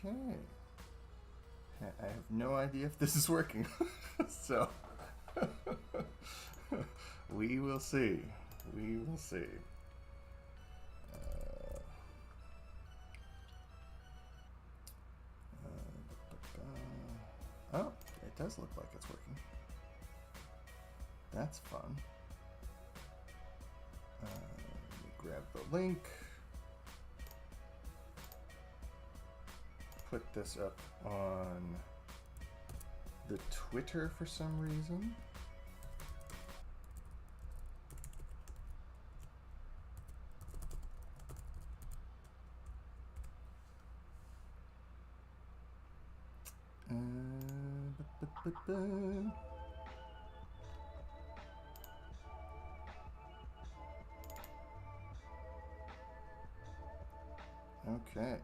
Okay. I have no idea if this is working. So we will see. We will see. Oh, it does look like it's working. That's fun. Let me grab the link. Put this up on the Twitter for some reason. Okay.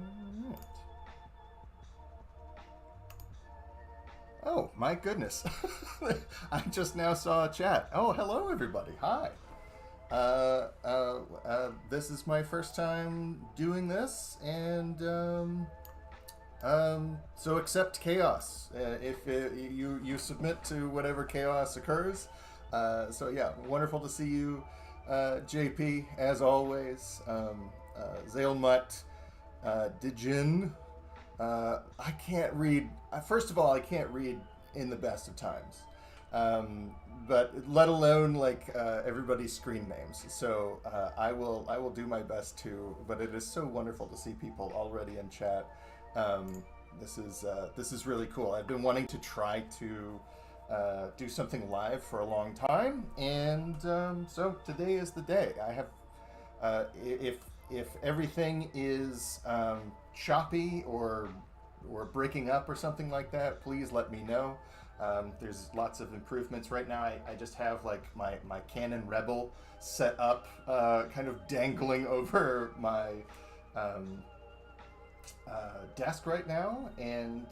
Alright. Oh, my goodness. I just now saw a chat. Oh, hello, everybody. Hi. This is my first time doing this, and so accept chaos. If you submit to whatever chaos occurs. So yeah, wonderful to see you, JP, as always. Zailmut, Dijin. I can't read. First of all, I can't read in the best of times, but let alone like everybody's screen names. So I will do my best to. But it is so wonderful to see people already in chat. This is really cool. I've been wanting to try to do something live for a long time, and so today is the day. I have if everything is choppy or breaking up or something like that, please let me know. There's lots of improvements right now. I just have like my Canon Rebel set up, kind of dangling over my desk right now, and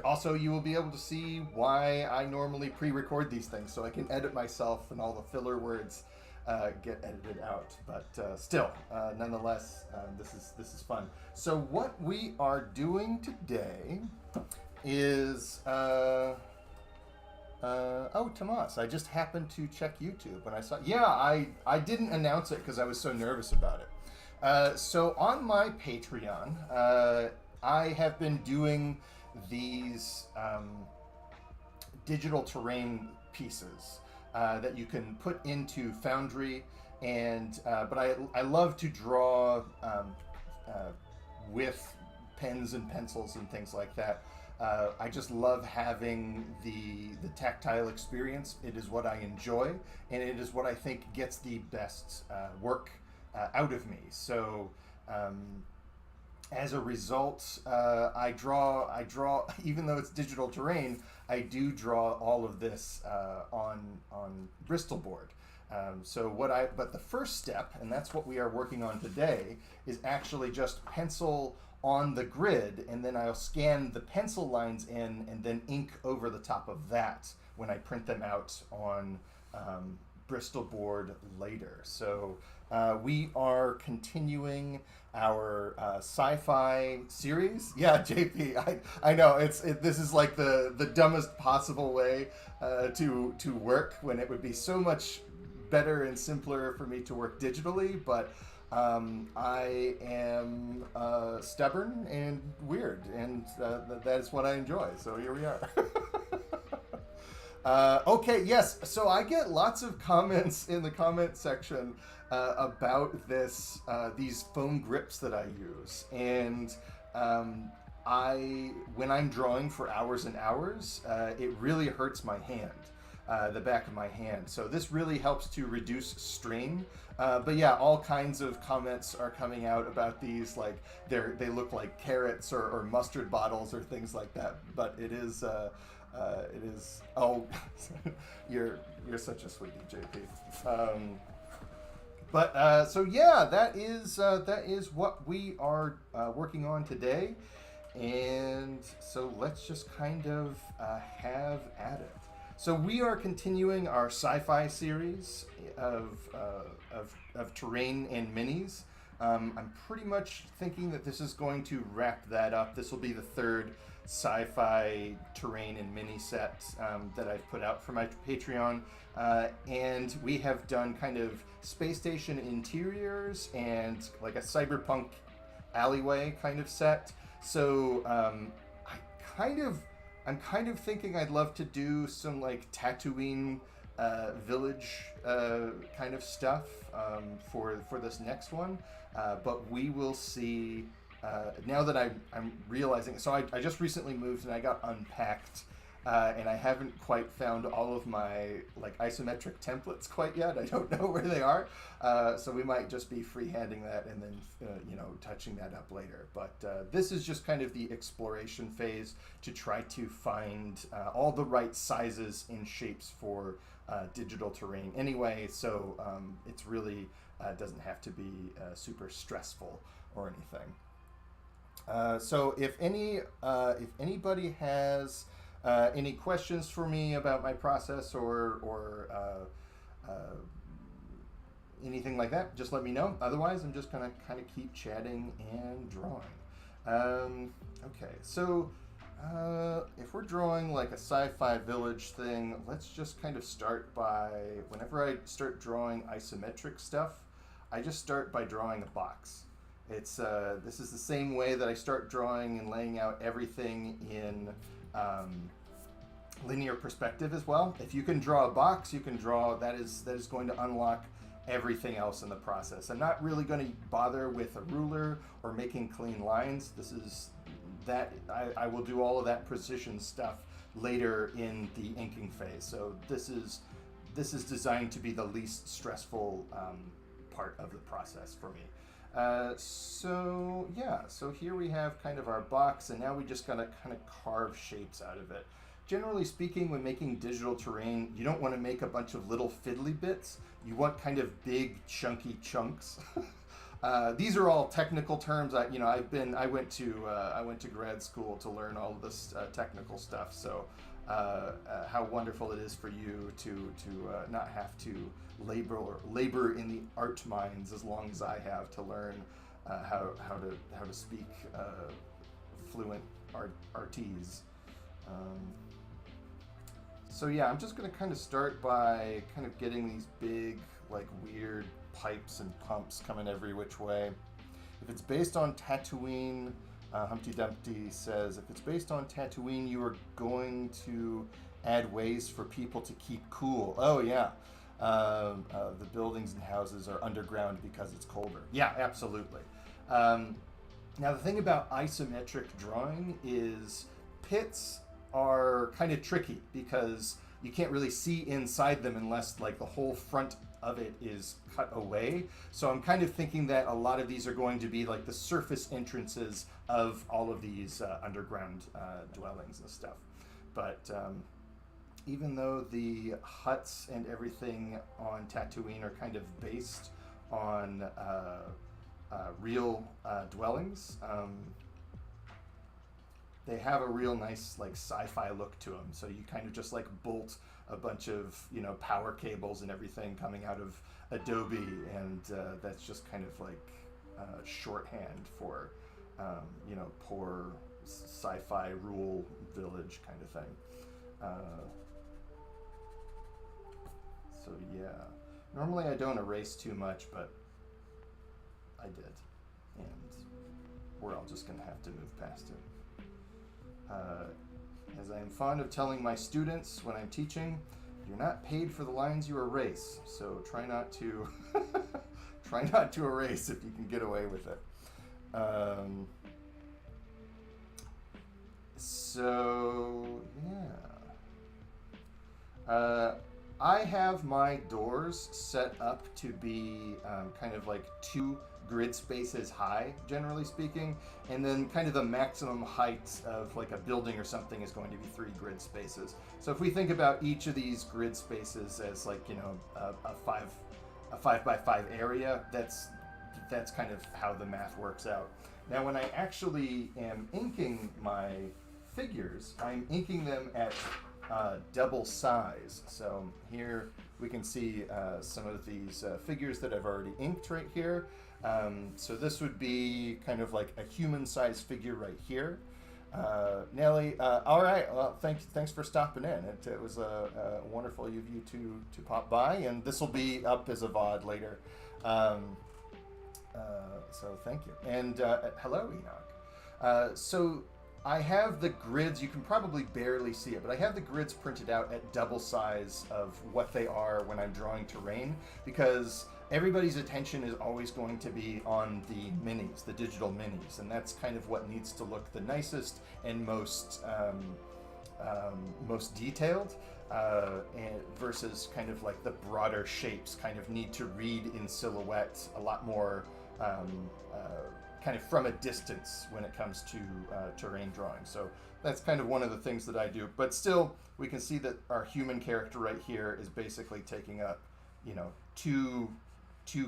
also you will be able to see why I normally pre-record these things, so I can edit myself and all the filler words get edited out. But still, nonetheless, this is fun. So what we are doing today is oh, Tomas, I just happened to check YouTube and I saw. Yeah, I didn't announce it because I was so nervous about it. So on my Patreon, I have been doing these digital terrain pieces that you can put into Foundry, and but I love to draw with pens and pencils and things like that. I just love having the tactile experience. It is what I enjoy, and it is what I think gets the best work out of me. So as a result, I draw, even though it's digital terrain, I do draw all of this on Bristol board. But the first step, and that's what we are working on today, is actually just pencil on the grid, and then I'll scan the pencil lines in and then ink over the top of that when I print them out on Bristol board later. So we are continuing our sci-fi series. Yeah, JP, I know this is like the dumbest possible way to work, when it would be so much better and simpler for me to work digitally, but I am stubborn and weird, and that is what I enjoy. So here we are. Okay, yes. So I get lots of comments in the comment section about these foam grips that I use, and when I'm drawing for hours and hours, it really hurts my hand. The back of my hand. So this really helps to reduce strain. But yeah, all kinds of comments are coming out about these, like they look like carrots or mustard bottles or things like that. But it is. Oh, you're such a sweetie, JP. So yeah, that is what we are working on today, and so let's just kind of have at it. So we are continuing our sci-fi series of terrain and minis. I'm pretty much thinking that this is going to wrap that up. This will be the third sci-fi terrain and mini set that I've put out for my Patreon. And we have done kind of space station interiors and like a cyberpunk alleyway kind of set. So I'm kind of thinking I'd love to do some like Tatooine village kind of stuff for this next one, but we will see. Now that I'm realizing, so I just recently moved and I got unpacked, and I haven't quite found all of my like isometric templates quite yet. I don't know where they are, so we might just be freehanding that and then touching that up later. But this is just kind of the exploration phase to try to find all the right sizes and shapes for digital terrain. Anyway, so it's really doesn't have to be super stressful or anything. So if anybody has any questions for me about my process or anything like that, just let me know. Otherwise, I'm just gonna kind of keep chatting and drawing. Okay, so if we're drawing like a sci-fi village thing, let's just kind of start by, whenever I start drawing isometric stuff, I just start by drawing a box. It's this is the same way that I start drawing and laying out everything in linear perspective as well. If you can draw a box, you can draw, that is going to unlock everything else in the process. I'm not really going to bother with a ruler or making clean lines. This is that I will do all of that precision stuff later in the inking phase. So this is designed to be the least stressful part of the process for me. So here we have kind of our box, and now we just gotta kind of carve shapes out of it. Generally speaking, when making digital terrain, you don't want to make a bunch of little fiddly bits. You want kind of big, chunky chunks. These are all technical terms. I went to grad school to learn all of this technical stuff. So how wonderful it is for you to not have to labor in the art mines as long as I have to learn how to speak fluent artese. So yeah, I'm just going to kind of start by kind of getting these big, like weird pipes and pumps coming every which way. If it's based on Tatooine, Humpty Dumpty says, if it's based on Tatooine, you are going to add ways for people to keep cool. Oh yeah, the buildings and houses are underground because it's colder. Yeah, absolutely. Now the thing about isometric drawing is pits are kind of tricky because you can't really see inside them unless like the whole front of it is cut away. So I'm kind of thinking that a lot of these are going to be like the surface entrances of all of these underground dwellings and stuff. But even though the huts and everything on Tatooine are kind of based on real dwellings, they have a real nice like sci-fi look to them. So you kind of just like bolt a bunch of power cables and everything coming out of Adobe, and that's just kind of like shorthand for poor sci-fi rural village kind of thing. So yeah, normally I don't erase too much, but I did, and we're all just gonna have to move past it. As I am fond of telling my students when I'm teaching, you're not paid for the lines you erase, so try not to erase if you can get away with it. So yeah, I have my doors set up to be kind of like 2 grid spaces high, generally speaking, and then kind of the maximum height of like a building or something is going to be 3 grid spaces. So if we think about each of these grid spaces as like a a 5x5 area, that's kind of how the math works out. Now, when I actually am inking my figures, I'm inking them at double size. So here we can see some of these figures that I've already inked right here. So this would be kind of like a human-sized figure right here. Nelly, all right. Well, thanks for stopping in. It was wonderful of you to pop by, and this will be up as a VOD later. So thank you, and hello, Enoch. So I have the grids. You can probably barely see it, but I have the grids printed out at double size of what they are when I'm drawing terrain, because everybody's attention is always going to be on the minis, the digital minis, and that's kind of what needs to look the nicest and most detailed, and versus kind of like the broader shapes kind of need to read in silhouette a lot more kind of from a distance when it comes to terrain drawing. So that's kind of one of the things that I do. But still, we can see that our human character right here is basically taking up, you know, two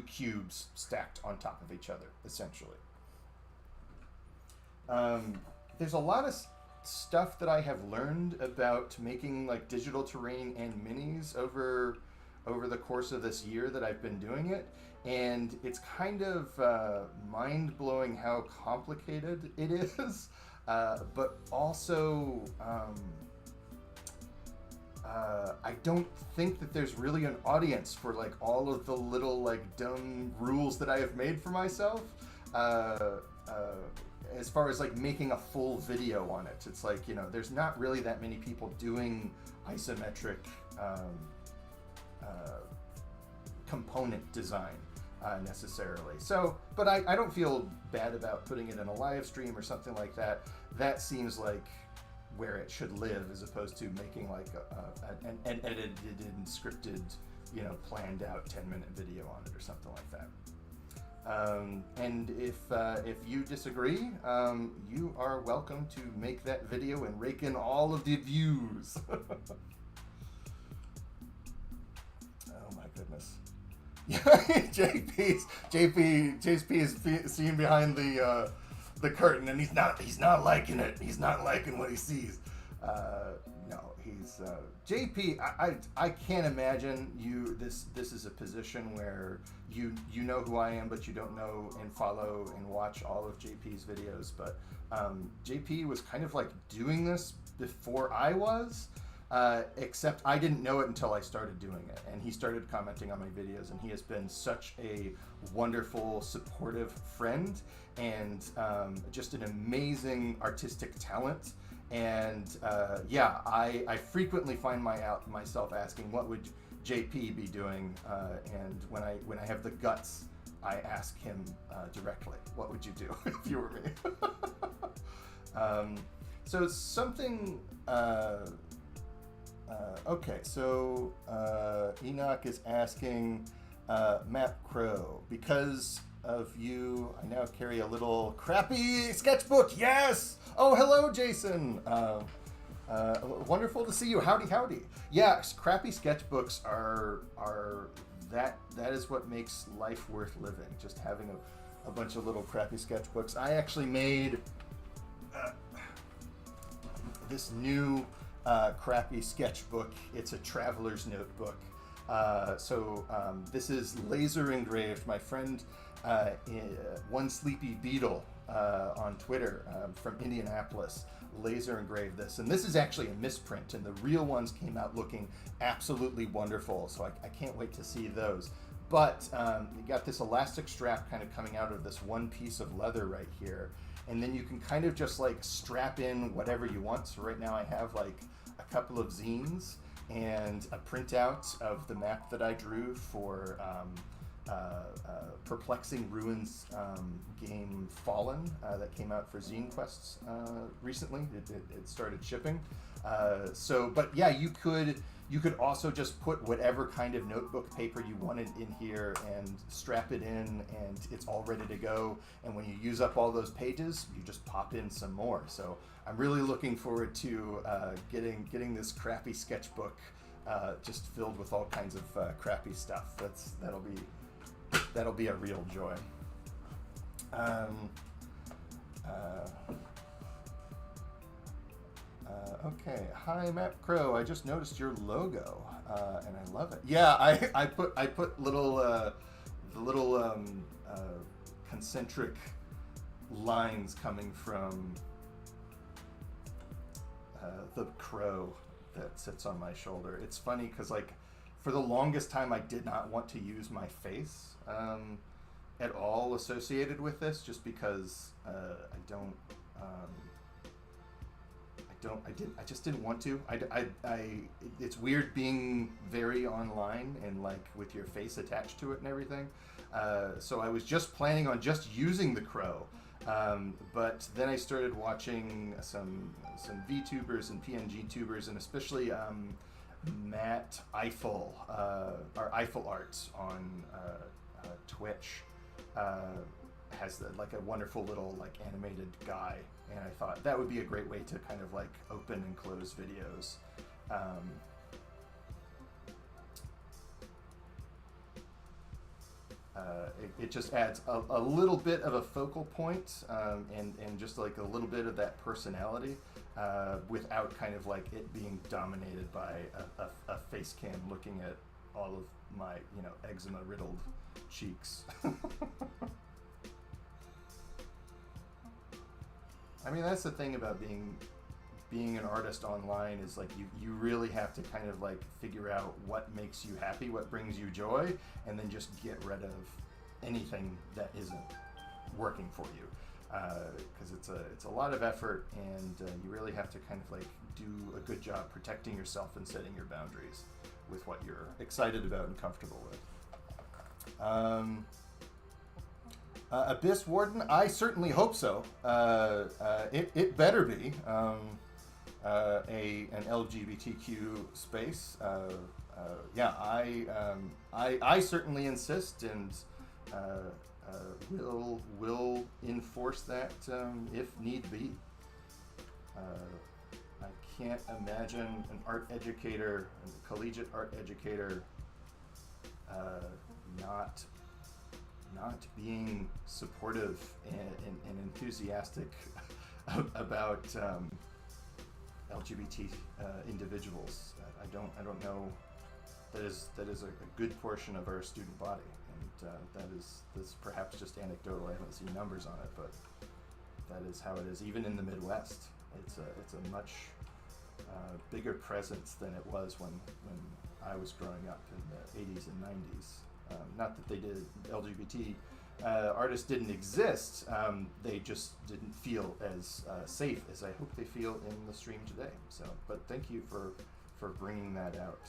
cubes stacked on top of each other, essentially. There's a lot of stuff that I have learned about making like digital terrain and minis over the course of this year that I've been doing it, and it's kind of mind-blowing how complicated it is, but also I don't think that there's really an audience for like all of the little like dumb rules that I have made for myself. As far as like making a full video on it, it's like, you know, there's not really that many people doing isometric component design necessarily. So, but I don't feel bad about putting it in a live stream or something like that. That seems like where it should live, as opposed to making like an edited and scripted, you know, planned out 10-minute video on it or something like that. And if you disagree, you are welcome to make that video and rake in all of the views. Oh my goodness. JP is seen behind the curtain, and he's not liking it. He's not liking what he sees. No, he's JP. I can't imagine you. This is a position where you know who I am, but you don't know and follow and watch all of JP's videos. But JP was kind of like doing this before I was. Except I didn't know it until I started doing it, and he started commenting on my videos, and he has been such a wonderful, supportive friend, and just an amazing artistic talent. And yeah, I frequently find myself asking, what would JP be doing? And when I have the guts, I ask him directly, what would you do if you were me? So something. Okay, so Enoch is asking, Matt Crow, because of you, I now carry a little crappy sketchbook. Yes! Oh, hello, Jason. Wonderful to see you. Howdy, howdy. Yes, crappy sketchbooks are that is what makes life worth living. Just having a bunch of little crappy sketchbooks. I actually made this new crappy sketchbook. It's a traveler's notebook. This is laser engraved. My friend One Sleepy Beetle on Twitter from Indianapolis laser engraved this, and this is actually a misprint, and the real ones came out looking absolutely wonderful, so I can't wait to see those. But you got this elastic strap kind of coming out of this one piece of leather right here, and then you can kind of just like strap in whatever you want. So right now I have like a couple of zines and a printout of the map that I drew for Perplexing Ruins game Fallen that came out for Zine Quests recently. It started shipping. But yeah, you could also just put whatever kind of notebook paper you wanted in here and strap it in, and it's all ready to go. And when you use up all those pages, you just pop in some more. So I'm really looking forward to getting this crappy sketchbook just filled with all kinds of crappy stuff. That'll be a real joy. Okay, hi Map Crow. I just noticed your logo, and I love it. Yeah, I put little the little concentric lines coming from the crow that sits on my shoulder. It's funny because like for the longest time I did not want to use my face at all associated with this, just because I just didn't want to. It's weird being very online and like with your face attached to it and everything. So I was just planning on just using the crow. But then I started watching some VTubers and PNG tubers, and especially Matt Eiffel, or Eiffel Arts on Twitch, has like a wonderful little like animated guy, and I thought that would be a great way to kind of like open and close videos. It just adds a little bit of a focal point, and just like a little bit of that personality, without kind of like it being dominated by a face cam looking at all of my, eczema riddled cheeks. I mean, that's the thing about being an artist online, is like you really have to kind of like figure out what makes you happy, what brings you joy, and then just get rid of anything that isn't working for you, because it's a lot of effort, and you really have to kind of like do a good job protecting yourself and setting your boundaries with what you're excited about and comfortable with. Abyss Warden, I certainly hope so. It better be an LGBTQ space. Yeah, I certainly insist, and will enforce that if need be. I can't imagine an art educator, a collegiate art educator, not being supportive and enthusiastic about LGBT individuals. I don't know. That is a good portion of our student body, and that's perhaps just anecdotal. I haven't seen numbers on it, but that is how it is. Even in the Midwest, it's a much bigger presence than it was when I was growing up in the 80s and 90s. Not that they did LGBT artists didn't exist. They just didn't feel as safe as I hope they feel in the stream today. So, but thank you for bringing that out,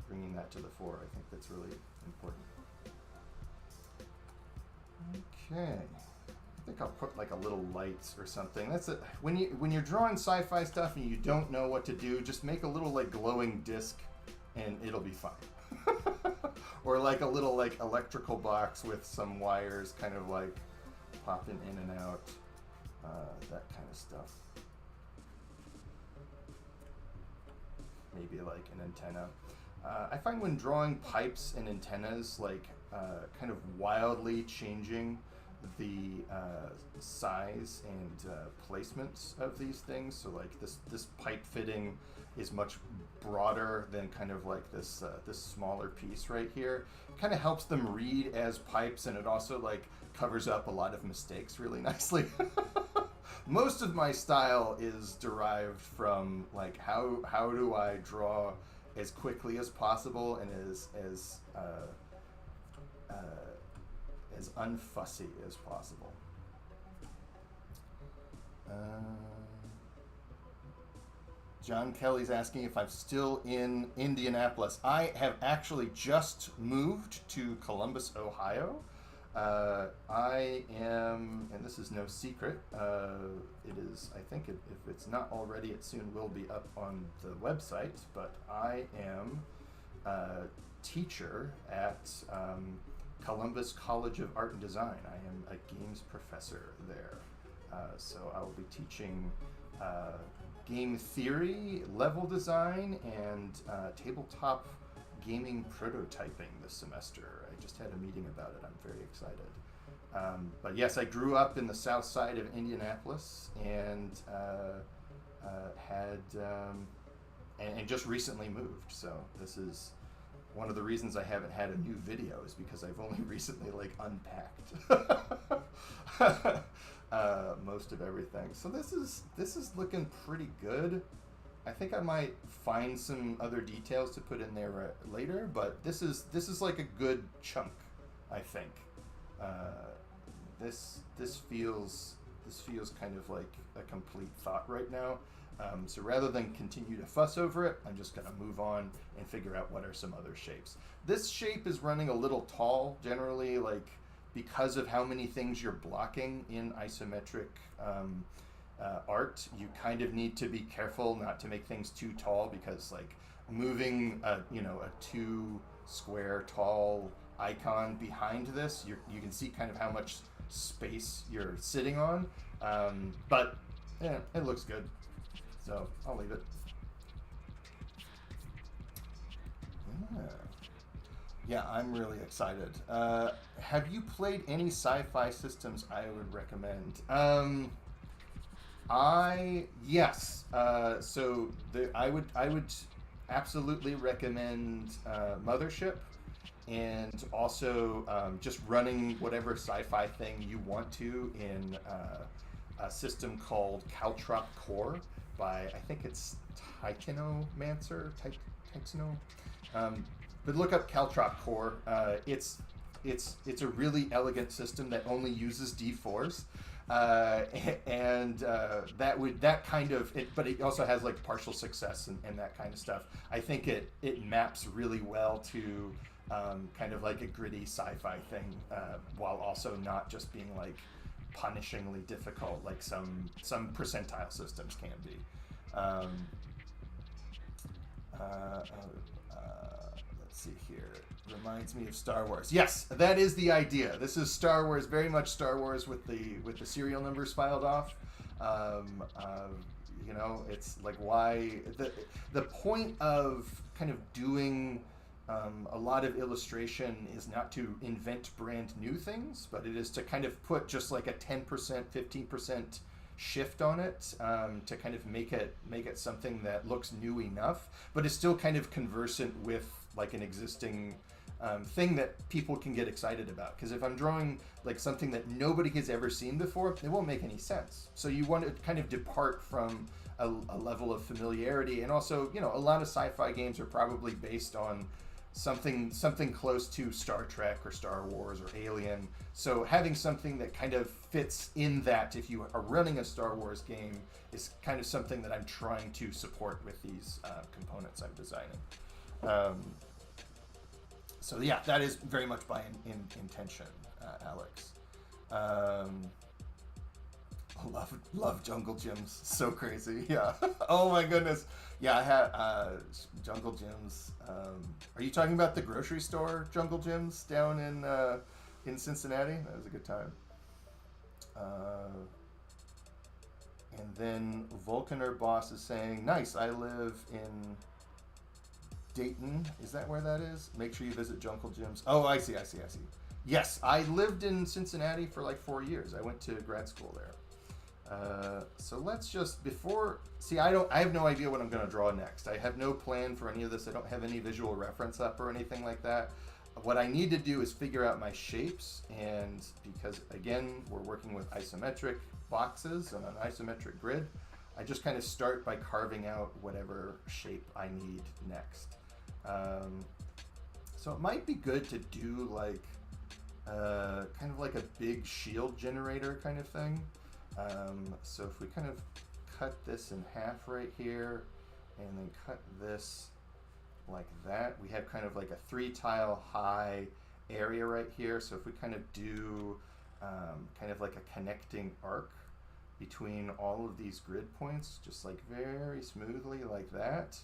bringing that to the fore. I think that's really important. Okay, I think I'll put like a little light or something. That's it. When you're drawing sci-fi stuff and you don't know what to do, just make a little like glowing disc, and it'll be fine. Or like a little like electrical box with some wires kind of like popping in and out, that kind of stuff. Maybe like an antenna. I find when drawing pipes and antennas, like kind of wildly changing the size and placements of these things. So like this pipe fitting is much broader than kind of like this smaller piece right here. It kind of helps them read as pipes, and it also like covers up a lot of mistakes really nicely. Most of my style is derived from like how do I draw as quickly as possible and as unfussy as possible. John Kelly's asking if I'm still in Indianapolis. I have actually just moved to Columbus, Ohio. I am, and this is no secret, it is, I think if it's not already, it soon will be up on the website, but I am a teacher at Columbus College of Art and Design. I am a games professor there. So I will be teaching game theory, level design, and tabletop gaming prototyping this semester. I just had a meeting about it. I'm very excited. But yes, I grew up in the south side of Indianapolis and and just recently moved. So this is one of the reasons I haven't had a new video, is because I've only recently like unpacked most of everything. So this is looking pretty good. I think I might find some other details to put in there later, but this is like a good chunk, I think. This feels kind of like a complete thought right now. So rather than continue to fuss over it, I'm just going to move on and figure out what are some other shapes. This shape is running a little tall, generally, like because of how many things you're blocking in isometric art. You kind of need to be careful not to make things too tall, because like moving a 2 square tall icon behind this, you can see kind of how much space you're sitting on. But yeah, it looks good. So I'll leave it. Yeah, I'm really excited. Have you played any sci-fi systems I would recommend? Yes. So I would absolutely recommend Mothership, and also just running whatever sci-fi thing you want to in a system called Caltrop Core by, I think it's Titanomancer. But look up Caltrop Core. It's a really elegant system that only uses D4s, and but it also has like partial success and that kind of stuff. I think it maps really well to kind of like a gritty sci-fi thing, while also not just being like punishingly difficult like some percentile systems can be. Let's see here. Reminds me of Star Wars. Yes, that is the idea. This is Star Wars, very much Star Wars with the serial numbers filed off. It's like, why the point of kind of doing a lot of illustration is not to invent brand new things, but it is to kind of put just like a 10%, 15% shift on it, to kind of make it something that looks new enough, but is still kind of conversant with like an existing thing that people can get excited about. Because if I'm drawing like something that nobody has ever seen before, it won't make any sense. So you want to kind of depart from a level of familiarity. And also, a lot of sci-fi games are probably based on something close to Star Trek or Star Wars or Alien. So having something that kind of fits in that, if you are running a Star Wars game, is kind of something that I'm trying to support with these components I'm designing. So yeah, that is very much by intention, Alex. Love Jungle Gyms, so crazy. Yeah. Oh my goodness. Yeah, I had Jungle Gyms. Are you talking about the grocery store Jungle Gyms down in Cincinnati? That was a good time. And then Vulcaner Boss is saying, nice, I live in Dayton. Is that where that is? Make sure you visit Jungle Gyms. Oh, I see. Yes, I lived in Cincinnati for like 4 years. I went to grad school there. So let's just, I have no idea what I'm going to draw next. I have no plan for any of this. I don't have any visual reference up or anything like that. What I need to do is figure out my shapes, and because again, we're working with isometric boxes on an isometric grid, I just kind of start by carving out whatever shape I need next. So it might be good to do like kind of like a big shield generator kind of thing. So if we kind of cut this in half right here, and then cut this like that, we have kind of like a 3-tile high area right here. So if we kind of do kind of like a connecting arc between all of these grid points, just like very smoothly like that,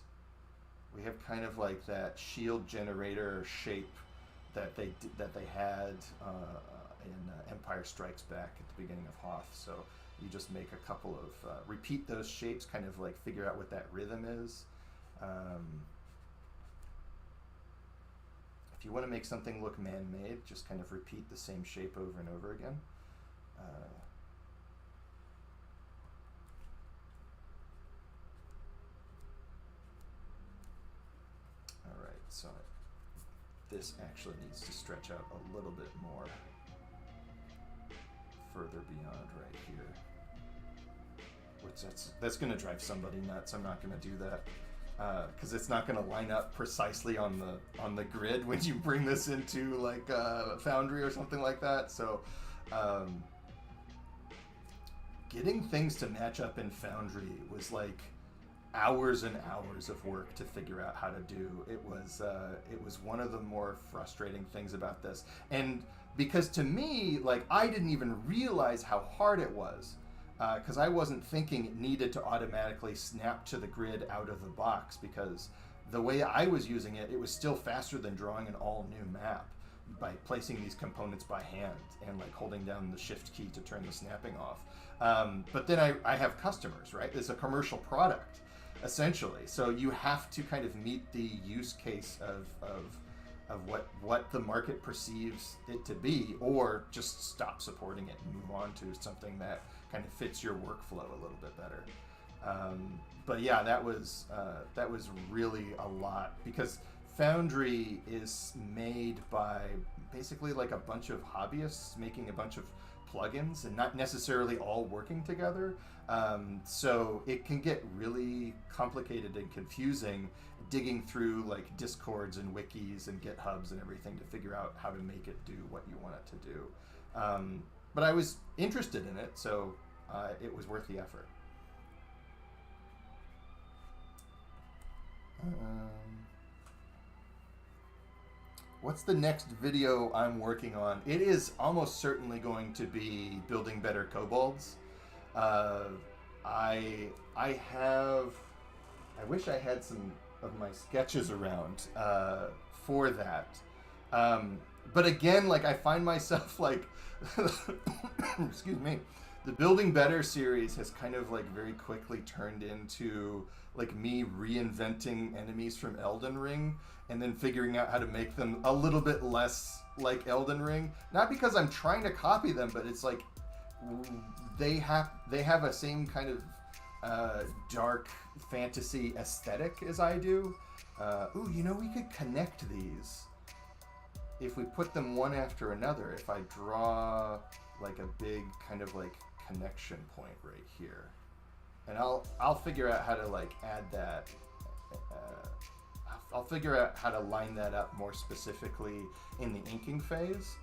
we have kind of like that shield generator shape that they had in Empire Strikes Back at the beginning of Hoth. So you just make a couple of, repeat those shapes, kind of like figure out what that rhythm is. If you want to make something look man-made, just kind of repeat the same shape over and over again. All right, so this actually needs to stretch out a little bit more further beyond right here. Which that's going to drive somebody nuts. I'm not going to do that. Because it's not going to line up precisely on the grid when you bring this into like Foundry or something like that. So getting things to match up in Foundry was like hours and hours of work to figure out how to do. It was one of the more frustrating things about this, and because to me, like, I didn't even realize how hard it was. Because I wasn't thinking it needed to automatically snap to the grid out of the box, because the way I was using it, it was still faster than drawing an all-new map by placing these components by hand and like holding down the shift key to turn the snapping off. But then I have customers, right? It's a commercial product, essentially. So you have to kind of meet the use case of what the market perceives it to be, or just stop supporting it and move on to something that kind of fits your workflow a little bit better. But yeah, that was really a lot, because Foundry is made by basically like a bunch of hobbyists making a bunch of plugins and not necessarily all working together. So it can get really complicated and confusing digging through like Discords and wikis and GitHubs and everything to figure out how to make it do what you want it to do. But I was interested in it, so it was worth the effort. What's the next video I'm working on? It is almost certainly going to be building better kobolds. I wish I had some of my sketches around for that. But again, like, I find myself like, excuse me, the Building Better series has kind of like very quickly turned into like me reinventing enemies from Elden Ring and then figuring out how to make them a little bit less like Elden Ring. Not because I'm trying to copy them, but it's like they have a same kind of dark fantasy aesthetic as I do. Ooh, you know, we could connect these if we put them one after another. If I draw like a big kind of like connection point right here, and I'll figure out how to like add that. I'll figure out how to line that up more specifically in the inking phase.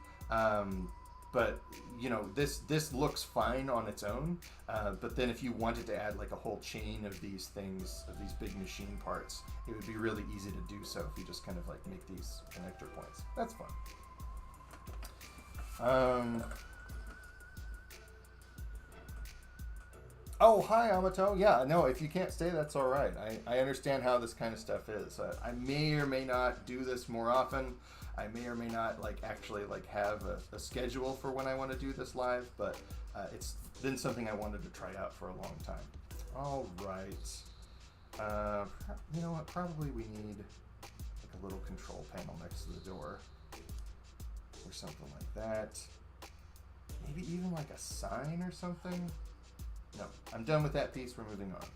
But you know, this looks fine on its own. But then if you wanted to add like a whole chain of these things, of these big machine parts, it would be really easy to do so if you just kind of like make these connector points. That's fun. Oh, hi, Amato. Yeah, no, if you can't stay, that's all right. I understand how this kind of stuff is. I may or may not do this more often. I may or may not like actually like have a schedule for when I want to do this live, but it's been something I wanted to try out for a long time. All right. You know what? Probably we need like a little control panel next to the door or something like that. Maybe even like a sign or something. No, I'm done with that piece. We're moving on.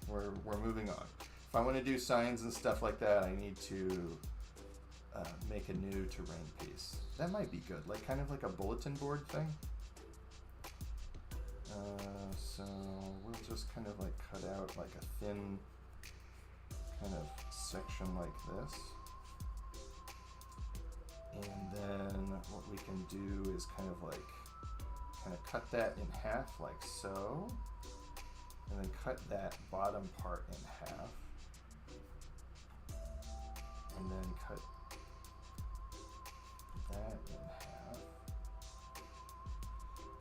We're moving on. If I want to do signs and stuff like that, I need to make a new terrain piece. That might be good, like kind of like a bulletin board thing. So we'll just kind of like cut out like a thin kind of section like this. And then what we can do is kind of cut that in half like so. And then cut that bottom part in half. And then cut that in half.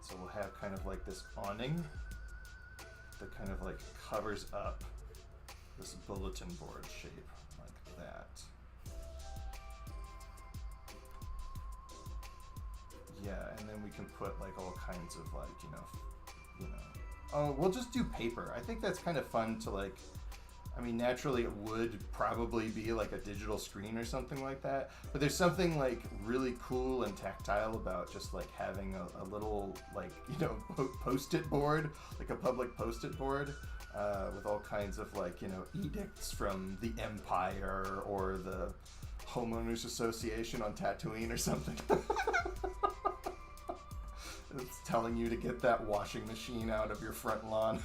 So we'll have kind of like this awning that kind of like covers up this bulletin board shape like that. Yeah, and then we can put like all kinds of like, you know, we'll just do paper. I think that's kind of fun to like. I mean, naturally, it would probably be like a digital screen or something like that. But there's something like really cool and tactile about just like having a little like post-it board, like a public post-it board, with all kinds of like edicts from the Empire or the Homeowners Association on Tatooine or something. It's telling you to get that washing machine out of your front lawn.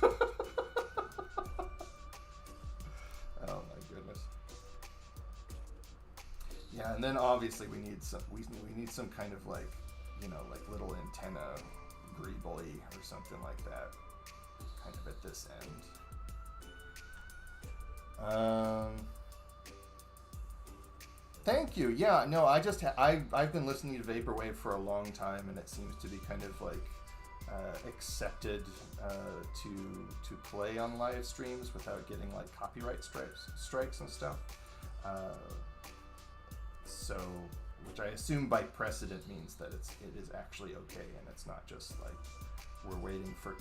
Oh my goodness. Yeah, and then obviously we need some kind of like like little antenna greebly or something like that, kind of at this end. Thank you. Yeah, no, I've been listening to Vaporwave for a long time, and it seems to be kind of like accepted to play on live streams without getting like copyright strikes and stuff. So, which I assume by precedent means that it is actually okay, and it's not just like we're waiting for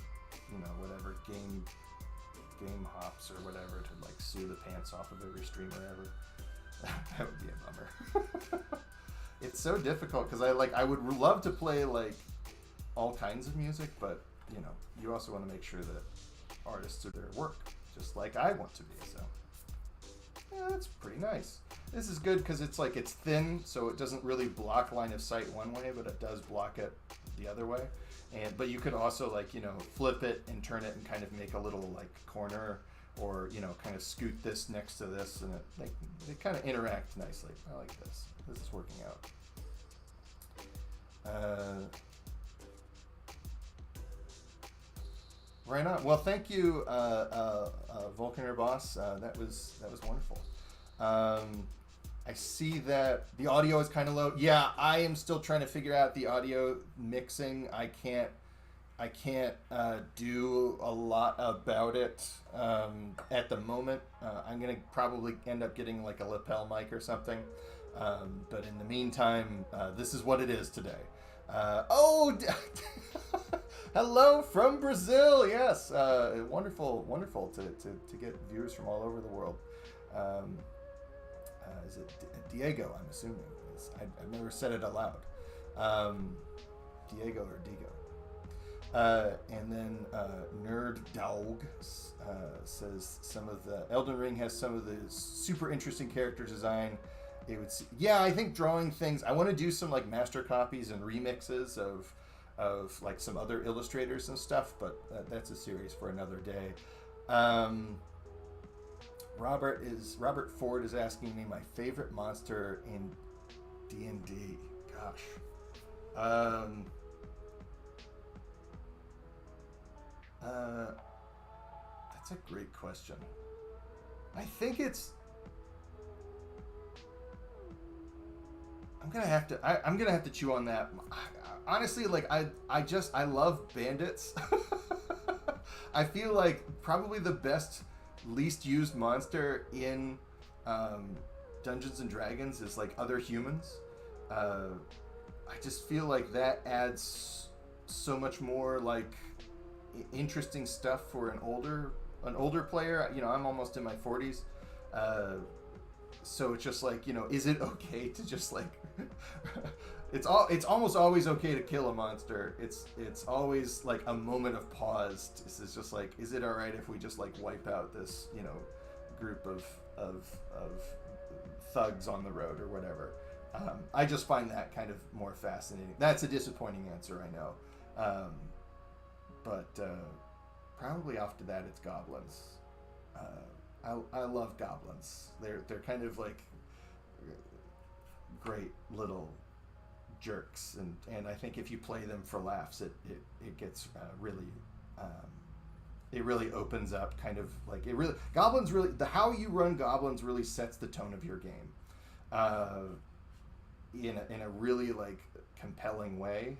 whatever game hops or whatever to like sue the pants off of every streamer ever. That would be a bummer. It's so difficult because I would love to play like all kinds of music, but you also want to make sure that artists do their work just like I want to be. So yeah, that's pretty nice. This is good because it's thin, so it doesn't really block line of sight one way, but it does block it the other way. But you could also flip it and turn it and kind of make a little like corner, or kind of scoot this next to this, and they kind of interact nicely. I like this. This is working out. Right on. Well, thank you, Vulcaner Boss. That was wonderful. I see that the audio is kind of low. Yeah, I am still trying to figure out the audio mixing. I can't do a lot about it at the moment. I'm gonna probably end up getting like a lapel mic or something. But in the meantime, this is what it is today. Hello from Brazil. Yes, wonderful to get viewers from all over the world. Is it Diego? I'm assuming. I've never said it aloud. Diego or Digo. And then Nerd Dog says some of the Elden Ring has some of the super interesting character design. Yeah, I think drawing things. I want to do some like master copies and remixes of like some other illustrators and stuff, but that's a series for another day. Robert Ford is asking me my favorite monster in D&D. Gosh. That's a great question. I think it's. I'm gonna have to chew on that. Honestly, like I love bandits. I feel like probably the best, least used monster in Dungeons and Dragons is like other humans. I just feel like that adds so much more like interesting stuff for an older player. I'm almost in my 40s, so it's just like, is it okay to just like it's almost always okay to kill a monster. It's always like a moment of pause. It's just like, is it all right if we just like wipe out this group of thugs on the road or whatever? I just find that kind of more fascinating. That's a disappointing answer, I know. But probably after that, it's goblins. I love goblins. They're kind of like great little jerks, and I think if you play them for laughs, it gets really it really opens up. Kind of like goblins really, how you run goblins really sets the tone of your game in a really like compelling way.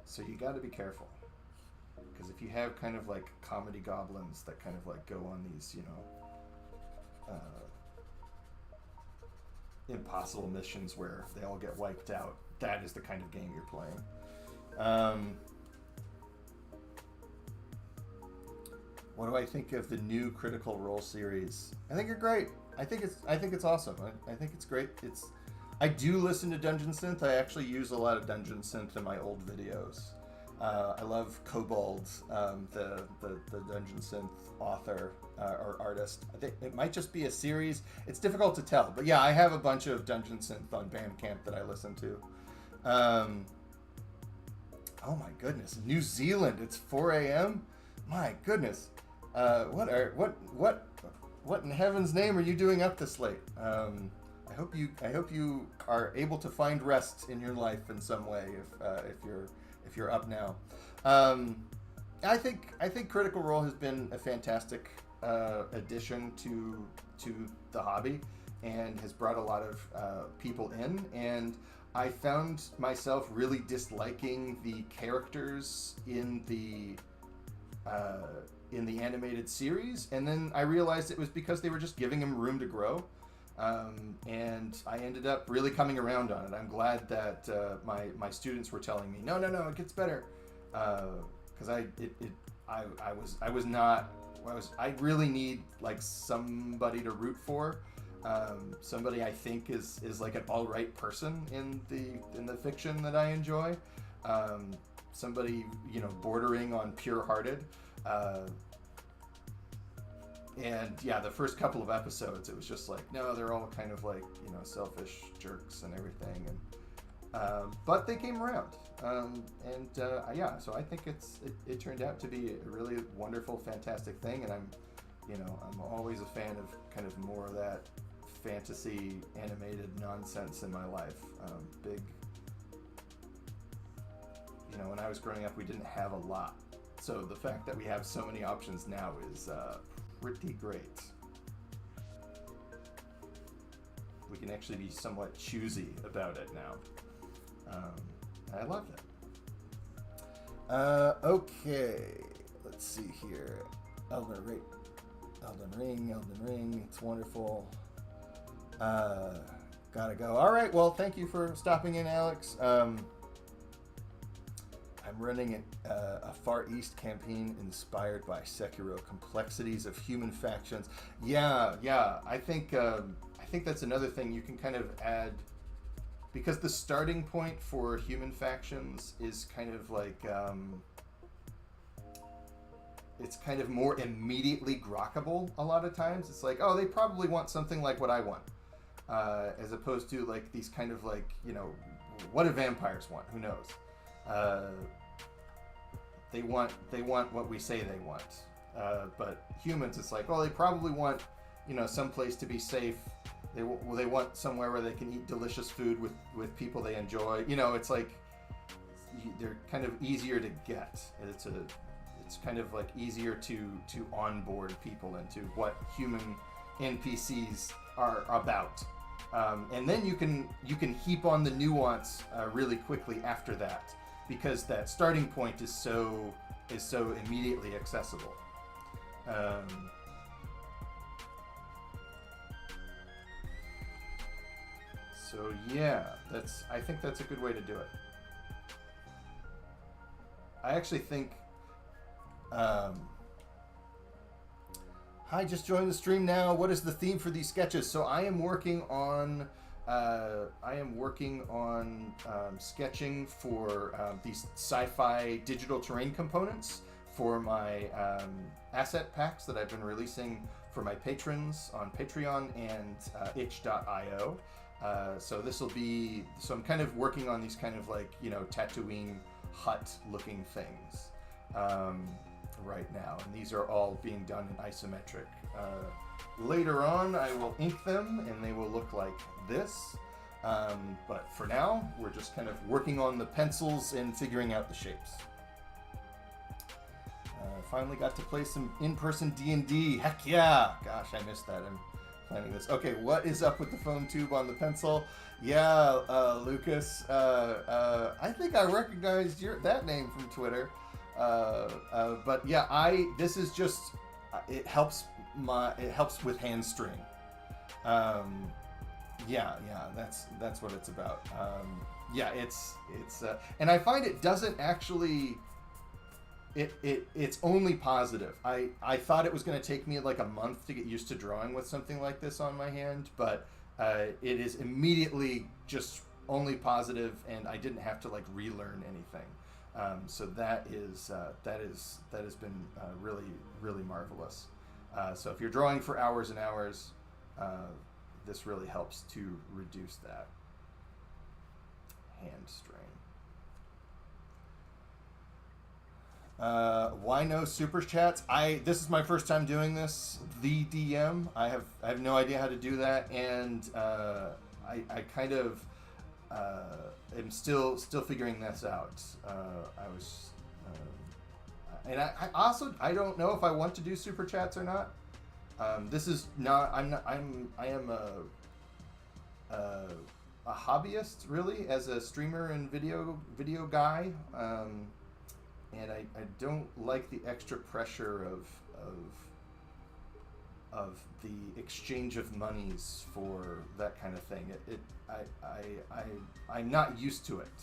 So you got to be careful, because if you have kind of like comedy goblins that kind of like go on these, impossible missions where they all get wiped out. That is the kind of game you're playing. What do I think of the new Critical Role series? I think you're great. I think it's awesome. I think it's great. I do listen to Dungeon Synth. I actually use a lot of Dungeon Synth in my old videos. I love Kobold, the Dungeon Synth author or artist. I think it might just be a series. It's difficult to tell, but yeah, I have a bunch of Dungeon Synth on Bandcamp that I listen to. Oh my goodness, New Zealand! It's 4 a.m. My goodness, what in heaven's name are you doing up this late? I hope you are able to find rest in your life in some way if you're up now. I think Critical Role has been a fantastic addition to the hobby and has brought a lot of people in, and I found myself really disliking the characters in the animated series, and then I realized it was because they were just giving them room to grow. And I ended up really coming around on it. I'm glad that my students were telling me, no, it gets better, because I really need like somebody to root for, somebody I think is like an all right person in the fiction that I enjoy, somebody bordering on pure-hearted. And yeah, the first couple of episodes, it was just like, no, they're all kind of like, selfish jerks and everything. And but they came around. Yeah, so I think it turned out to be a really wonderful, fantastic thing. And I'm always a fan of kind of more of that fantasy animated nonsense in my life. When I was growing up, we didn't have a lot. So the fact that we have so many options now is pretty great. We can actually be somewhat choosy about it now. I love that. Okay, let's see here. Elden Ring, it's wonderful. Gotta go. All right, well, thank you for stopping in, Alex. I'm running a Far East campaign inspired by Sekiro, complexities of human factions. Yeah. I think that's another thing you can kind of add, because the starting point for human factions is kind of like it's kind of more immediately grokkable a lot of times. It's like, oh, they probably want something like what I want, as opposed to like these kind of like, what do vampires want? Who knows? They want what we say they want. But humans, it's like, oh, they probably want, some place to be safe. They want somewhere where they can eat delicious food with people they enjoy. It's like they're kind of easier to get. It's kind of like easier to onboard people into what human NPCs are about. And then you can heap on the nuance really quickly after that, because that starting point is so immediately accessible. So yeah, I think that's a good way to do it. I actually think. Hi, just joined the stream now. What is the theme for these sketches? So I am working on sketching for these sci-fi digital terrain components for my asset packs that I've been releasing for my patrons on Patreon and itch.io. So I'm kind of working on these kind of like, Tatooine hut looking things right now, and these are all being done in isometric. Later on, I will ink them, and they will look like this. But for now, we're just kind of working on the pencils and figuring out the shapes. Finally got to play some in-person D&D. Heck yeah! Gosh, I missed that. I'm planning this. Okay, what is up with the foam tube on the pencil? Yeah, Lucas. I think I recognized that name from Twitter. But yeah, this is just, it helps with hand string. Yeah, that's what it's about. Yeah, and I find it doesn't actually. It's only positive. I thought it was going to take me like a month to get used to drawing with something like this on my hand, but it is immediately just only positive, and I didn't have to like relearn anything. So that has been really marvelous. So if you're drawing for hours and hours, this really helps to reduce that hand strain. Why no super chats? This is my first time doing this. The DM. I have no idea how to do that, and I kind of am still figuring this out. And I also I don't know if I want to do super chats or not. This is not. I am a hobbyist really as a streamer and video guy. And I don't like the extra pressure of the exchange of monies for that kind of thing. I'm not used to it,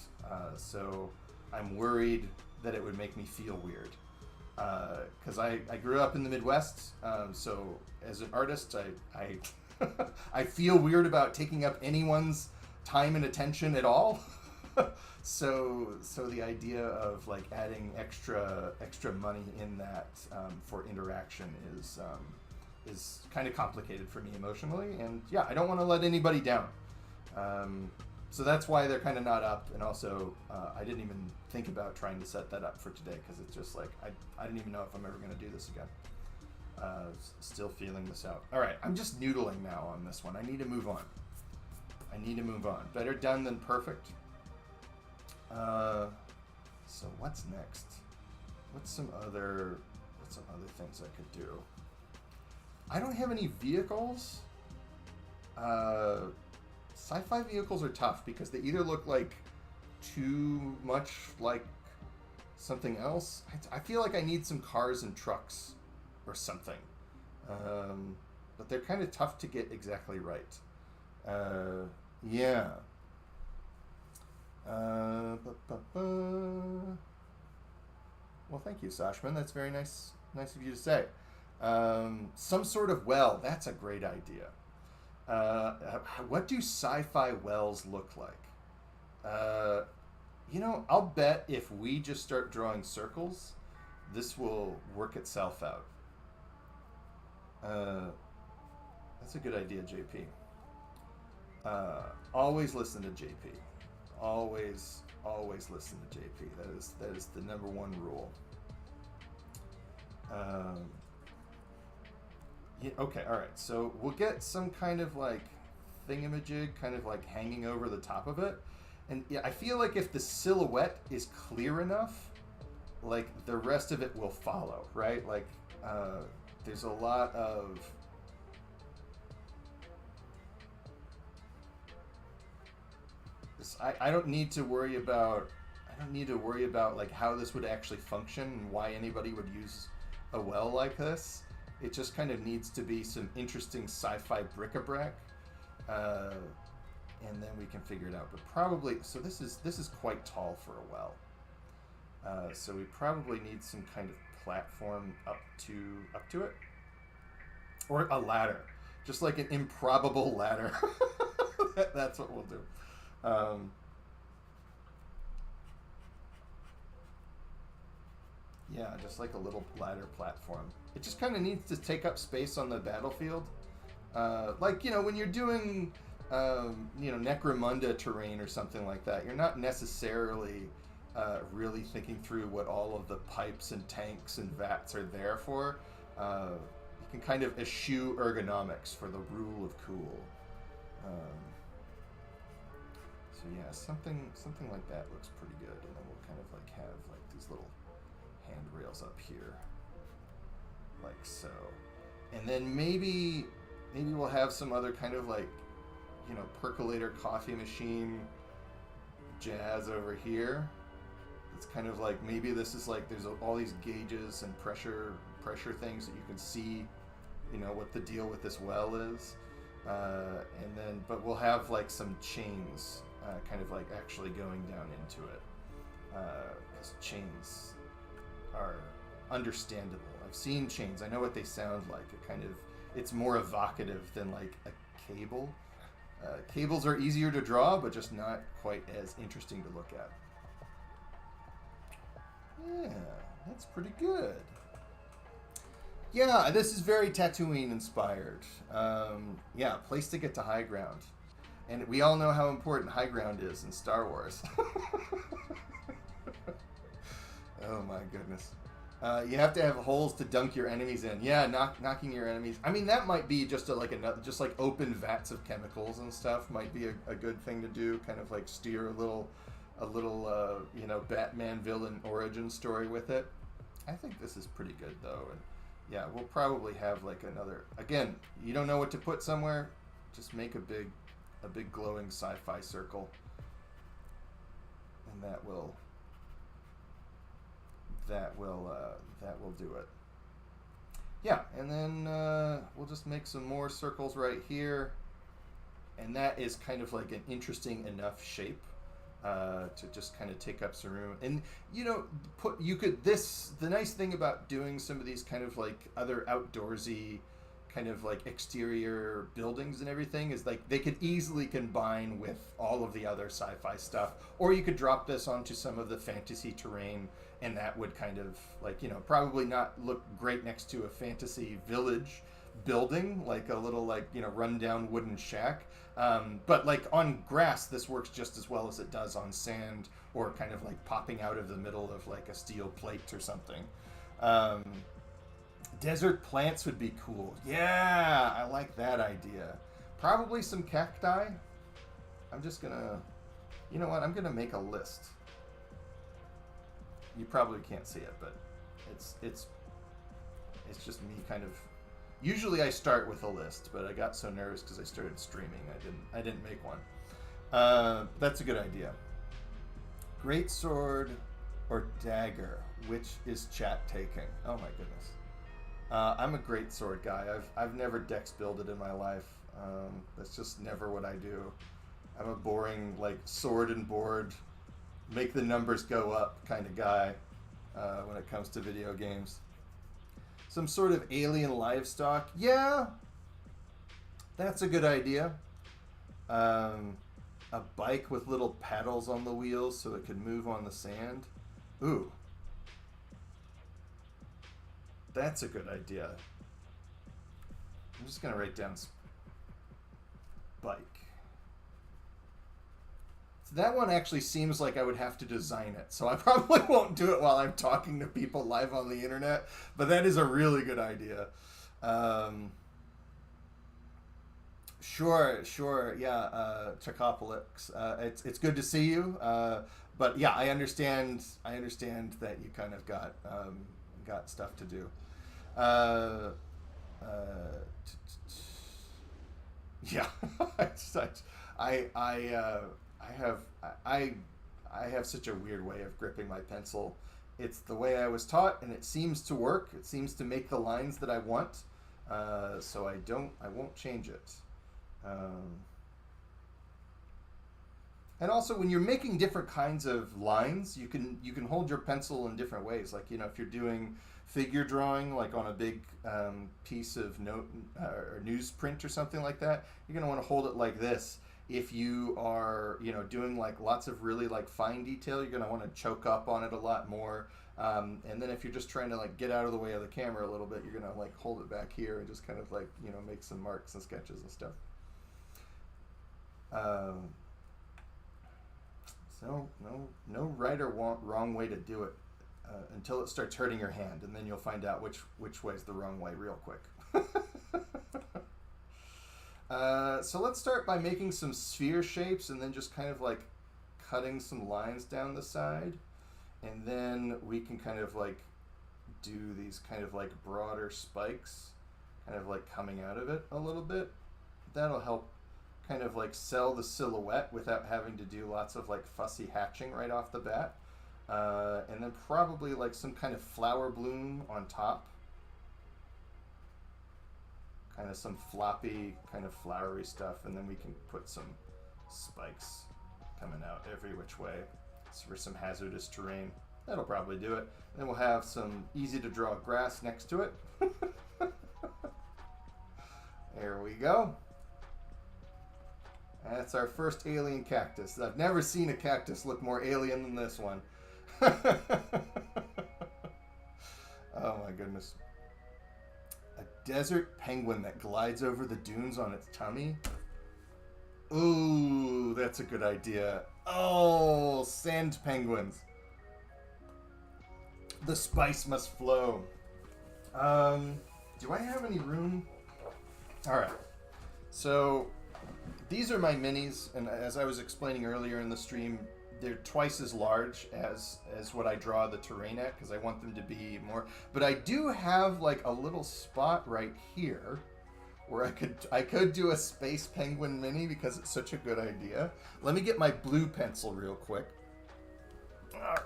so I'm worried that it would make me feel weird. Because I grew up in the Midwest, so as an artist, I I feel weird about taking up anyone's time and attention at all. So the idea of like adding extra money in that for interaction is kind of complicated for me emotionally, and yeah, I don't want to let anybody down. So that's why they're kind of not up, and also I didn't even think about trying to set that up for today because it's just like I didn't even know if I'm ever going to do this again. Still feeling this out. All right, I'm just noodling now on this one. I need to move on. Better done than perfect. So what's next? What's some other things I could do? I don't have any vehicles. Sci-fi vehicles are tough because they either look like too much like something else. I feel like I need some cars and trucks or something. But they're kind of tough to get exactly right. Yeah. Well, thank you, Sashman. That's very nice of you to say. Some sort of well. That's a great idea. What do sci-fi wells look like? I'll bet if we just start drawing circles, this will work itself out. That's a good idea, JP. Always listen to JP. Always listen to JP. That is the number one rule. Yeah, okay, all right. So we'll get some kind of like thingamajig kind of like hanging over the top of it. And yeah, I feel like if the silhouette is clear enough, like the rest of it will follow, right? Like there's a lot of I don't need to worry about like how this would actually function and why anybody would use a well like this. It just kind of needs to be some interesting sci-fi bric-a-brac, and then we can figure it out. But probably, so this is quite tall for a well. So we probably need some kind of platform up to it, or a ladder, just like an improbable ladder. That's what we'll do. Yeah, just like a little ladder platform. It just kind of needs to take up space on the battlefield. Like, when you're doing, Necromunda terrain or something like that, you're not necessarily really thinking through what all of the pipes and tanks and vats are there for. You can kind of eschew ergonomics for the rule of cool. So yeah, something like that looks pretty good, and then we'll kind of like have like these little handrails up here, like so, and then maybe we'll have some other kind of like percolator coffee machine jazz over here. It's kind of like maybe this is like there's all these gauges and pressure things that you can see, what the deal with this well is. And then but we'll have like some chains, kind of like actually going down into it, because chains are understandable. I've seen chains. I know what they sound like. It's more evocative than like a cable. Cables are easier to draw, but just not quite as interesting to look at. Yeah, that's pretty good. Yeah, this is very Tatooine inspired. Yeah, place to get to high ground. And we all know how important high ground is in Star Wars. Oh my goodness. You have to have holes to dunk your enemies in. Yeah, knocking your enemies. I mean, that might be just just like open vats of chemicals and stuff might be a good thing to do. Kind of like steer a little Batman villain origin story with it. I think this is pretty good though, and yeah, we'll probably have like another. Again, you don't know what to put somewhere, just make a big glowing sci-fi circle, and that will do it. Yeah, and then we'll just make some more circles right here, and that is kind of like an interesting enough shape to just kind of take up some room. And the nice thing about doing some of these kind of like other outdoorsy kind of like exterior buildings and everything is like they could easily combine with all of the other sci-fi stuff, or you could drop this onto some of the fantasy terrain, and that would kind of like, probably not look great next to a fantasy village building, like a little like, rundown wooden shack. But like on grass, this works just as well as it does on sand, or kind of like popping out of the middle of like a steel plate or something. Desert plants would be cool. Yeah, I like that idea. Probably some cacti. I'm just gonna, I'm gonna make a list. You probably can't see it, but it's just me kind of. Usually I start with a list, but I got so nervous because I started streaming. I didn't make one. That's a good idea. Great sword or dagger? Which is chat taking? Oh my goodness. I'm a great sword guy. I've never dex builded in my life. That's just never what I do. I'm a boring like sword and board, make the numbers go up kind of guy when it comes to video games. Some sort of alien livestock. Yeah, that's a good idea. A bike with little paddles on the wheels so it can move on the sand. Ooh. That's a good idea. I'm just going to write down bike. So that one actually seems like I would have to design it, so I probably won't do it while I'm talking to people live on the internet, but that is a really good idea. Sure, yeah, Chacopolix. It's good to see you, but yeah, I understand that you kind of got stuff to do. Yeah, I have such a weird way of gripping my pencil. It's the way I was taught, and it seems to work. It seems to make the lines that I want. So I won't change it. And also, when you're making different kinds of lines, you can hold your pencil in different ways. Like, if you're doing figure drawing, like on a big piece of note or newsprint or something like that, you're going to want to hold it like this. If you are, doing like lots of really like fine detail, you're going to want to choke up on it a lot more. And then if you're just trying to like get out of the way of the camera a little bit, you're going to like hold it back here and just kind of like, make some marks and sketches and stuff. So no right or wrong way to do it until it starts hurting your hand, and then you'll find out which way is the wrong way real quick. So let's start by making some sphere shapes, and then just kind of like cutting some lines down the side, and then we can kind of like do these kind of like broader spikes, kind of like coming out of it a little bit. That'll help kind of like sell the silhouette without having to do lots of like fussy hatching right off the bat. And then probably like some kind of flower bloom on top. kind of some floppy, kind of flowery stuff, and then we can put some spikes coming out every which way for some hazardous terrain. That'll probably do it. Then we'll have some easy to draw grass next to it. There we go. That's our first alien cactus. I've never seen a cactus look more alien than this one. Oh my goodness. A desert penguin that glides over the dunes on its tummy. Ooh, that's a good idea. Oh, sand penguins. The spice must flow. Do I have any room? All right. So these are my minis, and as I was explaining earlier in the stream, they're twice as large as what I draw the terrain at, because I want them to be more. But I do have like a little spot right here where I could do a space penguin mini because it's such a good idea. Let me get my blue pencil real quick. All right.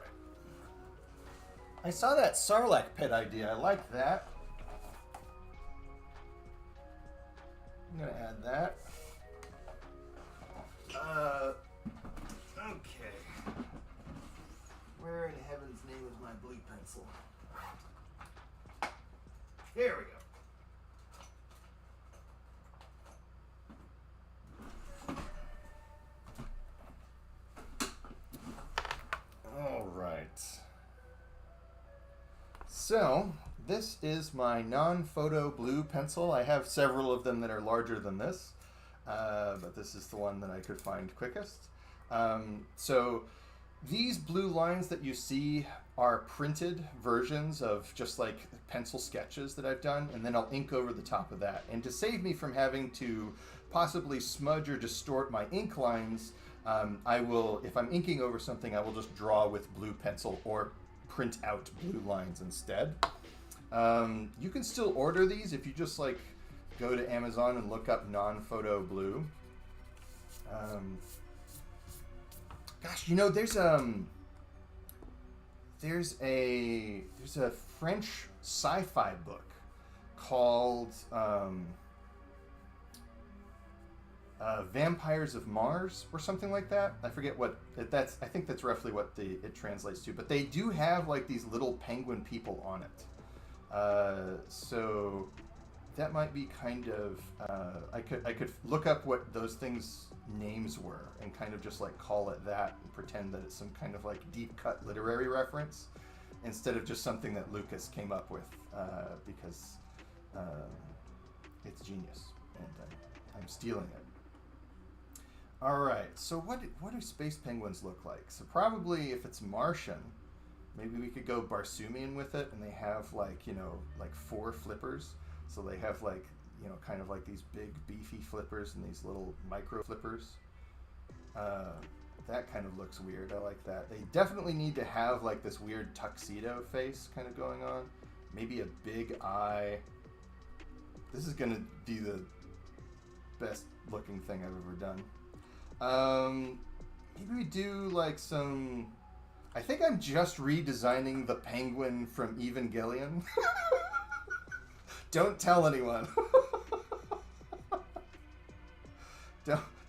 I saw that Sarlacc pit idea. I like that. I'm gonna add that. Okay. Where in heaven's name is my blue pencil? Here we go. All right. So, this is my non-photo blue pencil. I have several of them that are larger than this, but this is the one that I could find quickest. So, these blue lines that you see are printed versions of just like pencil sketches that I've done, and then I'll ink over the top of that. And to save me from having to possibly smudge or distort my ink lines, I will, if I'm inking over something, I will just draw with blue pencil or print out blue lines instead. You can still order these if you just like go to Amazon and look up non-photo blue. Gosh, you know, there's a French sci-fi book called Vampires of Mars or something like that. I forget what that's. I think that's roughly what it translates to. But they do have like these little penguin people on it. So that might be kind of. I could look up what those things names were and kind of just like call it that and pretend that it's some kind of like deep cut literary reference instead of just something that Lucas came up with because it's genius and I'm stealing it. All right, so what do space penguins look like? So probably if it's Martian, maybe we could go Barsoomian with it, and they have like, you know, like 4 flippers. So they have like, you know, kind of like these big beefy flippers and these little micro flippers. That kind of looks weird. I like that. They definitely need to have like this weird tuxedo face kind of going on. Maybe a big eye. This is gonna be the best looking thing I've ever done. Maybe we do like some. I think I'm just redesigning the penguin from Evangelion. Don't tell anyone.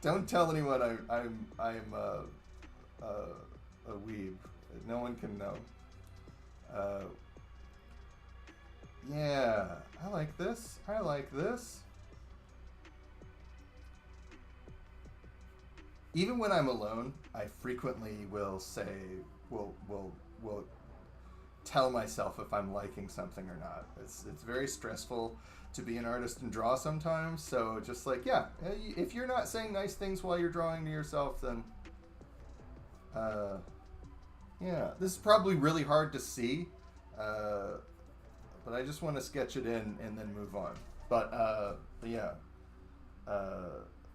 Don't tell anyone I'm a weeb. No one can know. Yeah, I like this. I like this. Even when I'm alone, I frequently will say, will tell myself if I'm liking something or not. It's very stressful to be an artist and draw sometimes. So just like, yeah, if you're not saying nice things while you're drawing to yourself, then yeah, this is probably really hard to see, but I just want to sketch it in and then move on. But yeah,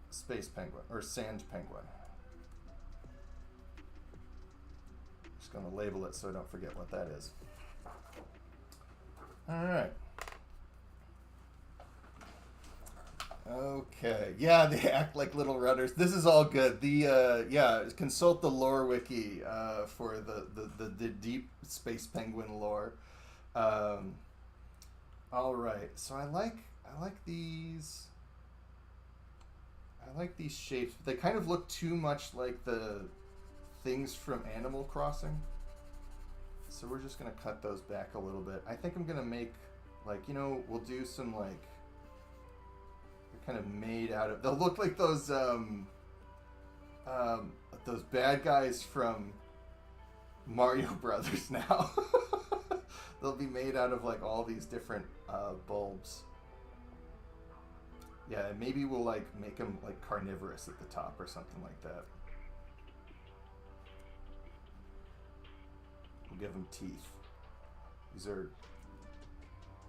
space penguin or sand penguin. Just gonna label it so I don't forget what that is. All right. Okay. Yeah, they act like little rudders. This is all good. The yeah, consult the lore wiki for the deep space penguin lore. All right. So I I like these. I like these shapes. They kind of look too much like the things from Animal Crossing. So we're just going to cut those back a little bit. I think I'm going to make, like, you know, we'll do some, like, they're kind of made out of, they'll look like those bad guys from Mario Brothers now. They'll be made out of, like, all these different bulbs. Yeah, maybe we'll, like, make them, like, carnivorous at the top or something like that. We'll give them teeth. These are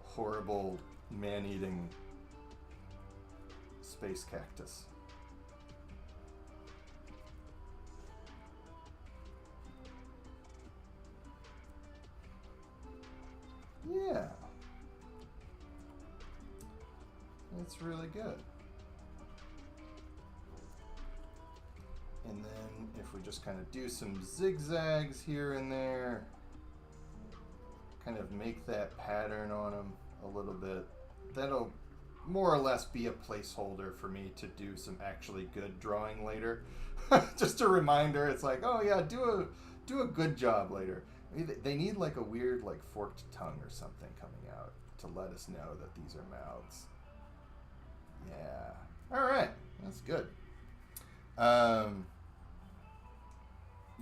horrible, man-eating space cactus. Yeah. It's really good. And then if we just kind of do some zigzags here and there, kind of make that pattern on them a little bit, that'll more or less be a placeholder for me to do some actually good drawing later. Just a reminder, it's like, oh yeah, do a good job later. They need like a weird like forked tongue or something coming out to let us know that these are mouths. Yeah. All right. That's good.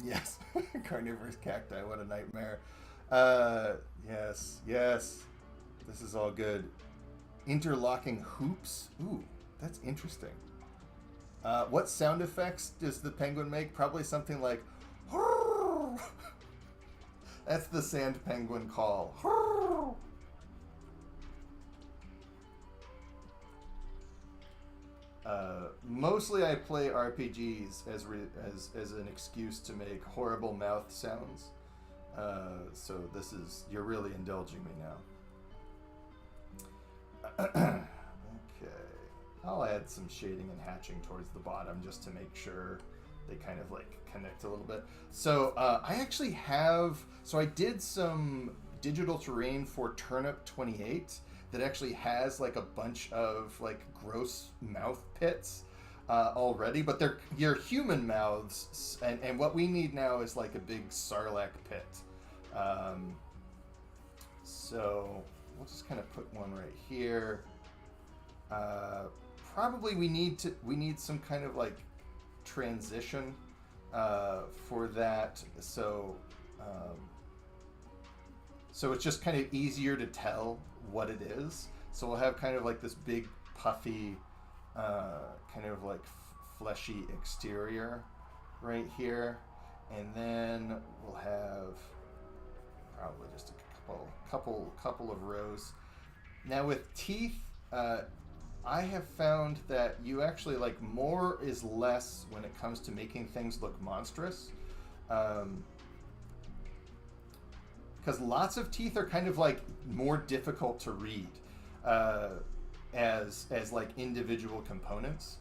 Yes. Carnivorous cacti. What a nightmare. Yes. Yes. This is all good. Interlocking hoops. Ooh, that's interesting. What sound effects does the penguin make? Probably something like that's the sand penguin call. Mostly I play RPGs as an excuse to make horrible mouth sounds. So this is, you're really indulging me now. Okay. I'll add some shading and hatching towards the bottom just to make sure they kind of like connect a little bit. So I actually have, so I did some digital terrain for Turnip 28 that actually has like a bunch of like gross mouth pits already, but they're your human mouths, and what we need now is like a big sarlacc pit. So we'll just kind of put one right here. Probably we need some kind of like transition for that. So it's just kind of easier to tell what it is. So we'll have kind of like this big puffy kind of like fleshy exterior right here, and then we'll have probably just a couple of rows. Now with teeth, I have found that you actually like more is less when it comes to making things look monstrous. Because lots of teeth are kind of like more difficult to read as like individual components.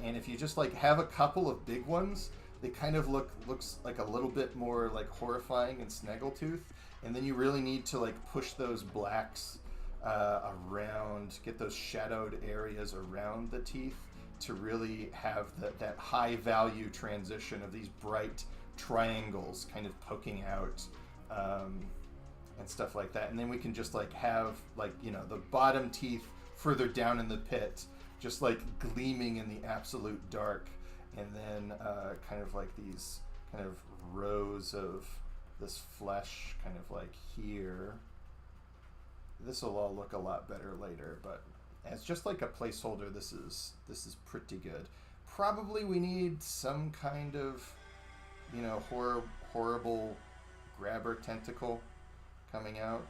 And if you just like have a couple of big ones, they kind of looks like a little bit more like horrifying and snaggletooth. And then you really need to like push those blacks around, get those shadowed areas around the teeth to really have that high value transition of these bright triangles kind of poking out. And stuff like that, and then we can just like have like, you know, the bottom teeth further down in the pit just like gleaming in the absolute dark, and then kind of like these kind of rows of this flesh kind of like here. This will all look a lot better later, but as just like a placeholder, this is pretty good. Probably we need some kind of, you know, horrible grabber tentacle coming out,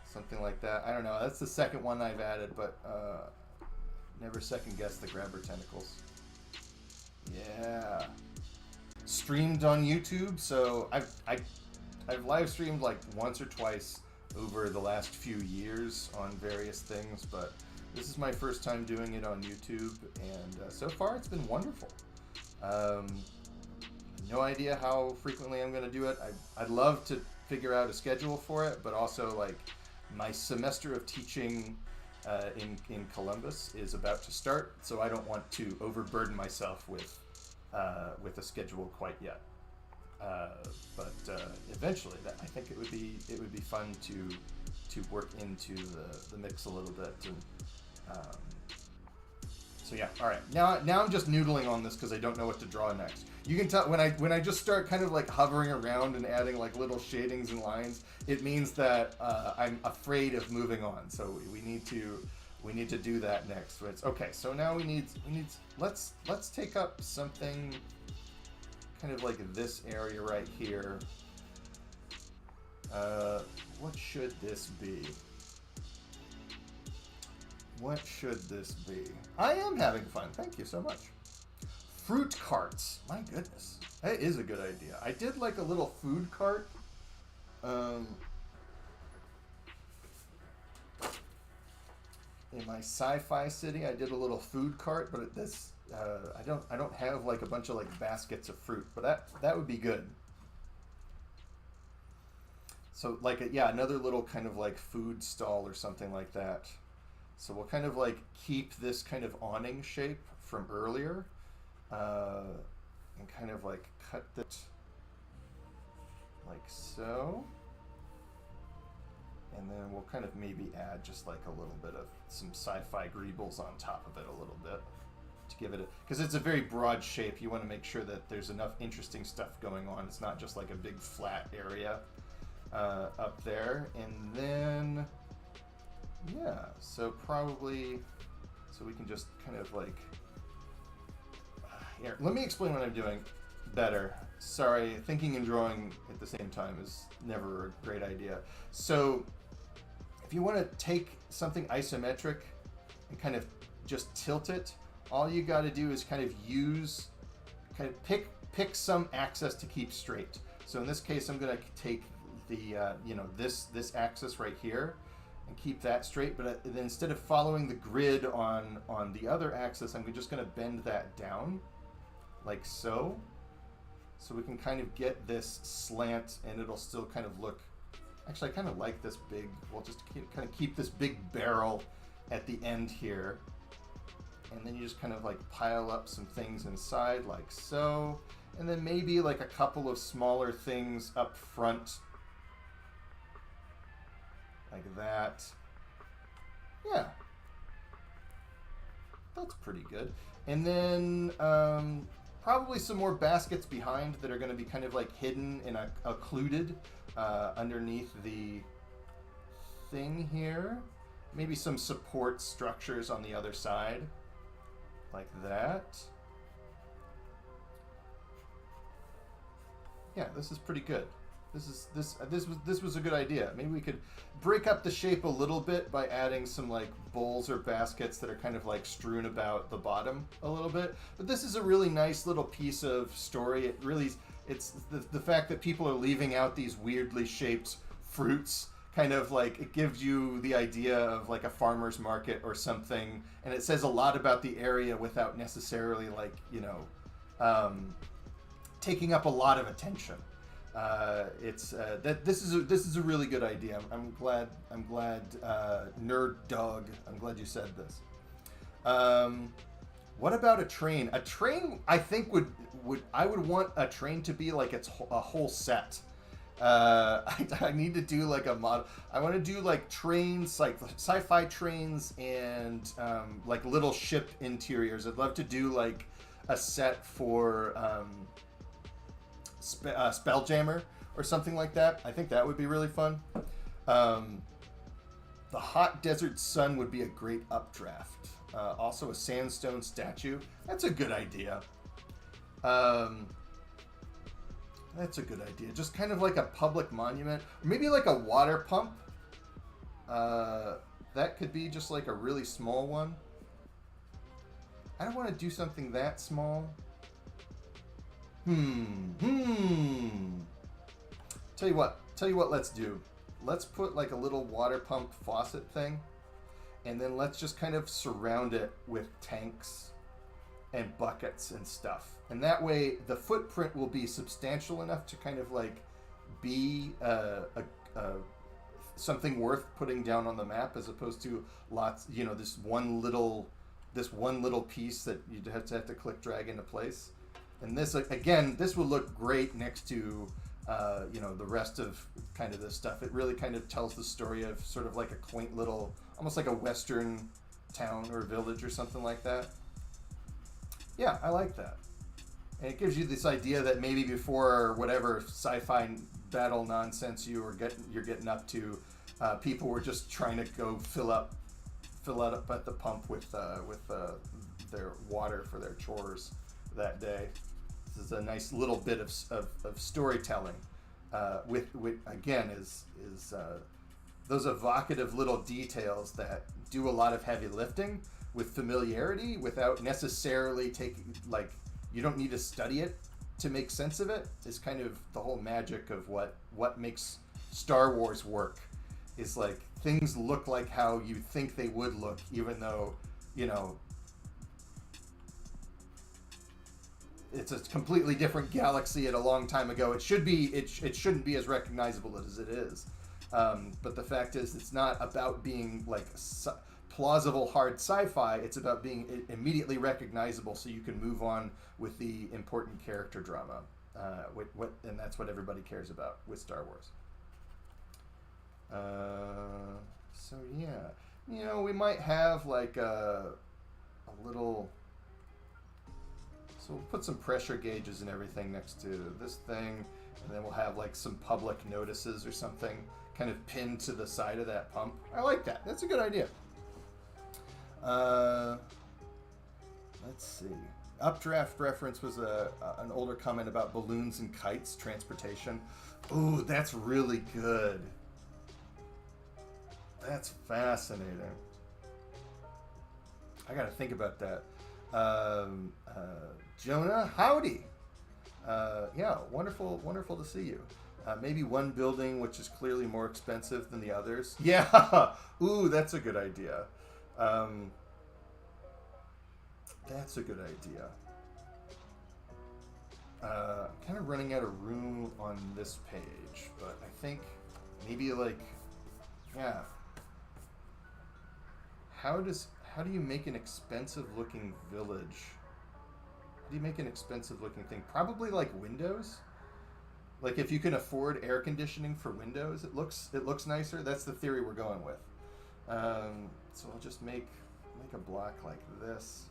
something like that. I don't know, that's the second one I've added, but never second guess the grabber tentacles. Yeah, streamed on YouTube, so I've live streamed like once or twice over the last few years on various things, but this is my first time doing it on YouTube, and so far it's been wonderful. No idea how frequently I'm going to do it. I'd love to figure out a schedule for it, but also like my semester of teaching in Columbus is about to start, so I don't want to overburden myself with a schedule quite yet. But eventually, I think it would be fun to work into the mix a little bit. And so yeah, all right. Now I'm just noodling on this because I don't know what to draw next. You can tell when I just start kind of like hovering around and adding like little shadings and lines, it means that I'm afraid of moving on. So we need to do that next. Okay, so now we need let's take up something kind of like this area right here. What should this be? What should this be? I am having fun. Thank you so much. Fruit carts. My goodness. That is a good idea. I did like a little food cart. In my sci-fi city, I did a little food cart, but I don't have like a bunch of like baskets of fruit, but that would be good. So like another little kind of like food stall or something like that. So we'll kind of like keep this kind of awning shape from earlier, and kind of like cut it like so. And then we'll kind of maybe add just like a little bit of some sci-fi greebles on top of it a little bit to give it because it's a very broad shape. You want to make sure that there's enough interesting stuff going on. It's not just like a big flat area up there. And then, yeah, so we can just kind of like, here, let me explain what I'm doing better. Sorry, thinking and drawing at the same time is never a great idea. So if you want to take something isometric and kind of just tilt it, all you got to do is kind of pick some axis to keep straight. So in this case, I'm going to take the this axis right here and keep that straight. But then instead of following the grid on the other axis, I'm just going to bend that down like so. So we can kind of get this slant, and it'll still kind of look. Actually, I kind of like this big. We'll just keep this big barrel at the end here, and then you just kind of like pile up some things inside like so, and then maybe like a couple of smaller things up front like that. Yeah, that's pretty good. And then probably some more baskets behind that are going to be kind of like hidden and occluded underneath the thing here. Maybe some support structures on the other side, like that. Yeah, this is pretty good. This was a good idea. Maybe we could break up the shape a little bit by adding some like bowls or baskets that are kind of like strewn about the bottom a little bit. But this is a really nice little piece of story. It's the fact that people are leaving out these weirdly shaped fruits. Kind of like it gives you the idea of like a farmer's market or something, and it says a lot about the area without necessarily like taking up a lot of attention. This is a really good idea. I'm glad Nerd Dog. I'm glad you said this. What about a train? A train, I think I would want a train to be like a whole set. I need to do like a model. I want to do like trains, like sci-fi trains, and like little ship interiors. I'd love to do like a set for Spelljammer or something like that. I think that would be really fun. The hot desert sun would be a great updraft. Also a sandstone statue. That's a good idea. That's a good idea. Just kind of like a public monument. Or maybe like a water pump. That could be just like a really small one. I don't want to do something that small. Tell you what let's do. Let's put like a little water pump faucet thing, and then let's just kind of surround it with tanks and buckets and stuff. And that way the footprint will be substantial enough to kind of like be something worth putting down on the map, as opposed to lots, you know, this one little piece that you'd have to click drag into place. And this, again, this would look great next to you know, the rest of kind of this stuff. It really kind of tells the story of sort of like a quaint little, almost like a western town or village or something like that. Yeah, I like that. And it gives you this idea that maybe before whatever sci-fi battle nonsense you're getting up to, people were just trying to go fill up at the pump with their water for their chores that day. This is a nice little bit of storytelling. With again is those evocative little details that do a lot of heavy lifting with familiarity, without necessarily taking, like, you don't need to study it to make sense of it. Is kind of the whole magic of what makes Star Wars work. Is like things look like how you think they would look, even though, you know, it's a completely different galaxy at a long time ago. It should be. It shouldn't be as recognizable as it is. But the fact is, it's not about being like plausible hard sci-fi. It's about being immediately recognizable, so you can move on with the important character drama. And that's what everybody cares about with Star Wars. So yeah, you know, we might have like a little. So we'll put some pressure gauges and everything next to this thing, and then we'll have like some public notices or something kind of pinned to the side of that pump. I like that. That's a good idea. Let's see. Updraft reference was an older comment about balloons and kites transportation. Ooh, that's really good. That's fascinating. I gotta think about that. Jonah, howdy. Yeah, wonderful to see you. Maybe one building which is clearly more expensive than the others. Yeah. Ooh, that's a good idea. That's a good idea. I'm kind of running out of room on this page, but I think maybe like, yeah. How do you make an expensive looking village? How do you make an expensive looking thing? Probably like windows. Like if you can afford air conditioning for windows, it looks nicer. That's the theory we're going with. So I'll just make a block like this.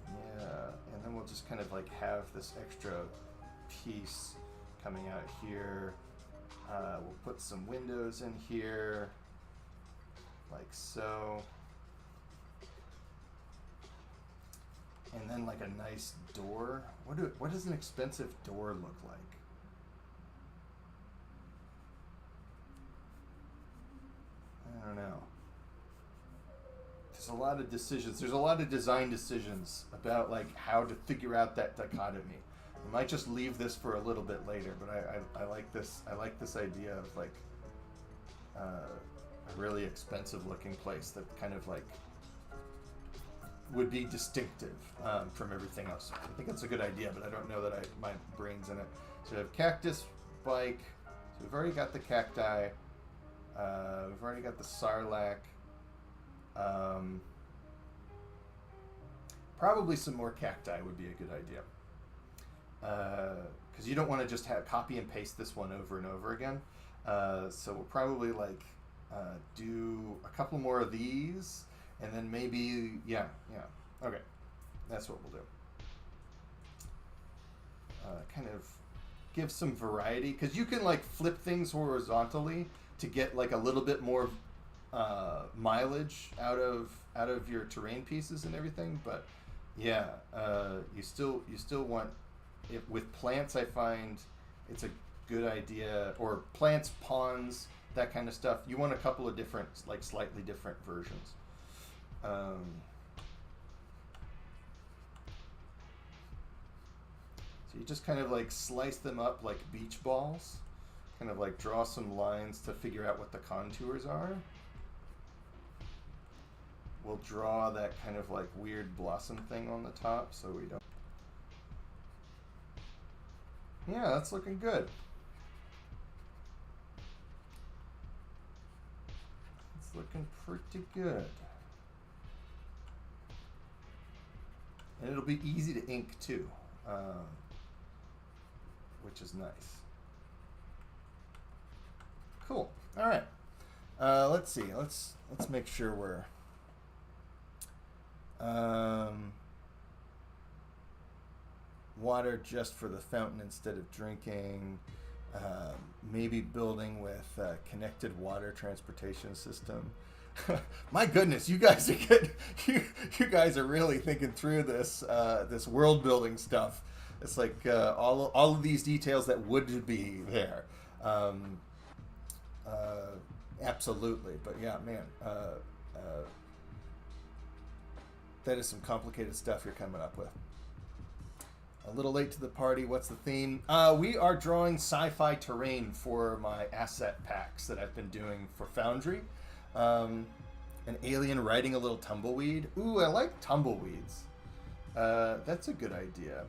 Yeah, and then we'll just kind of like have this extra piece coming out here. We'll put some windows in here, like so. And then like a nice door. What does an expensive door look like? I don't know. There's a lot of decisions. There's a lot of design decisions about like how to figure out that dichotomy. I might just leave this for a little bit later, but I like this. I like this idea of like a really expensive looking place that kind of like would be distinctive from everything else. I think that's a good idea, but I don't know that my brain's in it. So we have cactus, bike. So we've already got the cacti. We've already got the sarlacc. Probably some more cacti would be a good idea. Because you don't want to just copy and paste this one over and over again. So we'll probably like do a couple more of these, and then maybe, yeah. Okay, that's what we'll do. Kind of give some variety, because you can like flip things horizontally to get like a little bit more mileage out of your terrain pieces and everything. But yeah, you still want. With plants, I find it's a good idea, or plants, ponds, that kind of stuff. You want a couple of different, like slightly different versions. So you just kind of like slice them up like beach balls, kind of like draw some lines to figure out what the contours are. We'll draw that kind of like weird blossom thing on the top so we don't. Yeah, that's looking good. It's looking pretty good. And it'll be easy to ink too, which is nice. Cool. All right. Let's see. Let's make sure we're. Water just for the fountain instead of drinking. Maybe building with connected water transportation system. My goodness, you guys are getting, you guys are really thinking through this this world building stuff. It's like all of these details that would be there. Absolutely, but yeah, man, that is some complicated stuff you're coming up with. A little late to the party. What's the theme? We are drawing sci-fi terrain for my asset packs that I've been doing for Foundry. An alien riding a little tumbleweed. Ooh, I like tumbleweeds. That's a good idea.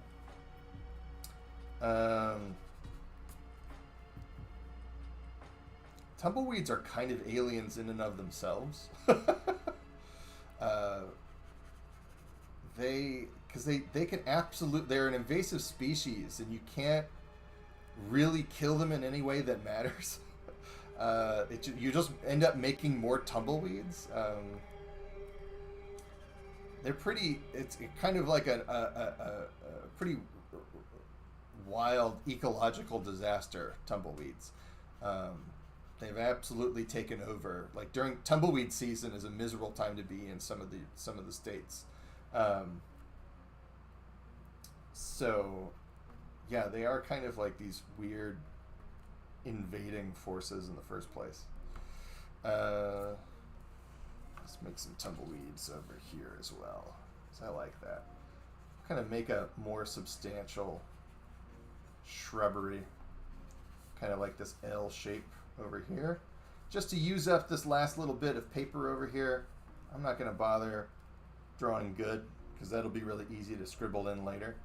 Tumbleweeds are kind of aliens in and of themselves. Because they can they're an invasive species, and you can't really kill them in any way that matters. You just end up making more tumbleweeds. They're pretty. It's kind of like a pretty wild ecological disaster. Tumbleweeds. They've absolutely taken over. Like during tumbleweed season is a miserable time to be in some of the states. So, yeah, they are kind of like these weird invading forces in the first place. Let's make some tumbleweeds over here as well, because I like that. Kind of make a more substantial shrubbery, kind of like this L shape over here, just to use up this last little bit of paper over here. I'm not going to bother drawing good, because that'll be really easy to scribble in later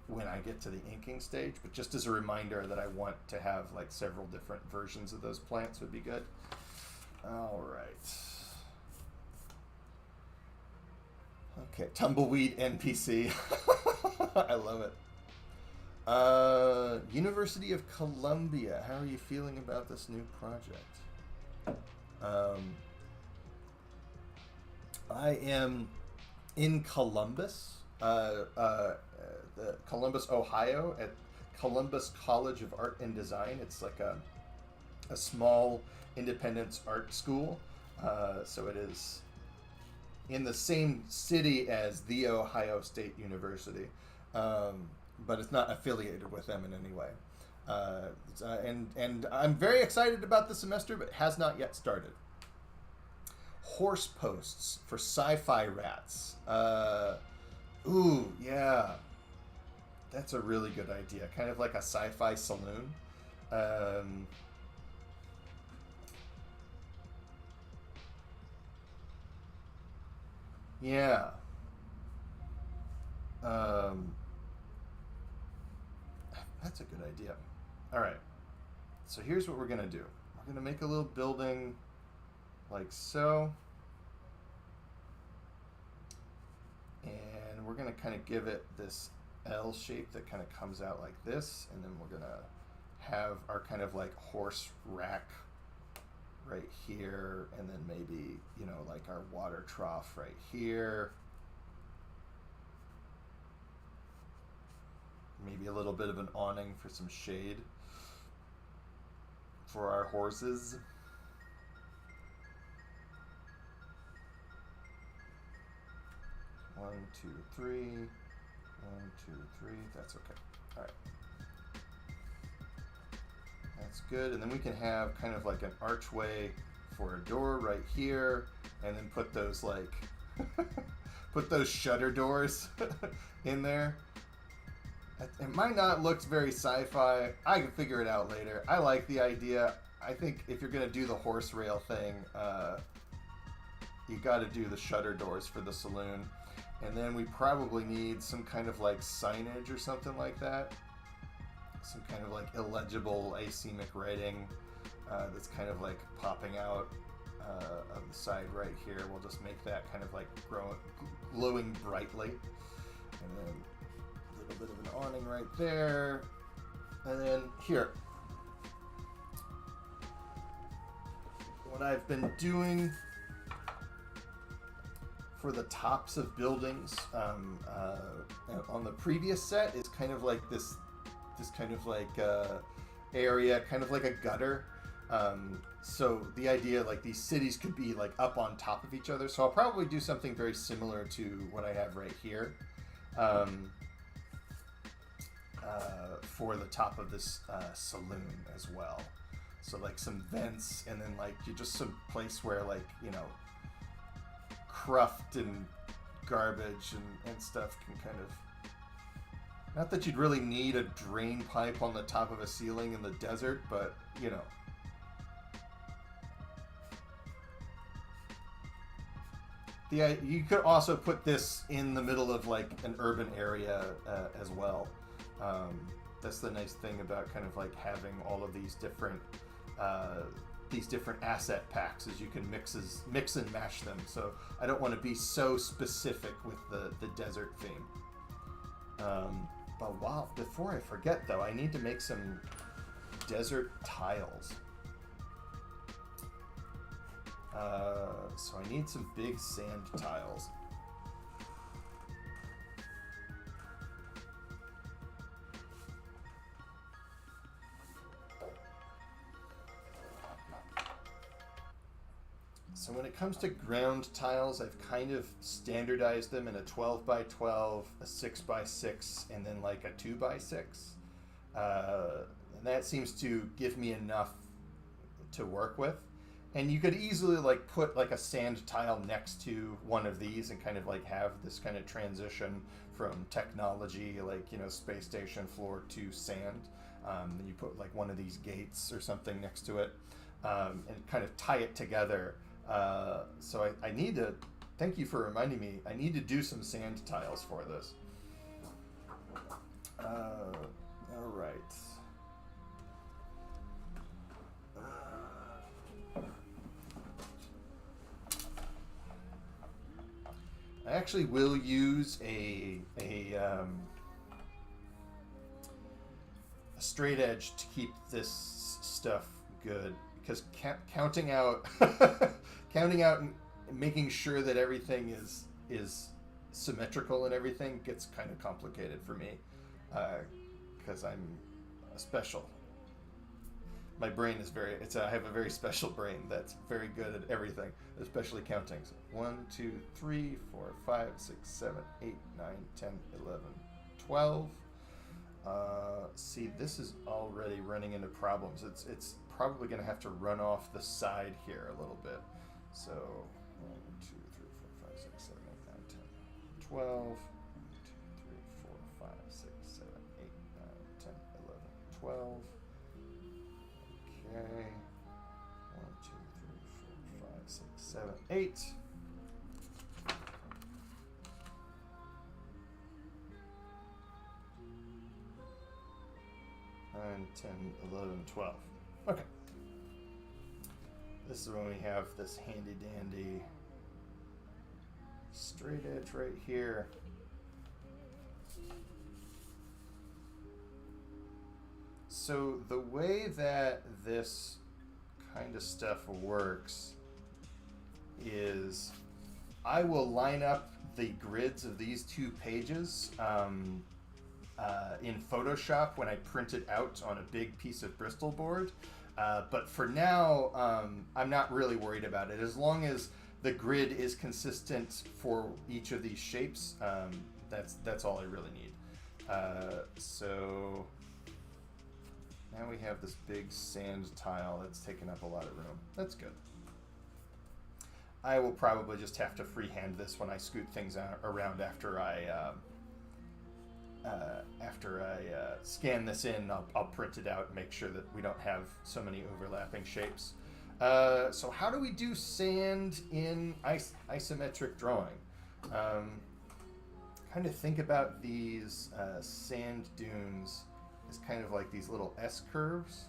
when I get to the inking stage. But just as a reminder that I want to have like several different versions of those plants would be good. All right. Okay, tumbleweed NPC. I love it. University of Columbia. How are you feeling about this new project? I am in Columbus, Columbus, Ohio, at Columbus College of Art and Design. It's like a small independent art school. So it is in the same city as The Ohio State University, but it's not affiliated with them in any way. And I'm very excited about the semester, but it has not yet started. Horse posts for sci-fi rats. Ooh, yeah. That's a really good idea. Kind of like a sci-fi saloon. Yeah. That's a good idea. All right. So here's what we're going to do. We're going to make a little building like so. And we're going to kind of give it this L shape that kind of comes out like this. And then we're going to have our kind of like horse rack right here. And then maybe, you know, like our water trough right here. Maybe a little bit of an awning for some shade for our horses. One, two, three. 1, 2, 3. That's okay. All right. That's good. And then we can have kind of like an archway for a door right here, and then put those like put those shutter doors in there. It might not look very sci-fi. I can figure it out later. I like the idea. I think if you're gonna do the horse rail thing, you got to do the shutter doors for the saloon. And then we probably need some kind of like signage or something like that. Some kind of like illegible asemic writing that's kind of like popping out of the side right here. We'll just make that kind of like glowing brightly. And then a little bit of an awning right there. And then here. What I've been doing for the tops of buildings on the previous set is kind of like this kind of like area, kind of like a gutter. So the idea, like these cities could be like up on top of each other. So I'll probably do something very similar to what I have right here for the top of this saloon as well. So like some vents, and then like just some place where like, you know, cruft and garbage and stuff can kind of... Not that you'd really need a drain pipe on the top of a ceiling in the desert, but, you know. You could also put this in the middle of like an urban area as well. That's the nice thing about kind of like having all of these different asset packs, is you can mix and match them. So I don't want to be so specific with the desert theme. But before I forget though, I need to make some desert tiles. So I need some big sand tiles. So when it comes to ground tiles, I've kind of standardized them in a 12 by 12, a 6 by 6, and then like a 2 by 6. And that seems to give me enough to work with. And you could easily like put like a sand tile next to one of these and kind of like have this kind of transition from technology, like, you know, space station floor to sand. Then you put like one of these gates or something next to it, and kind of tie it together. So I need to, thank you for reminding me, I need to do some sand tiles for this. All right. I actually will use a straight edge to keep this stuff good, because counting out and making sure that everything is symmetrical and everything gets kind of complicated for me, because I'm a special. My brain is I have a very special brain that's very good at everything, especially counting. So 1, 2, 3, 4, 5, 6, 7, 8, 9, 10, 11, 12. See, this is already running into problems. It's probably going to have to run off the side here a little bit. So 1, 2, 3, 4, 5, 6, 7, 8, 9, 10, 12. 1, 2, 3, 4, 5, 6, 7, 8, 9, 10, 11, 12. Okay. 1, 2, 3, 4, 5, 6, 7, 8. And 10, 11, 12. Okay. This is when we have this handy dandy straight edge right here. So the way that this kind of stuff works is I will line up the grids of these two pages in Photoshop when I print it out on a big piece of Bristol board. But for now, I'm not really worried about it. As long as the grid is consistent for each of these shapes, that's all I really need. So now we have this big sand tile that's taken up a lot of room. That's good. I will probably just have to freehand this when I scoot things around after I scan this in. I'll print it out and make sure that we don't have so many overlapping shapes. So how do we do sand in isometric drawing? kind of think about these sand dunes as kind of like these little S curves.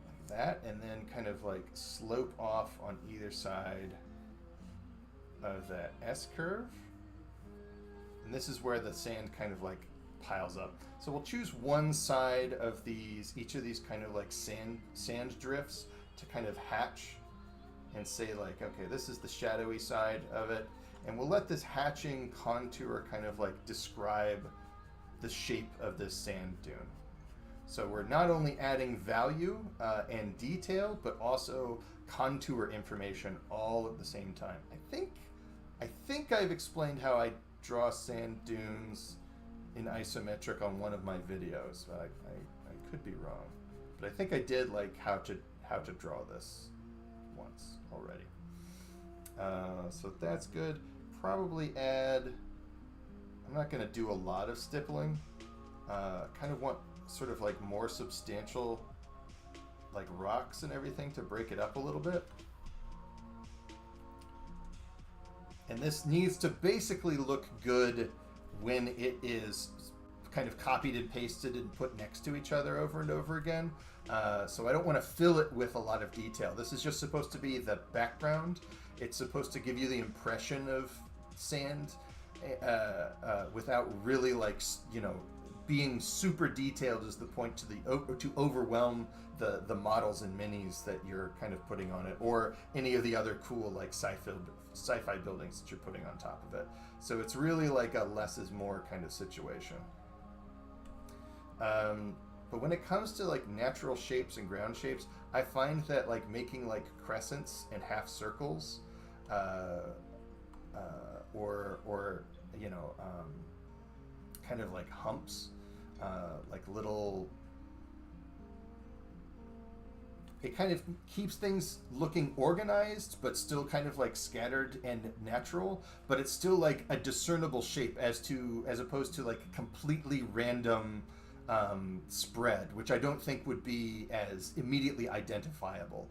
Like that, and then kind of like slope off on either side of that S curve. And this is where the sand kind of like piles up. So we'll choose one side of these, each of these kind of like sand drifts to kind of hatch and say like, okay, this is the shadowy side of it. And we'll let this hatching contour kind of like describe the shape of this sand dune. So we're not only adding value and detail, but also contour information all at the same time. I think I've explained how I draw sand dunes in isometric on one of my videos. I could be wrong, but I think I did like how to draw this once already. So that's good. Probably add. I'm not going to do a lot of stippling. Kind of want sort of like more substantial, like rocks and everything to break it up a little bit. And this needs to basically look good when it is kind of copied and pasted and put next to each other over and over again. So I don't want to fill it with a lot of detail. This is just supposed to be the background. It's supposed to give you the impression of sand without really like, you know, being super detailed is the point to overwhelm the models and minis that you're kind of putting on it, or any of the other cool like sci-fi buildings that you're putting on top of it. So it's really like a less is more kind of situation. But when it comes to like natural shapes and ground shapes, I find that like making like crescents and half circles, or you know, kind of like humps, like little. It kind of keeps things looking organized, but still kind of like scattered and natural. But it's still like a discernible shape as opposed to like completely random spread, which I don't think would be as immediately identifiable.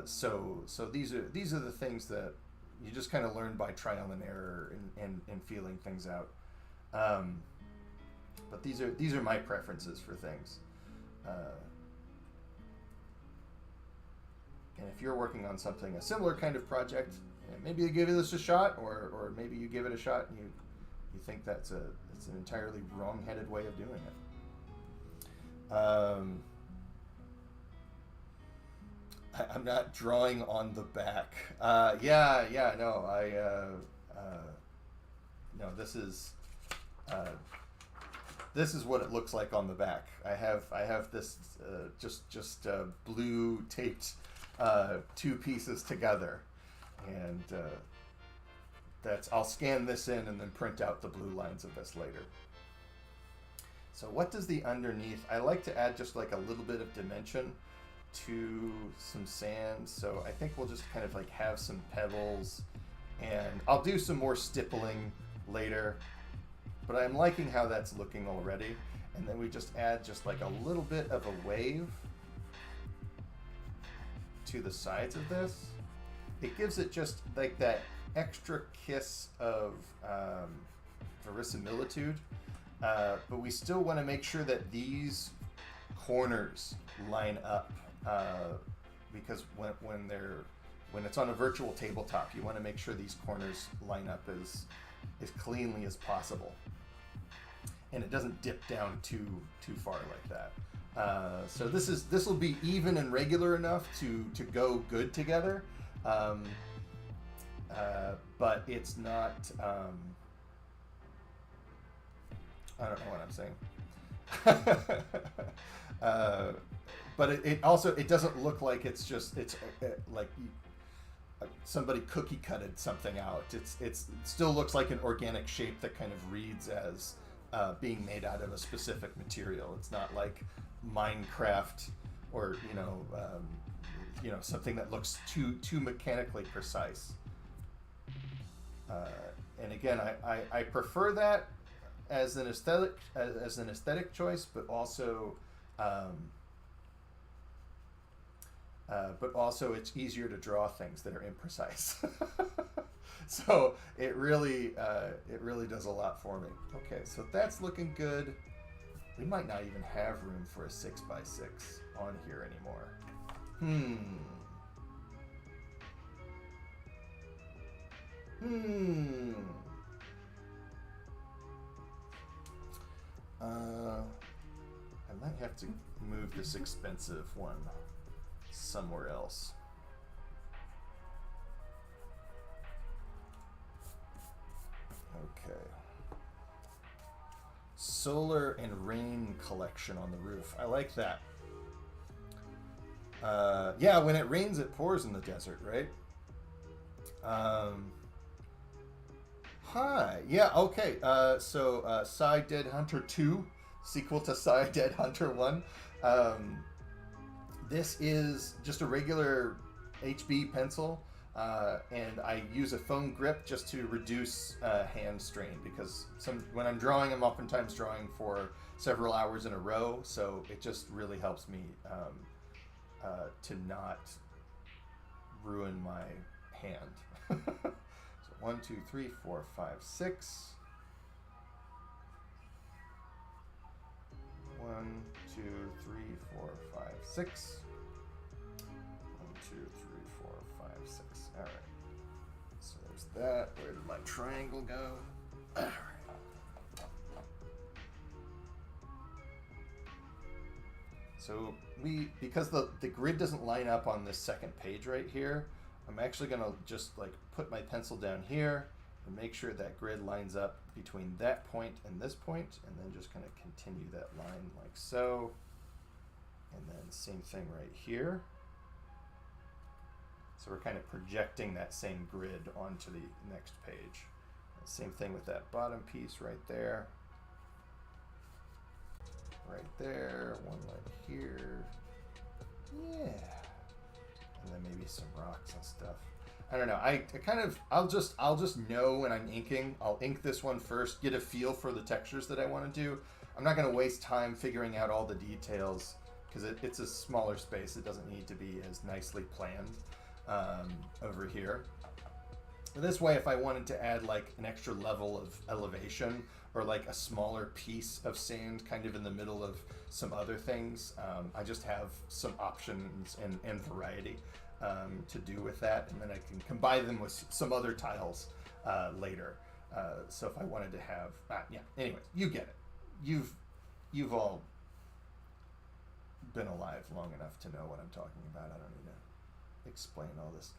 So these are the things that you just kind of learn by trial and error and feeling things out. But these are my preferences for things. And if you're working on something, a similar kind of project, maybe you give this a shot, or maybe you give it a shot and you think it's an entirely wrong-headed way of doing it. I'm not drawing on the back. No, this is what it looks like on the back. I have this just blue taped two pieces together, and I'll scan this in and then print out the blue lines of this later. So what does the underneath? I like to add just like a little bit of dimension to some sand. So I think we'll just kind of like have some pebbles, and I'll do some more stippling later, but I'm liking how that's looking already. And then we just add just like a little bit of a wave to the sides of this. It gives it just like that extra kiss of verisimilitude, but we still want to make sure that these corners line up, because when it's on a virtual tabletop, you want to make sure these corners line up as cleanly as possible, and it doesn't dip down too far like that. So this will be even and regular enough to go good together, but it's not. I don't know what I'm saying. But it also doesn't look like it's like somebody cookie cutted something out. It still looks like an organic shape that kind of reads as being made out of a specific material. It's not like Minecraft or something that looks too mechanically precise. And again, I prefer that as an aesthetic choice, but also but also it's easier to draw things that are imprecise. So it really does a lot for me. Okay, so that's looking good. We might not even have room for a 6x6 on here anymore. I might have to move this expensive one somewhere else. Okay. Solar and rain collection on the roof. I like that. Yeah, when it rains, it pours in the desert, right? Hi. Yeah, okay. So Psy Dead Hunter 2, sequel to Psy Dead Hunter 1. This is just a regular HB pencil, and I use a foam grip just to reduce hand strain, because when I'm drawing, I'm oftentimes drawing for several hours in a row, so it just really helps me to not ruin my hand. So 1, 2, 3, 4, 5, 6. 1, 2, 3, 4, 5, 6. 1, 2, 3, 4, 5, 6. All right. So there's that. Where did my triangle go? All right. So because the grid doesn't line up on this second page right here, I'm actually going to just like put my pencil down here and make sure that grid lines up between that point and this point, and then just kind of continue that line like so. And then same thing right here. So we're kind of projecting that same grid onto the next page. And same thing with that bottom piece right there. Right there, one right here. Yeah. And then maybe some rocks and stuff. I don't know. I'll just know when I'm inking. I'll ink this one first, get a feel for the textures that I want to do. I'm not going to waste time figuring out all the details, because it's a smaller space. It doesn't need to be as nicely planned over here. This way, if I wanted to add like an extra level of elevation, or like a smaller piece of sand kind of in the middle of some other things, I just have some options and variety to do with that, and then I can combine them with some other tiles later. So if I wanted to have, yeah, anyways, you get it. You've all been alive long enough to know what I'm talking about. I don't need to explain all this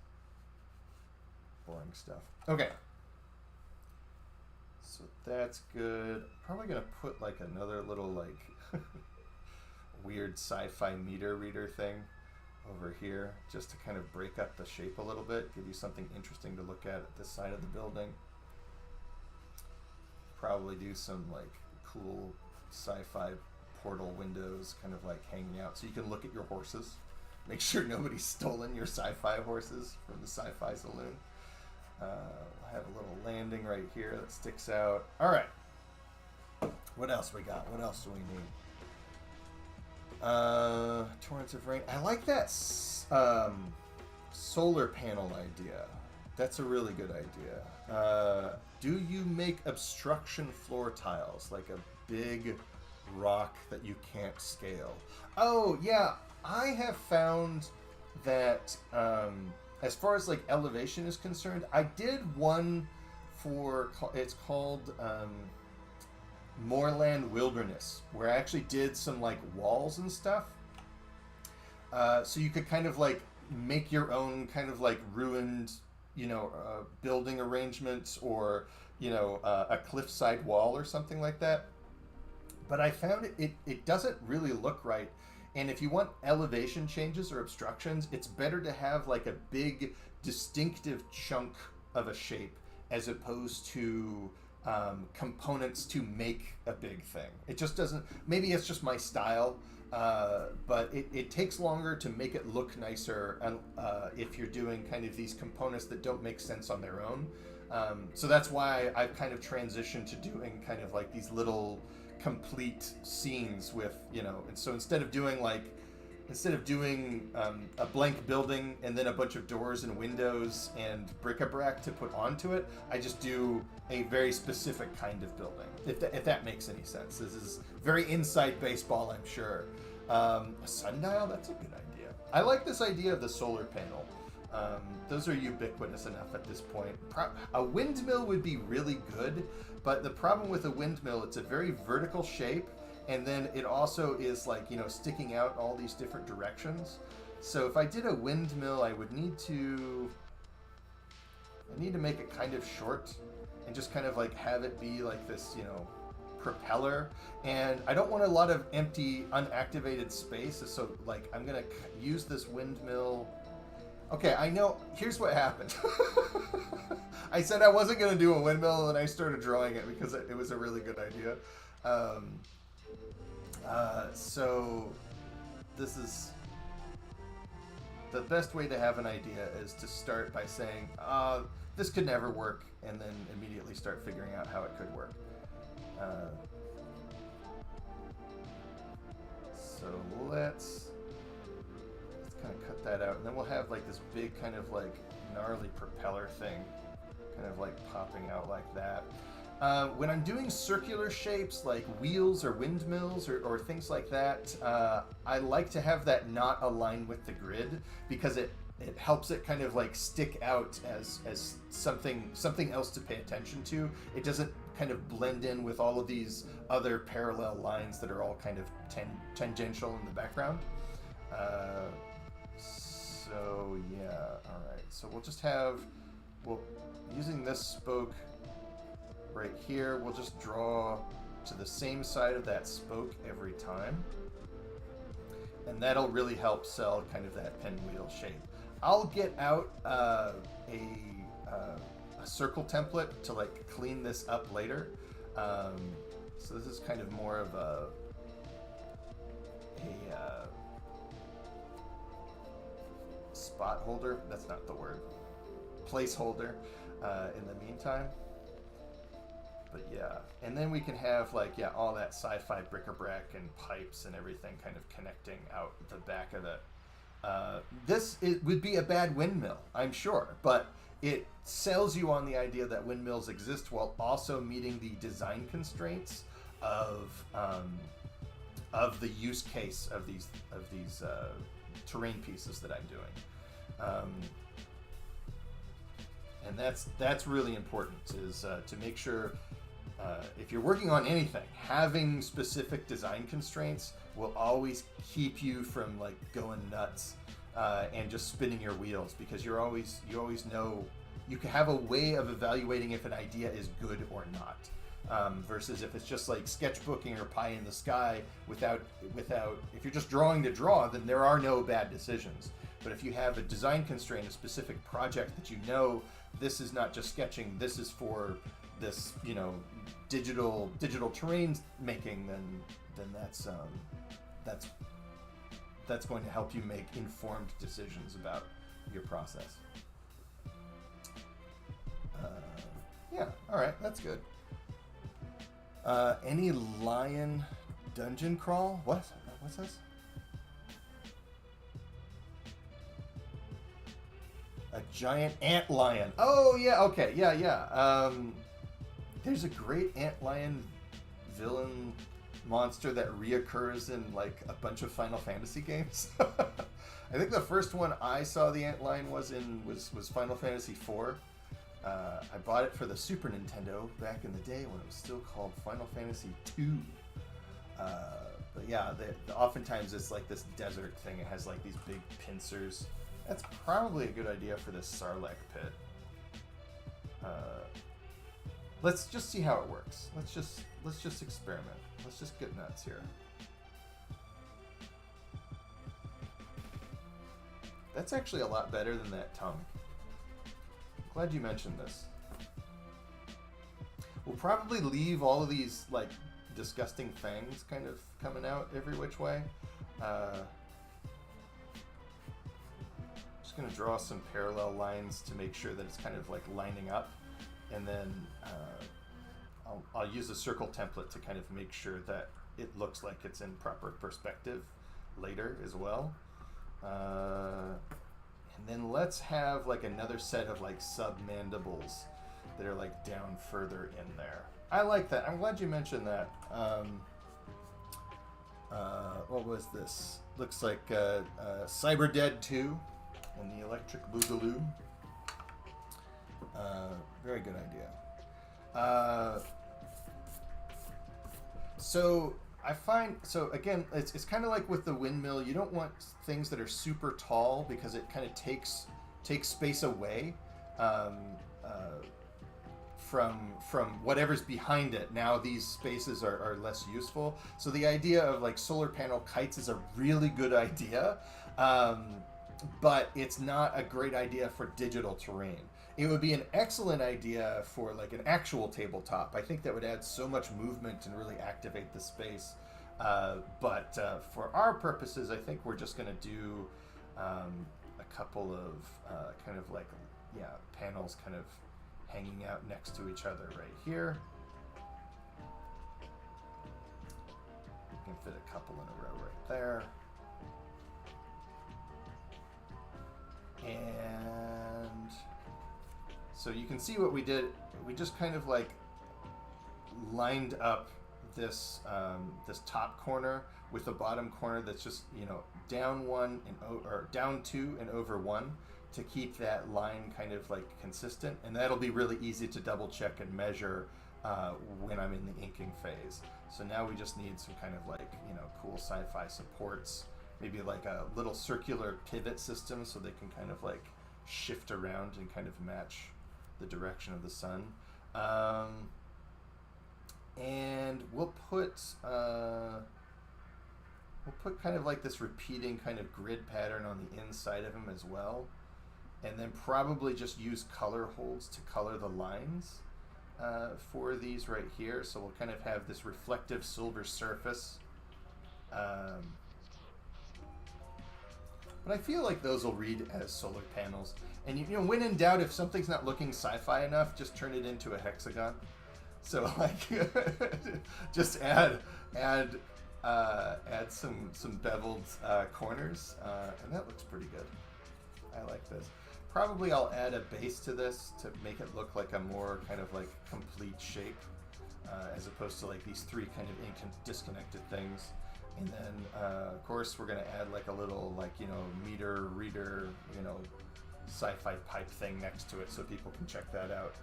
boring stuff. Okay. So that's good. Probably gonna put like another little like weird sci-fi meter reader thing over here, just to kind of break up the shape a little bit, give you something interesting to look at this side of the building. Probably do some like cool sci-fi portal windows kind of like hanging out, so you can look at your horses. Make sure nobody's stolen your sci-fi horses from the sci-fi saloon. We'll have a little landing right here that sticks out. All right. What else we got? What else do we need? Torrents of rain. I like that solar panel idea. That's a really good idea. Do you make obstruction floor tiles, like a big rock that you can't scale? Oh, yeah. I have found that as far as like elevation is concerned, I did one for, it's called Moorland Wilderness, where I actually did some like walls and stuff. So you could kind of like make your own kind of like ruined, building arrangements, or, a cliffside wall or something like that. But I found it doesn't really look right. And if you want elevation changes or obstructions, it's better to have like a big distinctive chunk of a shape, as opposed to components to make a big thing. It just doesn't, maybe it's just my style, but it takes longer to make it look nicer if you're doing kind of these components that don't make sense on their own. So that's why I've kind of transitioned to doing kind of like these little complete scenes with, and so instead of doing like instead of doing a blank building and then a bunch of doors and windows and bric-a-brac to put onto it, I just do a very specific kind of building, if that makes any sense. This is very inside baseball, I'm sure. A sundial, that's a good idea. I like this idea of the solar panel. Those are ubiquitous enough at this point. A windmill would be really good, but the problem with a windmill, it's a very vertical shape, and then it also is like, you know, sticking out all these different directions. So if I did a windmill, I would need to make it kind of short and just kind of like have it be like this, you know, propeller. And I don't want a lot of empty, unactivated space. So like I'm gonna use this windmill. Okay, I know. Here's what happened. I said I wasn't gonna do a windmill, and I started drawing it because it was a really good idea. So this is the best way to have an idea is to start by saying, this could never work, and then immediately start figuring out how it could work. So let's kind of cut that out, and then we'll have like this big kind of like gnarly propeller thing kind of like popping out like that. When I'm doing circular shapes like wheels or windmills or things like that, I like to have that not align with the grid because it helps it kind of like stick out as something else to pay attention to. It doesn't kind of blend in with all of these other parallel lines that are all kind of tangential in the background. So yeah, all right. So we'll just using this spoke right here, we'll just draw to the same side of that spoke every time. And that'll really help sell kind of that pinwheel shape. I'll get out a circle template to like clean this up later. So this is kind of more of a spot holder. That's not the word. Placeholder in the meantime. But yeah, and then we can have like, yeah, all that sci-fi bric-a-brac and pipes and everything kind of connecting out the back of it. It would be a bad windmill, I'm sure, but it sells you on the idea that windmills exist while also meeting the design constraints of the use case of these terrain pieces that I'm doing. And that's really important, is to make sure if you're working on anything, having specific design constraints will always keep you from like going nuts and just spinning your wheels, because you always know you can have a way of evaluating if an idea is good or not, versus if it's just like sketchbooking or pie in the sky without if you're just drawing to draw, then there are no bad decisions. But if you have a design constraint, a specific project that you know, this is not just sketching, this is for this, you know, digital terrain making, then that's going to help you make informed decisions about your process. Yeah, all right, that's good. Any lion dungeon crawl? What's this? A giant ant lion. Oh yeah, okay, yeah. There's a great ant lion villain monster that reoccurs in like a bunch of Final Fantasy games. I think the first one I saw the ant lion was Final Fantasy IV. I bought it for the Super Nintendo back in the day when it was still called Final Fantasy II. But yeah, oftentimes it's like this desert thing. It has like these big pincers. That's probably a good idea for this Sarlacc pit. Let's just see how it works. Let's just experiment. Let's just get nuts here. That's actually a lot better than that tongue. Glad you mentioned this. We'll probably leave all of these like disgusting fangs kind of coming out every which way. Just gonna draw some parallel lines to make sure that it's kind of like lining up, and then I'll use a circle template to kind of make sure that it looks like it's in proper perspective later as well. And then let's have like another set of like submandibles that are like down further in there. I like that. I'm glad you mentioned that. What was this? Looks like Cyber Dead 2 and the Electric Boogaloo. Very good idea. So I find, so again, it's kind of like with the Windmill. You don't want things that are super tall because it kind of takes space away from whatever's behind it. Now these spaces are less useful. So the idea of like solar panel kites is a really good idea, but it's not a great idea for digital terrain. It would be an excellent idea for like an actual tabletop. I think that would add so much movement and really activate the space. But for our purposes, I think we're just going to do a couple of kind of like, panels kind of hanging out next to each other right here. You can fit a couple in a row right there. And so you can see what we did. We just kind of like lined up this this top corner with the bottom corner that's just, down one and or down two and over one to keep that line kind of like consistent, and that'll be really easy to double check and measure when I'm in the inking phase. So now we just need some kind of like, cool sci-fi supports, maybe like a little circular pivot system so they can kind of like shift around and kind of match the direction of the sun. And we'll put kind of like this repeating kind of grid pattern on the inside of them as well. And then probably just use color holds to color the lines for these right here. So we'll kind of have this reflective silver surface. But I feel like those will read as solar panels. And when in doubt, if something's not looking sci-fi enough, just turn it into a hexagon. So like, just add some beveled corners, and that looks pretty good. I like this. Probably I'll add a base to this to make it look like a more kind of like complete shape, as opposed to like these three kind of disconnected things. And then of course we're gonna add like a little like meter reader sci-fi pipe thing next to it so people can check that out.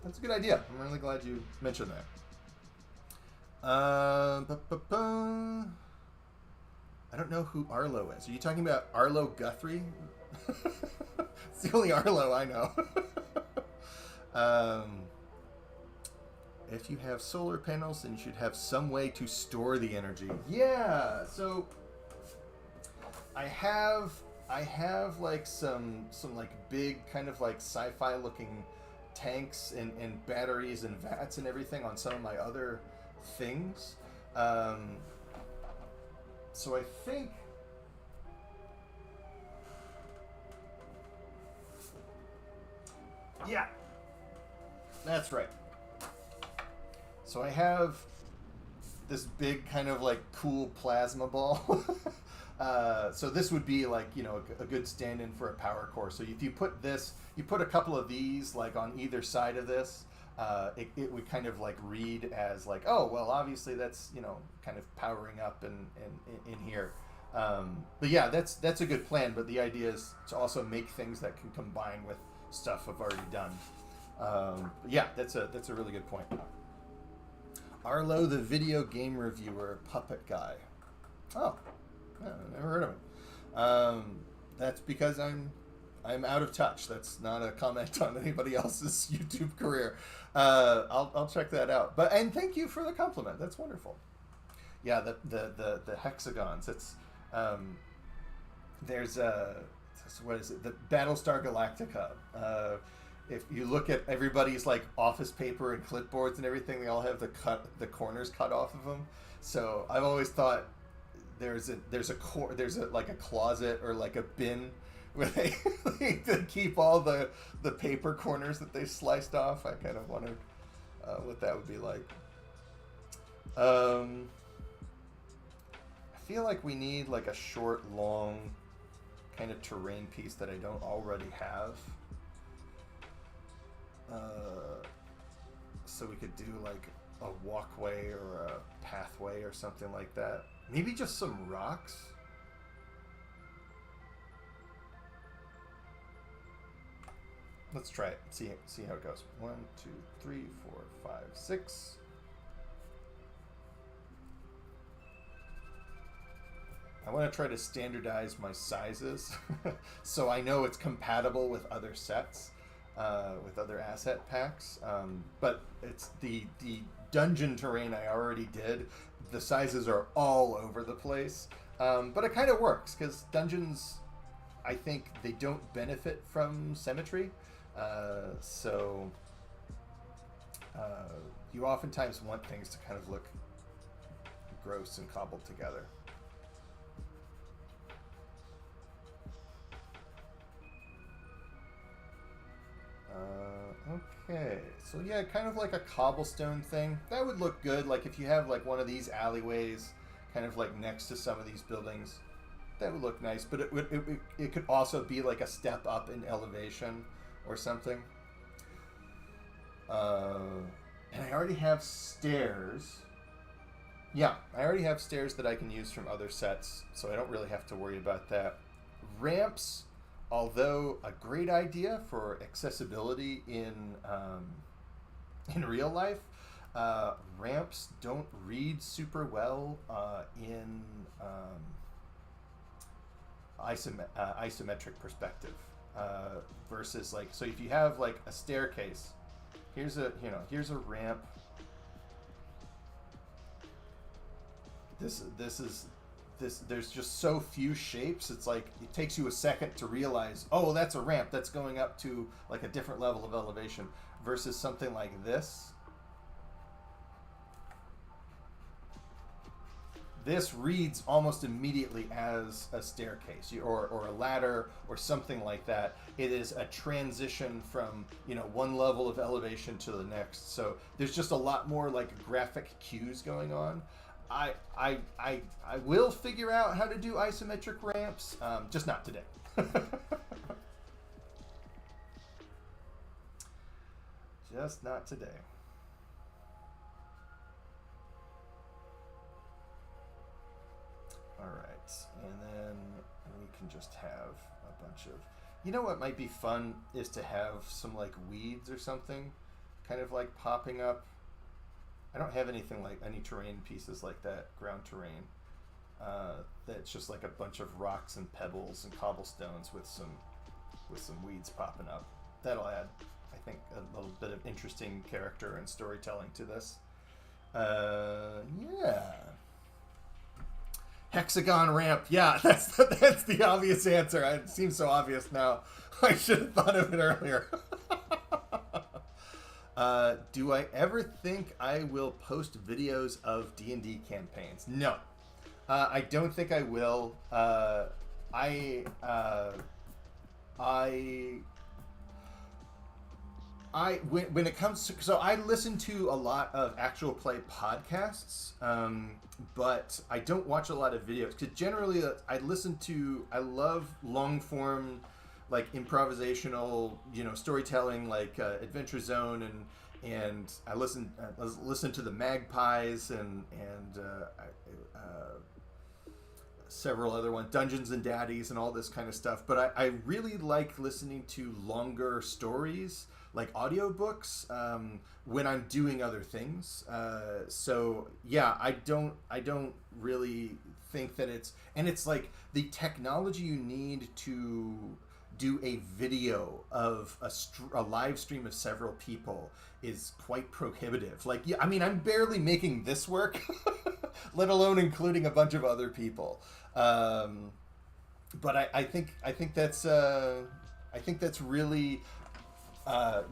That's a good idea. I'm really glad you mentioned that. I don't know who Arlo is. Are you talking about Arlo Guthrie? It's the only Arlo I know. If you have solar panels, then you should have some way to store the energy. Yeah, so I have like some like big kind of like sci-fi looking tanks and batteries and vats and everything on some of my other things. So I think that's right. So I have this big kind of like cool plasma ball. So this would be like, a good stand-in for a power core. So if you put this, you put a couple of these like on either side of this, it would kind of like read as like, oh, well, obviously that's, kind of powering up in here. But yeah, that's a good plan. But the idea is to also make things that can combine with stuff I've already done. Yeah, that's a really good point. Arlo, the video game reviewer, puppet guy. Oh, I never heard of him. That's because I'm out of touch. That's not a comment on anybody else's YouTube career. I'll check that out. And thank you for the compliment. That's wonderful. Yeah, the hexagons. It's there's what is it? The Battlestar Galactica. If you look at everybody's like office paper and clipboards and everything, they all have the corners cut off of them. So I've always thought there's like a closet or like a bin where they keep all the paper corners that they sliced off. I kind of wondered what that would be like. I feel like we need like a short, long kind of terrain piece that I don't already have. So we could do like a walkway or a pathway or something like that. Maybe just some rocks. Let's try it. See how it goes. 1, 2, 3, 4, 5, 6. I want to try to standardize my sizes so I know it's compatible with other sets, with other asset packs. But it's the dungeon terrain I already did. The sizes are all over the place. But it kind of works because dungeons, I think they don't benefit from symmetry. So you oftentimes want things to kind of look gross and cobbled together. Okay, so yeah, kind of like a cobblestone thing. That would look good, like if you have like one of these alleyways kind of like next to some of these buildings. That would look nice, but it could also be like a step up in elevation or something. And I already have stairs. Yeah, I already have stairs that I can use from other sets, so I don't really have to worry about that. Ramps, although a great idea for accessibility in real life, ramps don't read super well in isometric perspective versus like, so if you have like a staircase, here's a ramp. This there's just so few shapes. It's like it takes you a second to realize, oh, that's a ramp that's going up to like a different level of elevation versus something like this. This reads almost immediately as a staircase or a ladder or something like that. It is a transition from, one level of elevation to the next. So there's just a lot more like graphic cues going on. I will figure out how to do isometric ramps, just not today. Just not today. All right, and then we can just have a bunch of, what might be fun is to have some like weeds or something kind of like popping up. I don't have anything like any terrain pieces like that, ground terrain. That's just like a bunch of rocks and pebbles and cobblestones with some weeds popping up. That'll add, I think, a little bit of interesting character and storytelling to this. Yeah. Hexagon ramp. Yeah, that's the obvious answer. It seems so obvious now. I should have thought of it earlier. Do I ever think I will post videos of D&D campaigns? No. I don't think I will. When it comes to, so I listen to a lot of actual play podcasts, but I don't watch a lot of videos because generally I love long form, like improvisational, storytelling, like Adventure Zone, and I listen to the Magpies and several other ones, Dungeons and Daddies, and all this kind of stuff. But I really like listening to longer stories, like audiobooks, when I'm doing other things. So yeah, I don't really think that it's like the technology you need to do a video of a live stream of several people is quite prohibitive. Like, yeah, I mean, I'm barely making this work, let alone including a bunch of other people. But I think that's really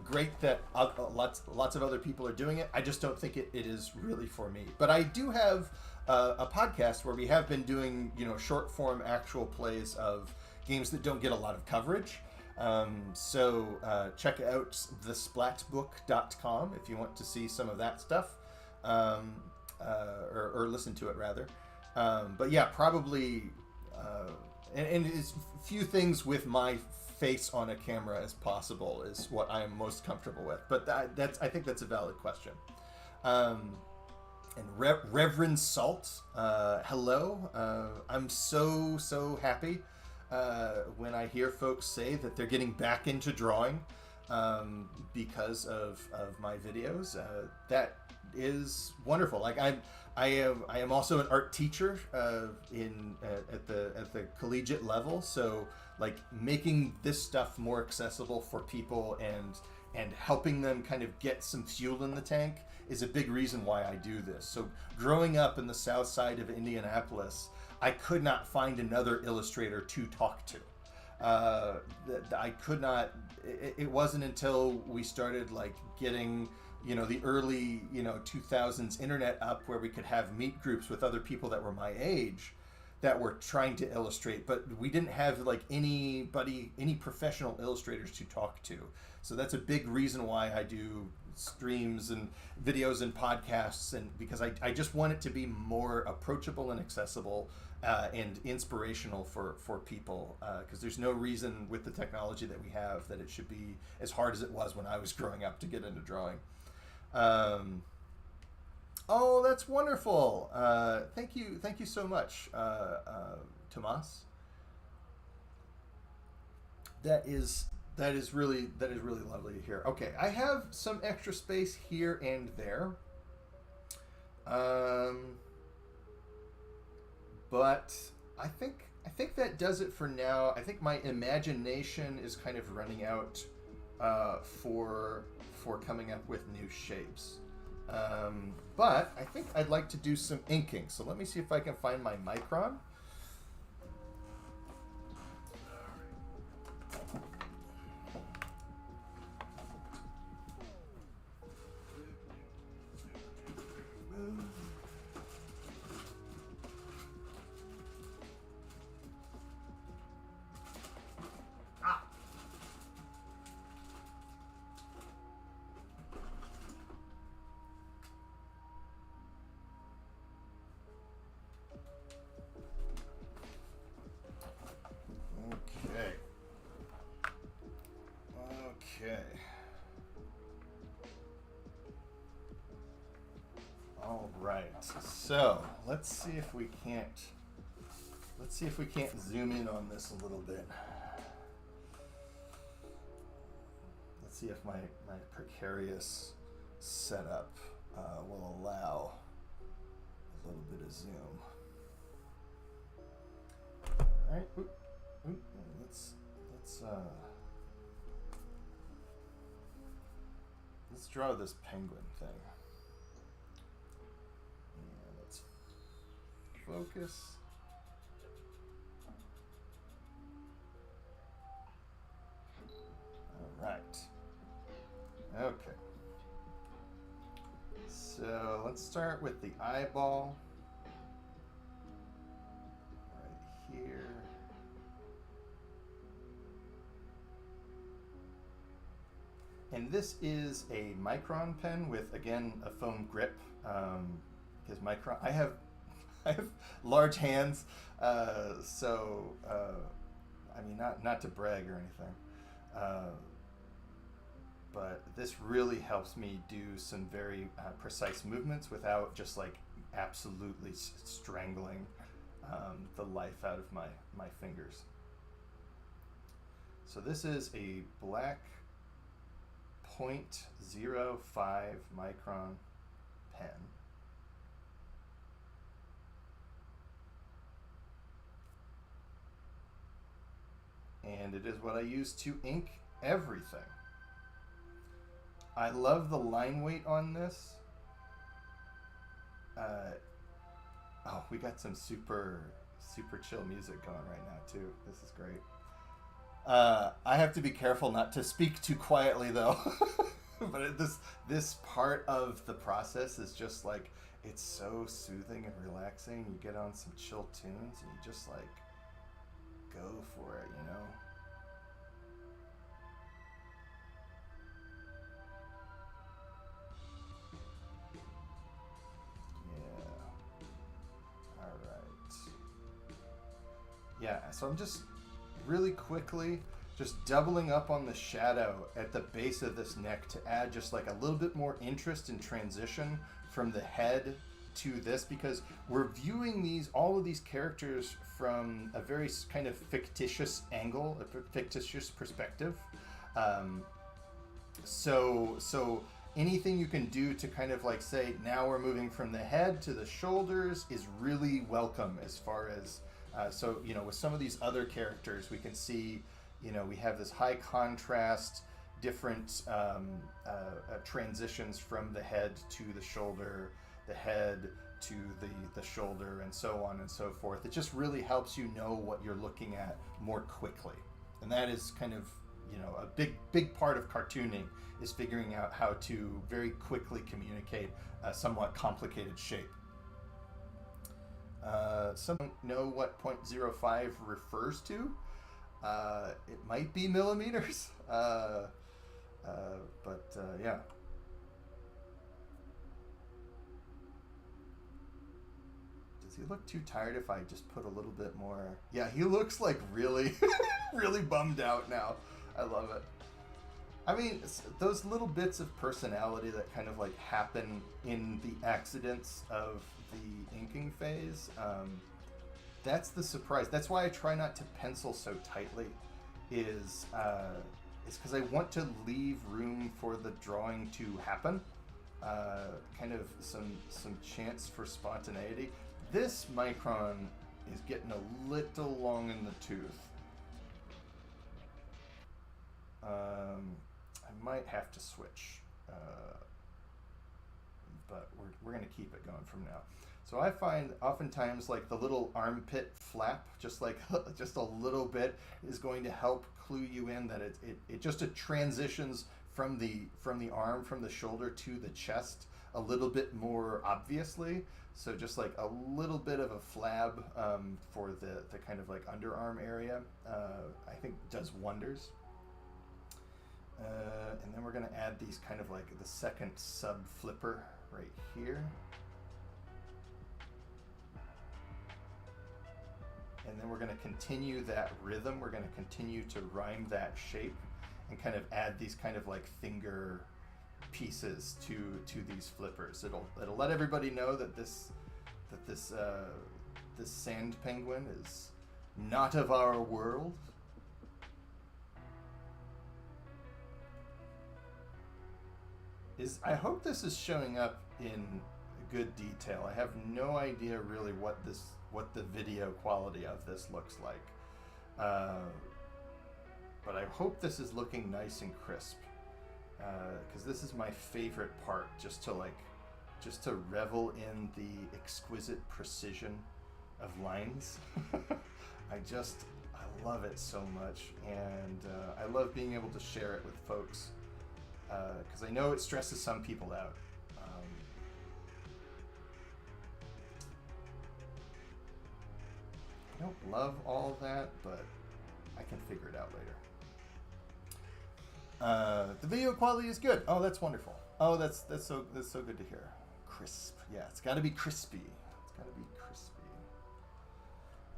great that lots of other people are doing it. I just don't think it is really for me. But I do have a podcast where we have been doing short form actual plays of games that don't get a lot of coverage. So check out thesplatbook.com if you want to see some of that stuff, or listen to it rather. But yeah, probably, and as few things with my face on a camera as possible is what I am most comfortable with. But that's I think that's a valid question. And Reverend Salt, hello. I'm so happy when I hear folks say that they're getting back into drawing because of my videos. That is wonderful. Like I am also an art teacher at the collegiate level, so like making this stuff more accessible for people and helping them kind of get some fuel in the tank is a big reason why I do this. So growing up in the south side of Indianapolis, I could not find another illustrator to talk to. I could not. It wasn't until we started like getting, you know, the early, you know, 2000s internet up where we could have meet groups with other people that were my age that were trying to illustrate, but we didn't have like any professional illustrators to talk to. So that's a big reason why I do streams and videos and podcasts, and because I just want it to be more approachable and accessible and inspirational for people, because there's no reason with the technology that we have that it should be as hard as it was when I was growing up to get into drawing. Oh, that's wonderful. Thank you so much, Tomas. That is really lovely to hear. Okay, I have some extra space here and there, but I think that does it for now. I think my imagination is kind of running out for coming up with new shapes. But I think I'd like to do some inking. So let me see if I can find my Micron. Okay. All right. So let's see if we can't zoom in on this a little bit. Let's see if my precarious setup will allow a little bit of zoom. All right. Let's draw this penguin thing. And let's focus. All right. Okay. So let's start with the eyeball right here. And this is a Micron pen with, again, a foam grip. Because Micron, I have large hands, so I mean, not to brag or anything, but this really helps me do some very precise movements without just like absolutely strangling the life out of my fingers. So this is a black 0.05 micron pen. And it is what I use to ink everything. I love the line weight on this. Oh, we got some super chill music going right now too. This is great. I have to be careful not to speak too quietly though. But this part of the process is just like, it's so soothing and relaxing. You get on some chill tunes and you just like go for it, you know? Yeah. All right. Yeah, so I'm just really quickly just doubling up on the shadow at the base of this neck to add just like a little bit more interest and transition from the head to this, because we're viewing all of these characters from a very kind of fictitious angle, a fictitious perspective. So anything you can do to kind of like say, now we're moving from the head to the shoulders is really welcome. As far as so, you know, with some of these other characters, we can see, you know, we have this high contrast, different transitions from the head to the shoulder, the head to the shoulder, and so on and so forth. It just really helps you know what you're looking at more quickly. And that is kind of, you know, a big part of cartooning, is figuring out how to very quickly communicate a somewhat complicated shape. Some don't know what 0.05 refers to. It might be millimeters, but yeah. Does he look too tired if I just put a little bit more? Yeah, he looks like really, really bummed out now. I love it. I mean, those little bits of personality that kind of like happen in the accidents of the inking phase, that's the surprise. That's why I try not to pencil so tightly, is because I want to leave room for the drawing to happen, kind of some chance for spontaneity. This micron is getting a little long in the tooth. I might have to switch, but we're going to keep it going from now. So I find oftentimes like the little armpit flap, just like just a little bit, is going to help clue you in that it just transitions from the arm, from the shoulder to the chest a little bit more obviously. So just like a little bit of a flab for the kind of like underarm area, I think does wonders. And then we're going to add these kind of like the second sub flipper right here. And then we're going to continue that rhythm. We're going to continue to rhyme that shape and kind of add these kind of like finger pieces to these flippers. It'll let everybody know that this sand penguin is not of our world. I hope this is showing up in good detail. I have no idea really what the video quality of this looks like, but I hope this is looking nice and crisp, because this is my favorite part, just to revel in the exquisite precision of lines. I love it so much, and I love being able to share it with folks, because I know it stresses some people out. I don't love all of that, but I can figure it out later. The video quality is good. Oh, that's wonderful. Oh, that's so good to hear. Crisp. Yeah, it's got to be crispy. It's got to be crispy.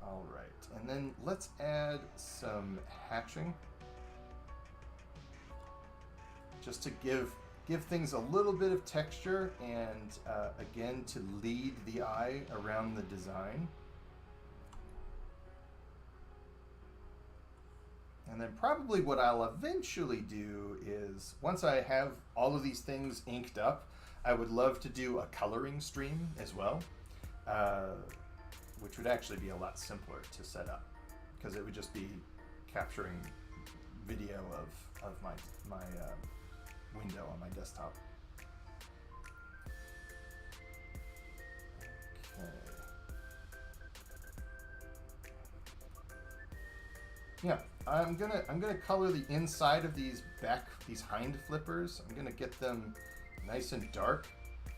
All right, and then let's add some hatching, just to give things a little bit of texture, and again, to lead the eye around the design. And then probably what I'll eventually do is, once I have all of these things inked up, I would love to do a coloring stream as well, which would actually be a lot simpler to set up, because it would just be capturing video of my window on my desktop. Okay. Yeah, I'm gonna color the inside of these hind flippers. I'm gonna get them nice and dark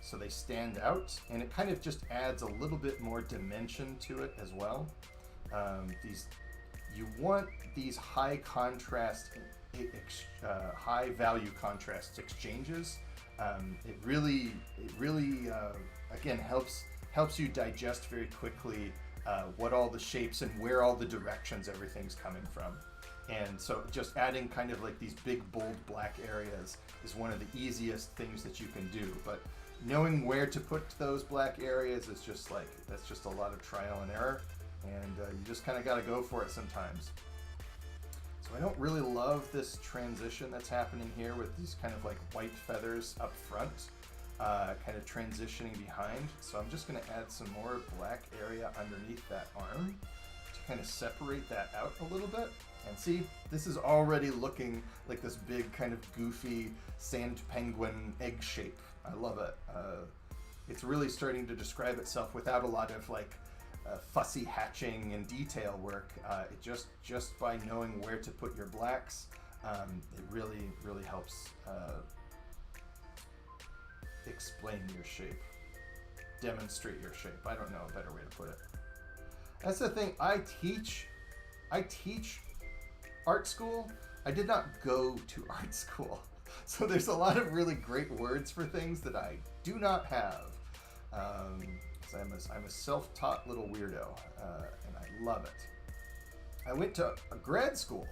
so they stand out, and it kind of just adds a little bit more dimension to it as well. You want these high contrast, high value contrast exchanges. It really again helps you digest very quickly what all the shapes and where all the directions everything's coming from. And so just adding kind of like these big, bold black areas is one of the easiest things that you can do. But knowing where to put those black areas is just like, that's just a lot of trial and error. And you just kind of got to go for it sometimes. So I don't really love this transition that's happening here with these kind of like white feathers up front, kind of transitioning behind. So I'm just going to add some more black area underneath that arm to kind of separate that out a little bit. And see, this is already looking like this big kind of goofy sand penguin egg shape. I love it. It's really starting to describe itself without a lot of like fussy hatching and detail work. It just by knowing where to put your blacks, it really helps explain your shape, demonstrate your shape. I don't know a better way to put it. That's the thing. I teach art school. I did not go to art school, so there's a lot of really great words for things that I do not have. I'm a self-taught little weirdo, and I love it. I went to a grad school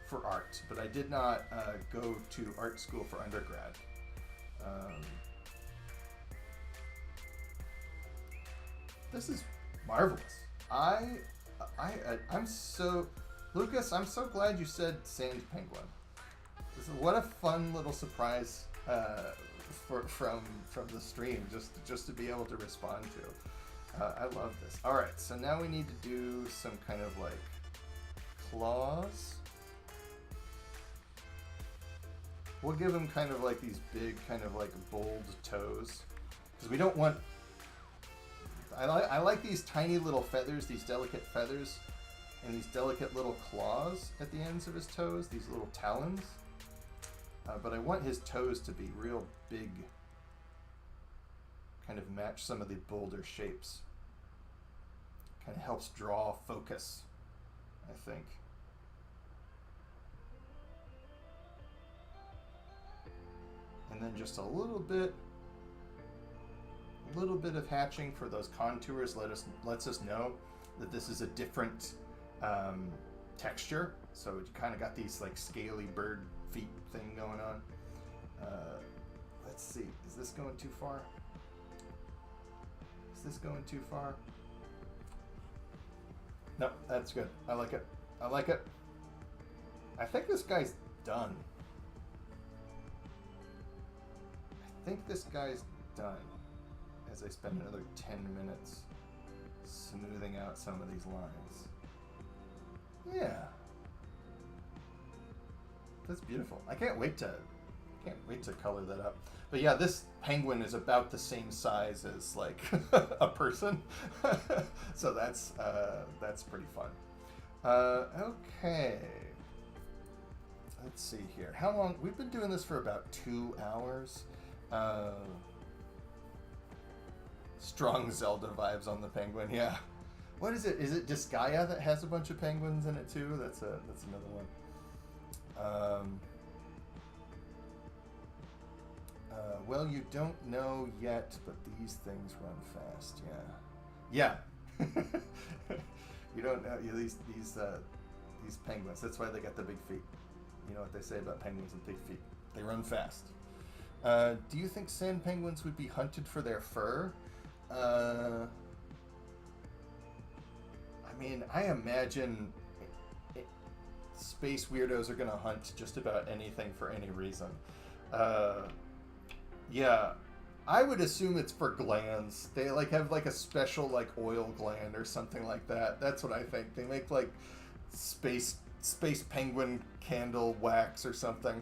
for art, but I did not go to art school for undergrad. This is marvelous. I'm so, Lucas, I'm so glad you said sand penguin. What a fun little surprise from the stream, just to be able to respond to. I love this. All right, so now we need to do some kind of like claws. We'll give him kind of like these big, kind of like bold toes, because we don't want. I like these tiny little feathers, these delicate feathers, and these delicate little claws at the ends of his toes, these little talons. But I want his toes to be real big, kind of match some of the bolder shapes. Kind of helps draw focus, I think. And then just a little bit of hatching for those contours lets us know that this is a different texture. So you kind of got these like scaly bird feet thing going on. Let's see, is this going too far? Is this going too far? No, that's good. I like it. I like it. I think this guy's done. I think this guy's done. As I spend another 10 minutes smoothing out some of these lines. Yeah. That's beautiful. I can't wait to color that up. But yeah, this penguin is about the same size as like a person. So that's pretty fun. Okay. Let's see here. How long? We've been doing this for about 2 hours. Strong Zelda vibes on the penguin, yeah. What is it? Is it Disgaea that has a bunch of penguins in it too? That's another one. Well, you don't know yet, but these things run fast. Yeah. You don't know these penguins. That's why they got the big feet. You know what they say about penguins with big feet? They run fast. Do you think sand penguins would be hunted for their fur? I mean, I imagine space weirdos are gonna hunt just about anything for any reason. Yeah, I would assume it's for glands. They like have like a special like oil gland or something like that. That's what I think. They make like space penguin candle wax or something.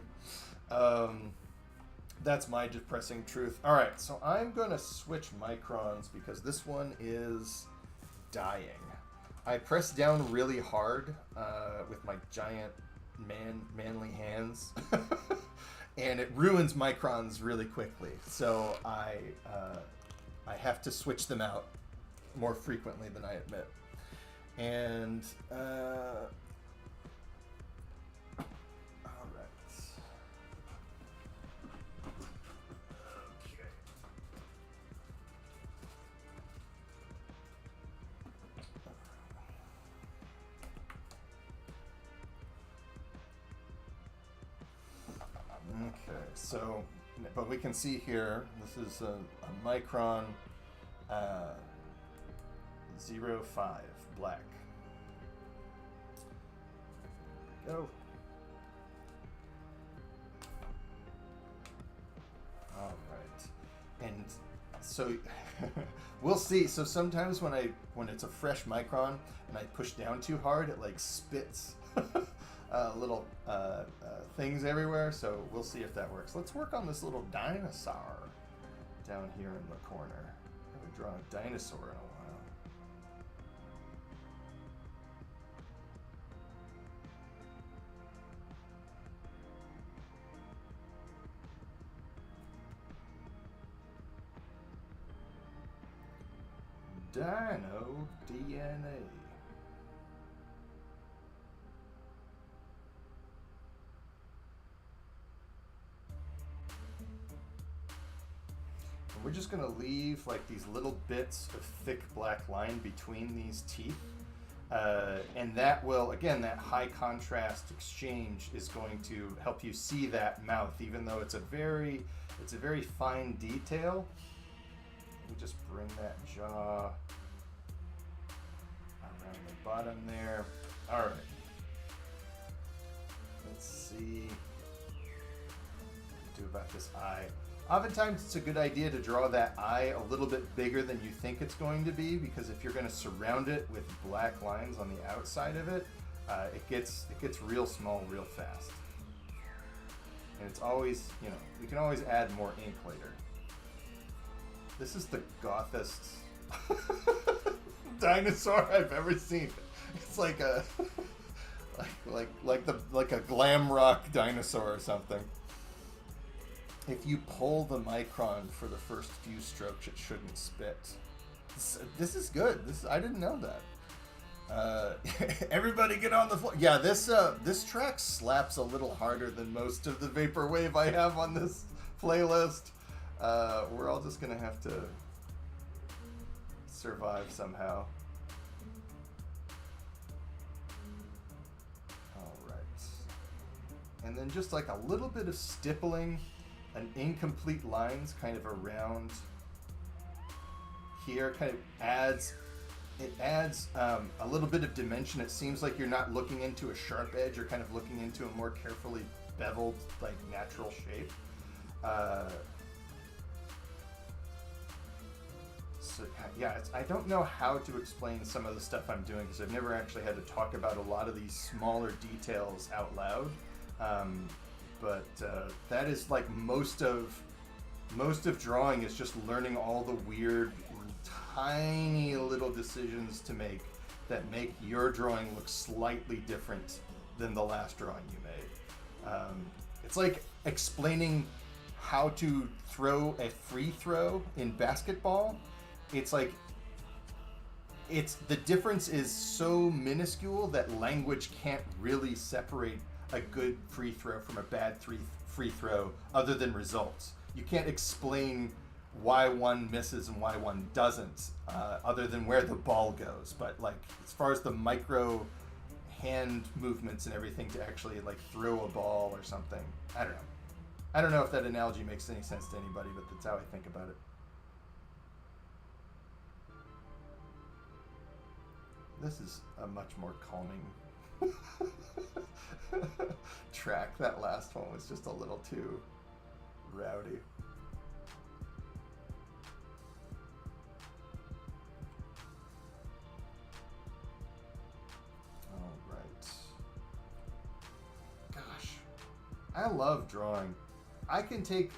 That's my depressing truth. All right, so I'm gonna switch microns because this one is dying. I pressed down really hard with my giant manly hands, and it ruins microns really quickly. So I have to switch them out more frequently than I admit. And so, but we can see here, this is a micron 0.5 black. Go. All right, and so we'll see. So sometimes when it's a fresh micron and I push down too hard, it like spits little things everywhere. So we'll see if that works. Let's work on this little dinosaur down here in the corner. I haven't drawn a dinosaur in a while. Dino DNA. And we're just going to leave like these little bits of thick black line between these teeth. And that will, again, that high contrast exchange is going to help you see that mouth, even though it's a very fine detail. Let me just bring that jaw around the bottom there. All right. Let's see what to do about this eye. Oftentimes it's a good idea to draw that eye a little bit bigger than you think it's going to be, because if you're going to surround it with black lines on the outside of it, it gets real small real fast. And it's always, you can always add more ink later. This is the gothest dinosaur I've ever seen. It's like a like a glam rock dinosaur or something. If you pull the micron for the first few strokes, it shouldn't spit. This is good. I didn't know that. Everybody get on the floor. Yeah, this track slaps a little harder than most of the vaporwave I have on this playlist. We're all just gonna have to survive somehow. All right. And then just like a little bit of stippling and incomplete lines kind of around here kind of adds a little bit of dimension. It seems like you're not looking into a sharp edge, you're kind of looking into a more carefully beveled, like natural shape. So yeah, I don't know how to explain some of the stuff I'm doing because I've never actually had to talk about a lot of these smaller details out loud. But that is like most of drawing is just learning all the weird, tiny little decisions to make that make your drawing look slightly different than the last drawing you made. It's like explaining how to throw a free throw in basketball. It's like the difference is so minuscule that language can't really separate a good free throw from a bad free throw other than results. You can't explain why one misses and why one doesn't other than where the ball goes. But like as far as the micro hand movements and everything to actually like throw a ball or something, I don't know. I don't know if that analogy makes any sense to anybody, but that's how I think about it. This is a much more calming track. That last one was just a little too rowdy. All right. Gosh, I love drawing. I can take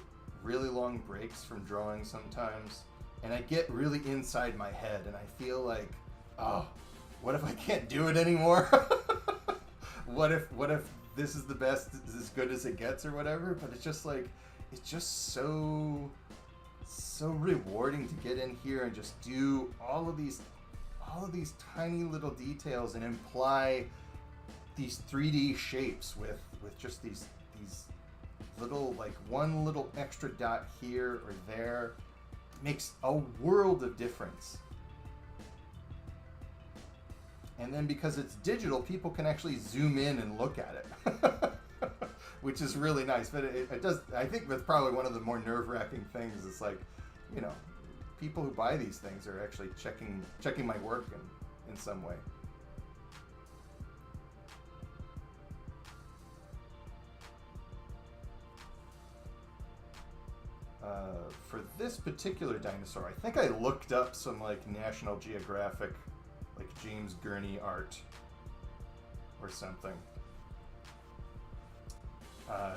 really long breaks from drawing sometimes, and I get really inside my head, and I feel like, oh, what if I can't do it anymore? What if this is the best, as good as it gets or whatever? But it's just like, it's just so rewarding to get in here and just do all of these tiny little details and imply these 3D shapes with just these little, like one little extra dot here or there. It makes a world of difference. And then because it's digital, people can actually zoom in and look at it, which is really nice. But it does. I think that's probably one of the more nerve-wracking things. It's like, you know, people who buy these things are actually checking my work in some way. For this particular dinosaur, I think I looked up some like National Geographic, like James Gurney art or something,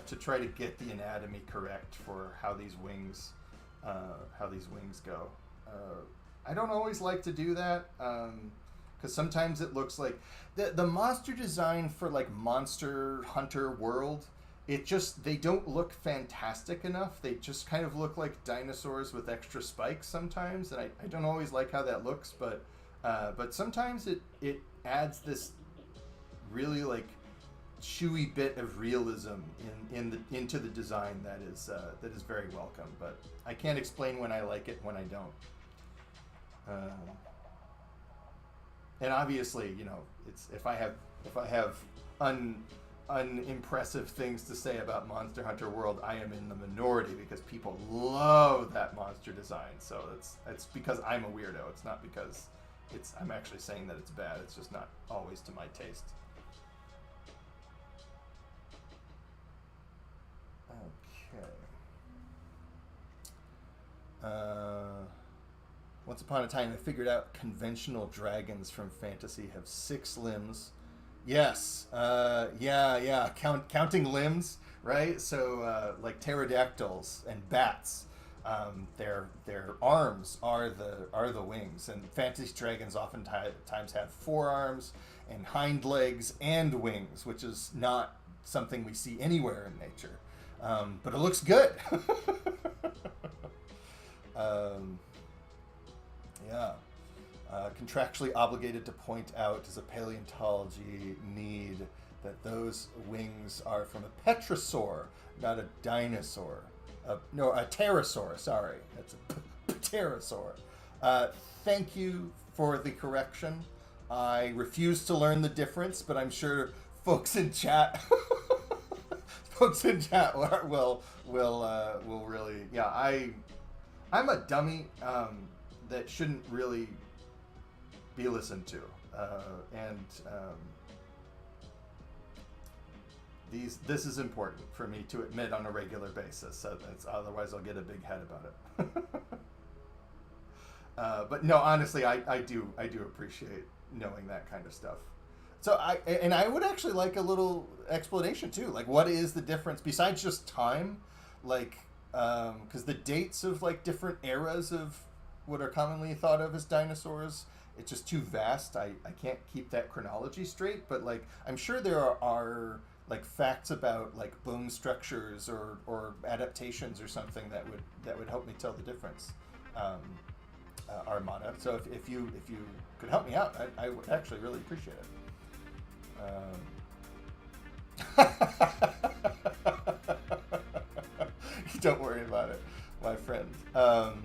to try to get the anatomy correct for how these wings go. I don't always like to do that, because sometimes it looks like the monster design for like Monster Hunter World. They don't look fantastic enough. They just kind of look like dinosaurs with extra spikes sometimes, and I don't always like how that looks, but sometimes it adds this really like chewy bit of realism into the design that is very welcome. But I can't explain when I like it, when I don't. And obviously, you know, it's if I have unimpressive things to say about Monster Hunter World, I am in the minority because people love that monster design. So it's because I'm a weirdo. It's not because I'm actually saying that it's bad. It's just not always to my taste. Okay. Once upon a time, I figured out conventional dragons from fantasy have 6 limbs. Yes, yeah. Counting limbs, right? So, like pterodactyls and bats, their arms are the wings, and fantasy dragons oftentimes have forearms and hind legs and wings, which is not something we see anywhere in nature, but it looks good. Yeah. Contractually obligated to point out as a paleontology need that those wings are from a Pterosaur, not a dinosaur. No, a pterosaur, sorry. That's a pterosaur. Thank you for the correction. I refuse to learn the difference, but I'm sure folks in chat will really, yeah, I'm a dummy that shouldn't really be listened to, and this is important for me to admit on a regular basis. So otherwise, I'll get a big head about it. But no, honestly, I do appreciate knowing that kind of stuff. So I would actually like a little explanation too. Like, what is the difference besides just time? Like, because the dates of like different eras of what are commonly thought of as dinosaurs, it's just too vast. I can't keep that chronology straight, but like I'm sure there are like facts about like bone structures or adaptations or something that would help me tell the difference, Armada. So if you could help me out, I would actually really appreciate it. Don't worry about it, my friend. Have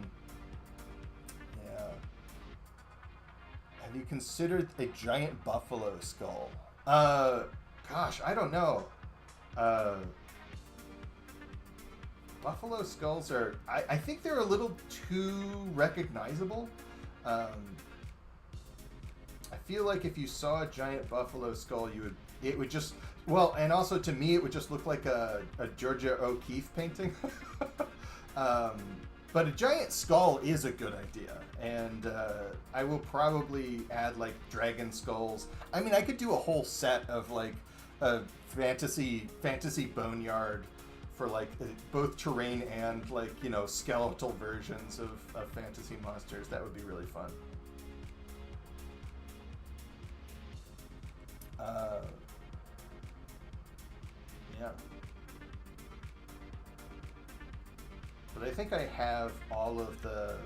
you considered a giant buffalo skull? Gosh, I don't know. Buffalo skulls are... I think they're a little too recognizable. I feel like if you saw a giant buffalo skull, it would just... Well, and also to me, it would just look like a Georgia O'Keeffe painting. But a giant skull is a good idea, and I will probably add like dragon skulls. I mean, I could do a whole set of like a fantasy boneyard for like both terrain and like, you know, skeletal versions of fantasy monsters. That would be really fun. Yeah. But I think I have all of the...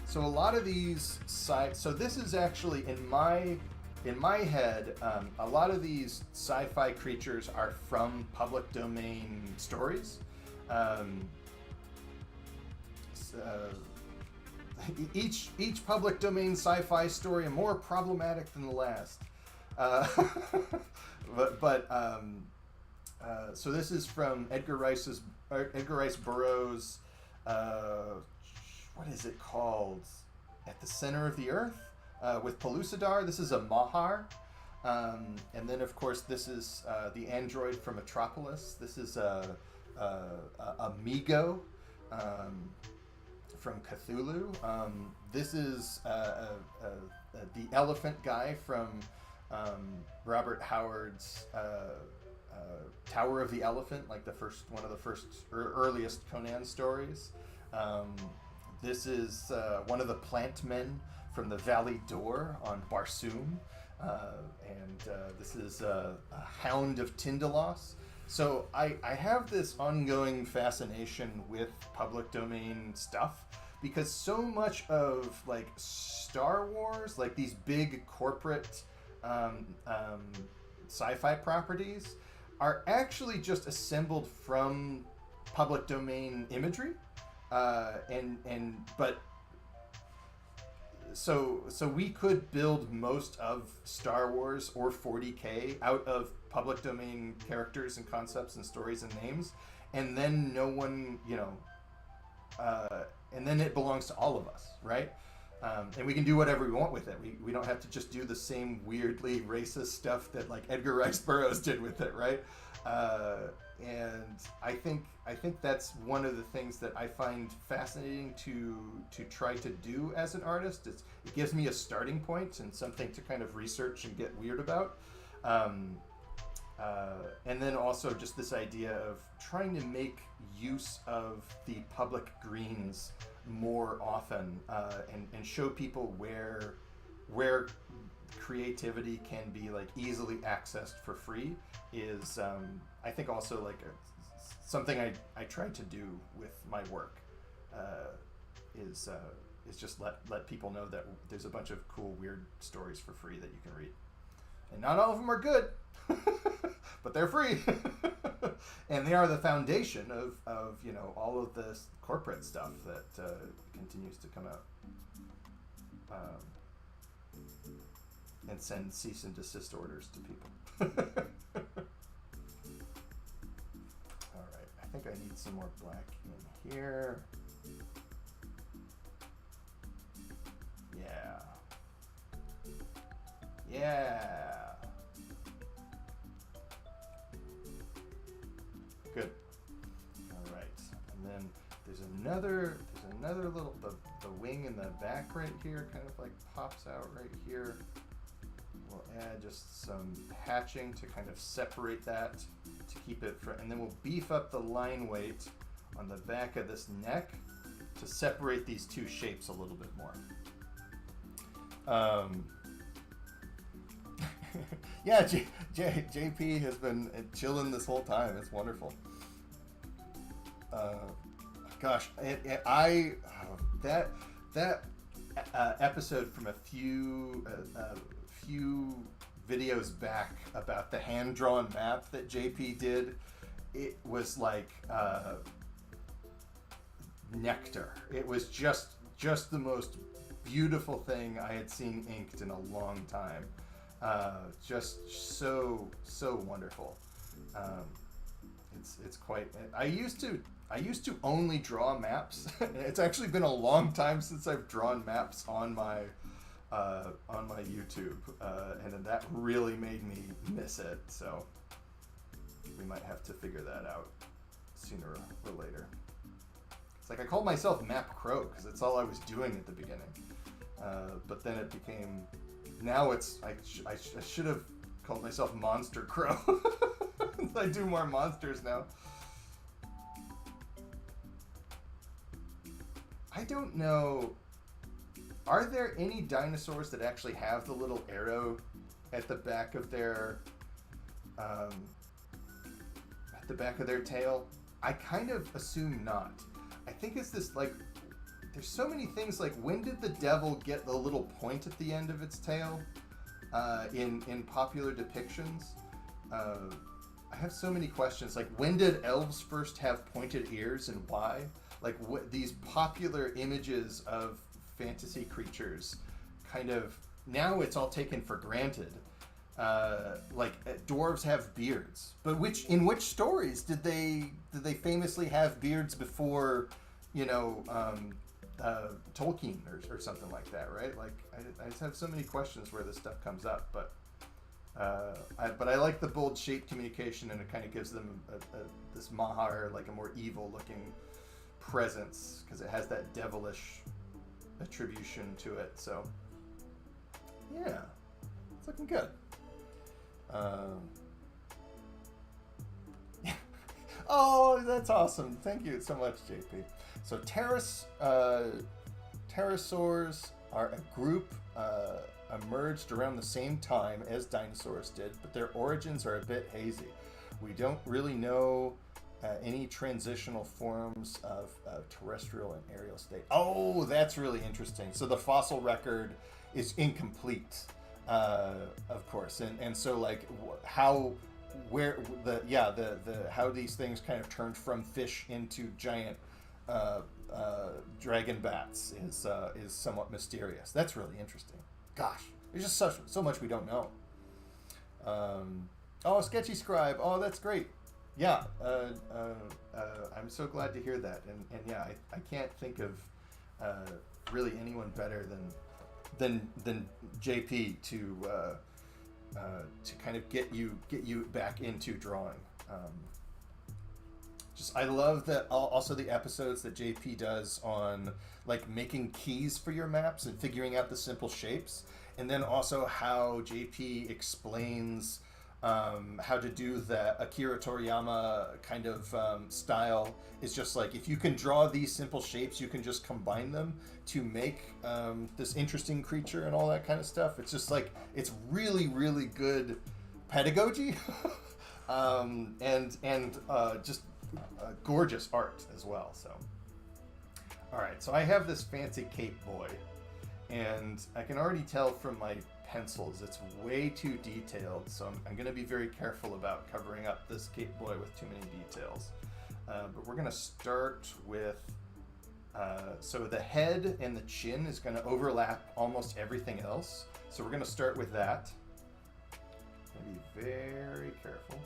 So a lot of these so this is actually in my head, a lot of these sci-fi creatures are from public domain stories. Each public domain sci-fi story are more problematic than the last. So this is from Edgar Rice Burroughs. What is it called? At the Center of the Earth with Pellucidar. This is a Mahar. And then, of course, this is the android from Metropolis. This is a Migo from Cthulhu. This is the elephant guy from Robert Howard's Tower of the Elephant, like one of the first earliest Conan stories. This is one of the plant men from the Valley Door on Barsoom. This is a Hound of Tindalos. So I have this ongoing fascination with public domain stuff because so much of like Star Wars, like these big corporate sci-fi properties, are actually just assembled from public domain imagery, So we could build most of Star Wars or 40K out of public domain characters and concepts and stories and names, and then no one, and then it belongs to all of us, right? And we can do whatever we want with it. We don't have to just do the same weirdly racist stuff that like Edgar Rice Burroughs did with it, right? And I think that's one of the things that I find fascinating to try to do as an artist. It gives me a starting point and something to kind of research and get weird about. And then also just this idea of trying to make use of the public greens more often, and show people where creativity can be like easily accessed for free is I think also like something I try to do with my work, is just let people know that there's a bunch of cool weird stories for free that you can read, and not all of them are good, but they're free. And they are the foundation of all of this corporate stuff that continues to come out, and send cease and desist orders to people. All right, I think I need some more black in here. Yeah. Good. All right, and then there's another little the wing in the back right here kind of like pops out right here. We'll add just some hatching to kind of separate that to keep it and then we'll beef up the line weight on the back of this neck to separate these two shapes a little bit more. Yeah, JP has been chilling this whole time. It's wonderful. Gosh, that episode from a few videos back about the hand-drawn map that JP did, it was like nectar. It was just the most beautiful thing I had seen inked in a long time. Just so wonderful. It's quite. I used to only draw maps. It's actually been a long time since I've drawn maps on my YouTube, and that really made me miss it. So we might have to figure that out sooner or later. It's like I called myself Map Crow because that's all I was doing at the beginning, but then it became. Now it's I should have called myself Monster Crow. I do more monsters now. I don't know. Are there any dinosaurs that actually have the little arrow at the back of their tail? I kind of assume not. I think it's this like. There's so many things like when did the devil get the little point at the end of its tail in popular depictions? I have so many questions. Like when did elves first have pointed ears and why? Like these popular images of fantasy creatures kind of now it's all taken for granted. dwarves have beards, but which stories did they famously have beards before, you know, Tolkien or something like that, right? Like I just have so many questions where this stuff comes up, but I like the bold shape communication, and it kind of gives them this Mahar, like a more evil looking presence, because it has that devilish attribution to it. So yeah, it's looking good. Oh, that's awesome. Thank you so much, JP. So Pterosaurs are a group emerged around the same time as dinosaurs did, but their origins are a bit hazy. We don't really know any transitional forms of terrestrial and aerial state. Oh, that's really interesting. So the fossil record is incomplete, of course, and so like how how these things kind of turned from fish into giant dragon bats is somewhat mysterious. That's really interesting. Gosh, there's just so much we don't know. Oh, Sketchy Scribe. Oh, that's great. Yeah, I'm so glad to hear that. And yeah, I can't think of really anyone better than JP to kind of get you back into drawing. I love that also the episodes that JP does on like making keys for your maps and figuring out the simple shapes, and then also how JP explains how to do the Akira Toriyama kind of style. Is just like, if you can draw these simple shapes, you can just combine them to make this interesting creature and all that kind of stuff. It's just like, it's really, really good pedagogy and just gorgeous art as well. So, all right, so I have this fancy cape boy, and I can already tell from my pencils it's way too detailed, so I'm going to be very careful about covering up this cape boy with too many details. But we're going to start with so the head and the chin is going to overlap almost everything else, so we're going to start with that. Be very careful.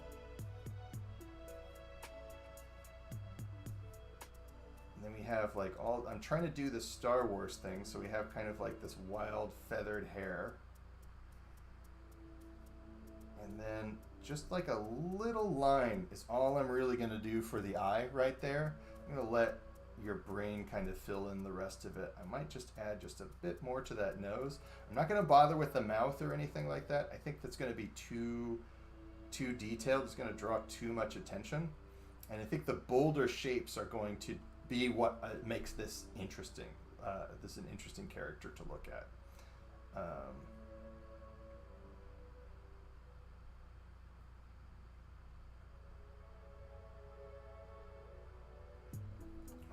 And then we have like I'm trying to do this Star Wars thing, so we have kind of like this wild feathered hair. And then just like a little line is all I'm really going to do for the eye right there. I'm going to let your brain kind of fill in the rest of it. I might just add just a bit more to that nose. I'm not going to bother with the mouth or anything like that. I think that's going to be too detailed. It's going to draw too much attention. And I think the bolder shapes are going to be what makes this interesting. This is an interesting character to look at.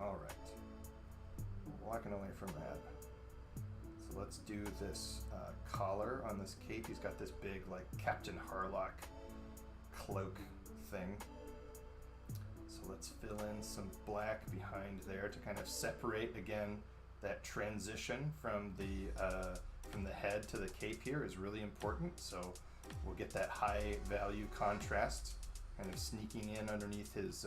All right, walking away from that. So let's do this collar on this cape. He's got this big like Captain Harlock cloak thing. So let's fill in some black behind there to kind of separate again that transition from the head to the cape here is really important. So we'll get that high value contrast kind of sneaking in underneath his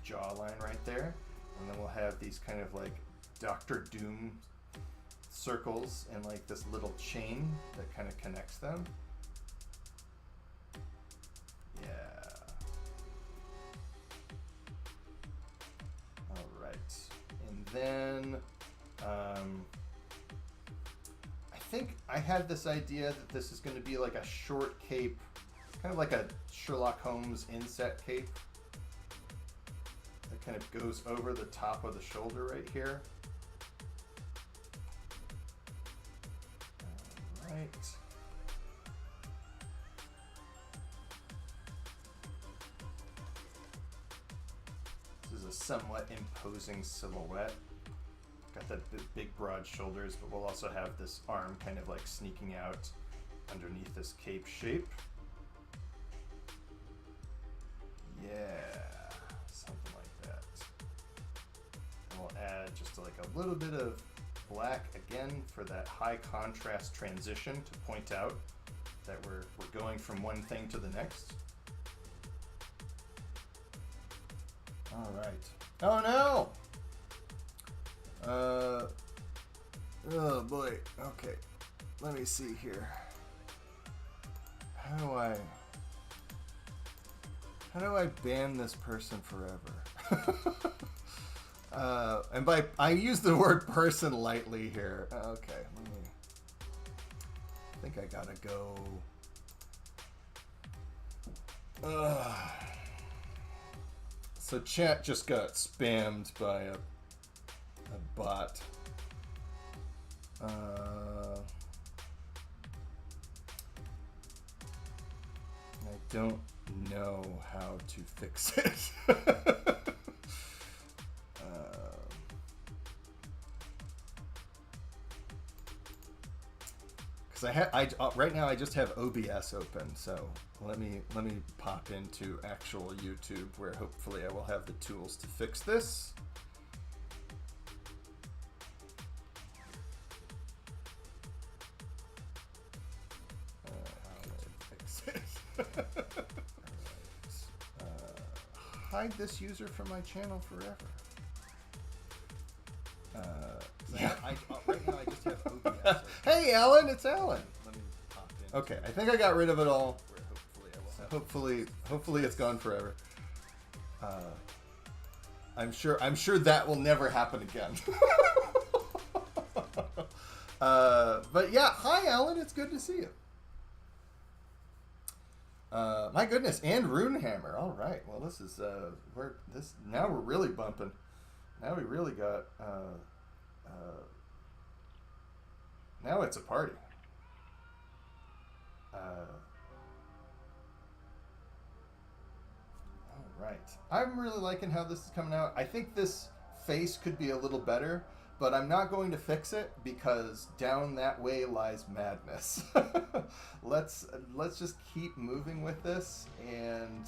jawline right there. And then we'll have these kind of like Doctor Doom circles and like this little chain that kind of connects them. Yeah. All right. And then I think I had this idea that this is going to be like a short cape, kind of like a Sherlock Holmes inset cape. That kind of goes over the top of the shoulder right here. All right. This is a somewhat imposing silhouette. Got that big broad shoulders, but we'll also have this arm kind of like sneaking out underneath this cape shape. Yeah. Add just like a little bit of black again for that high contrast transition to point out that we're going from one thing to the next. All right. Oh no! Oh boy. Okay. Let me see here. How do I ban this person forever? And I use the word person lightly here. Okay, I think I gotta go. So chat just got spammed by a bot. I don't know how to fix it. Because right now I just have OBS open, so let me pop into actual YouTube where hopefully I will have the tools to fix this. Hide this user from my channel forever. Right now I just have OBS. Hey, Alan, it's Alan. Let me pop in. Okay, I think I got rid of it all. Hopefully it's gone forever. I'm sure that will never happen again. But yeah, hi, Alan. It's good to see you. My goodness, and Runehammer. All right. Well, this is now we're really bumping. Now we really got now it's a party. All right. I'm really liking how this is coming out. I think this face could be a little better, but I'm not going to fix it because down that way lies madness. Let's just keep moving with this, and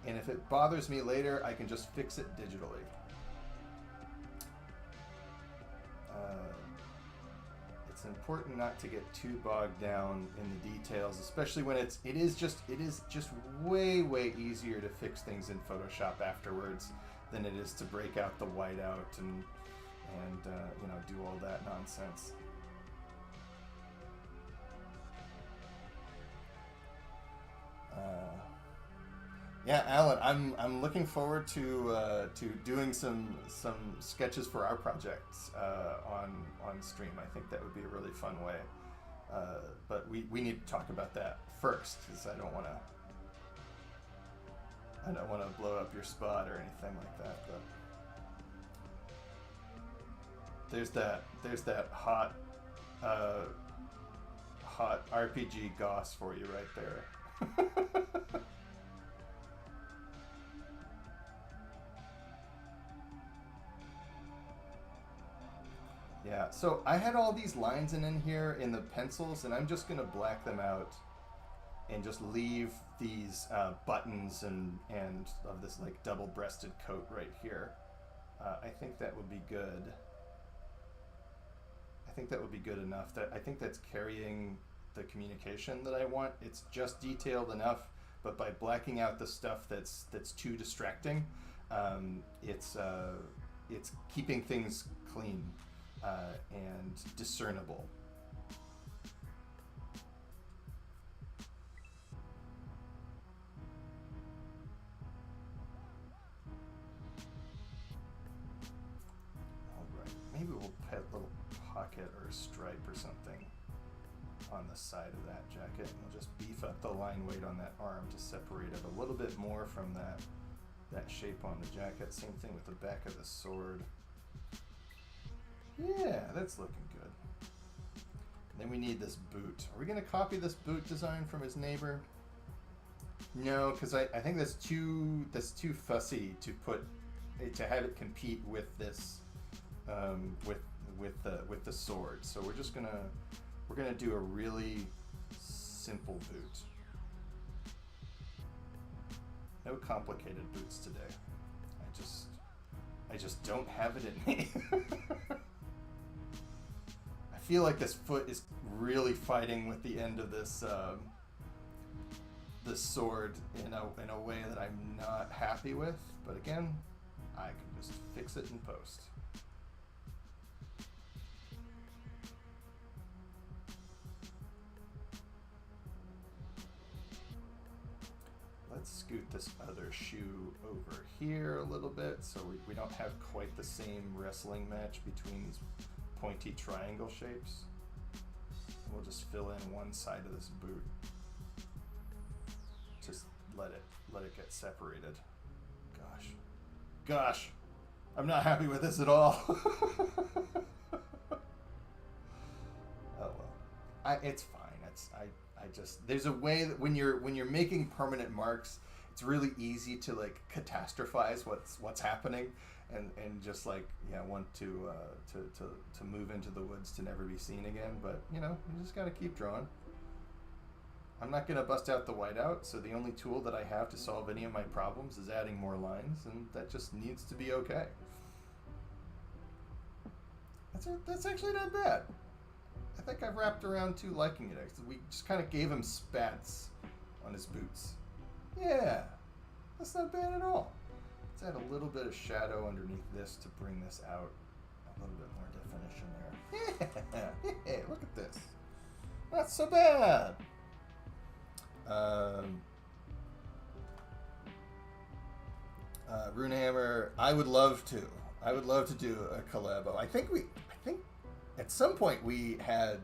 if it bothers me later, I can just fix it digitally. It's important not to get too bogged down in the details, especially when it is just way easier to fix things in Photoshop afterwards than it is to break out the whiteout and do all that nonsense. Yeah, Alan, I'm looking forward to doing some sketches for our projects on stream. I think that would be a really fun way. But we need to talk about that first, because I don't want to blow up your spot or anything like that. But there's that hot RPG goss for you right there. Yeah, so I had all these lines in here in the pencils, and I'm just gonna black them out and just leave these buttons and of this like double-breasted coat right here. I think that would be good. I think that would be good enough. I think that's carrying the communication that I want. It's just detailed enough, but by blacking out the stuff that's too distracting, it's keeping things clean and discernible. All right, maybe we'll put a little pocket or a stripe or something on the side of that jacket, and we'll just beef up the line weight on that arm to separate it a little bit more from that shape on the jacket. Same thing with the back of the sword. Yeah, that's looking good. And then we need this boot. Are we going to copy this boot design from his neighbor? No, because I think that's too fussy to have it compete with this with the sword. So we're gonna do a really simple boot. No complicated boots today. I just don't have it in me. I feel like this foot is really fighting with the end of this this sword in a way that I'm not happy with. But again, I can just fix it in post. Let's scoot this other shoe over here a little bit so we don't have quite the same wrestling match between these pointy triangle shapes. We'll just fill in one side of this boot. Just let it get separated. Gosh, I'm not happy with this at all. Oh well, it's fine. I just there's a way that when you're making permanent marks, it's really easy to like catastrophize what's happening, and just like want to move into the woods to never be seen again. But you just gotta keep drawing. I'm not gonna bust out the whiteout, so the only tool that I have to solve any of my problems is adding more lines, and that just needs to be okay. That's actually not bad. I think I've wrapped around to liking it. We just kind of gave him spats on his boots. Yeah, that's not bad at all. Let's add a little bit of shadow underneath this to bring this out. A little bit more definition there. Yeah, look at this. Not so bad. Runehammer, I would love to do a collabo. I think at some point we had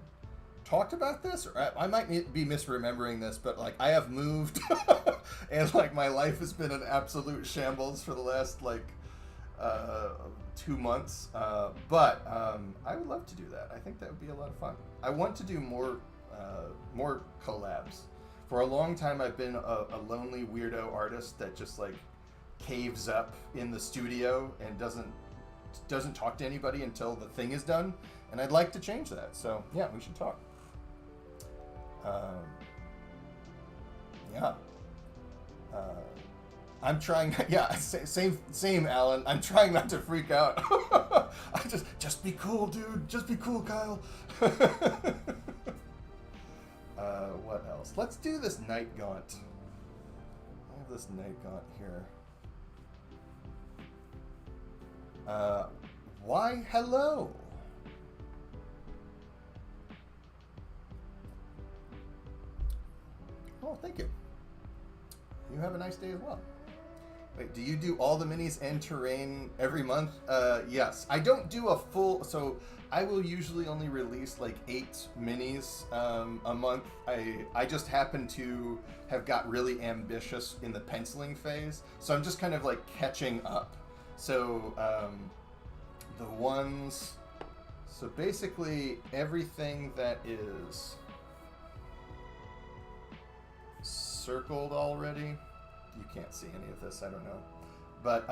talked about this, or I might be misremembering this, but like I have moved and like my life has been an absolute shambles for the last 2 months. But I would love to do that. I think that would be a lot of fun. I want to do more collabs. For a long time, I've been a lonely weirdo artist that just like caves up in the studio and doesn't talk to anybody until the thing is done. And I'd like to change that. So yeah, we should talk. Yeah. I'm trying. Yeah, same, Alan. I'm trying not to freak out. I just be cool, dude. Just be cool, Kyle. What else? Let's do this night gaunt. I have this night gaunt here. Why, hello. Oh, thank you. You have a nice day as well. Wait, do you do all the minis and terrain every month? Yes. I don't do a full, so I will usually only release like 8 minis a month. I just happen to have got really ambitious in the penciling phase, so I'm just kind of like catching up. So the ones, so basically everything that is circled already. You can't see any of this, I don't know. But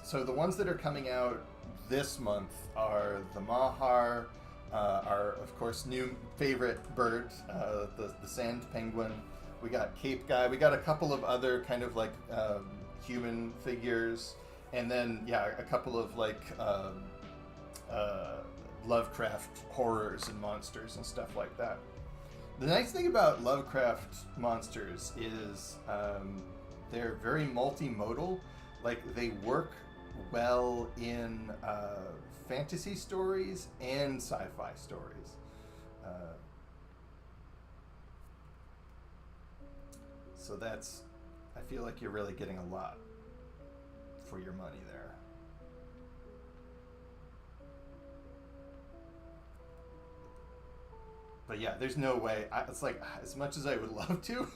so the ones that are coming out this month are the Mahar, our of course new favorite bird, the sand penguin. We got Cape Guy. We got a couple of other kind of like human figures, and then a couple of like Lovecraft horrors and monsters and stuff like that. The nice thing about Lovecraft monsters is they're very multimodal. Like they work well in fantasy stories and sci-fi stories. So that's, I feel like you're really getting a lot for your money there. But yeah, there's no way, it's like, as much as I would love to,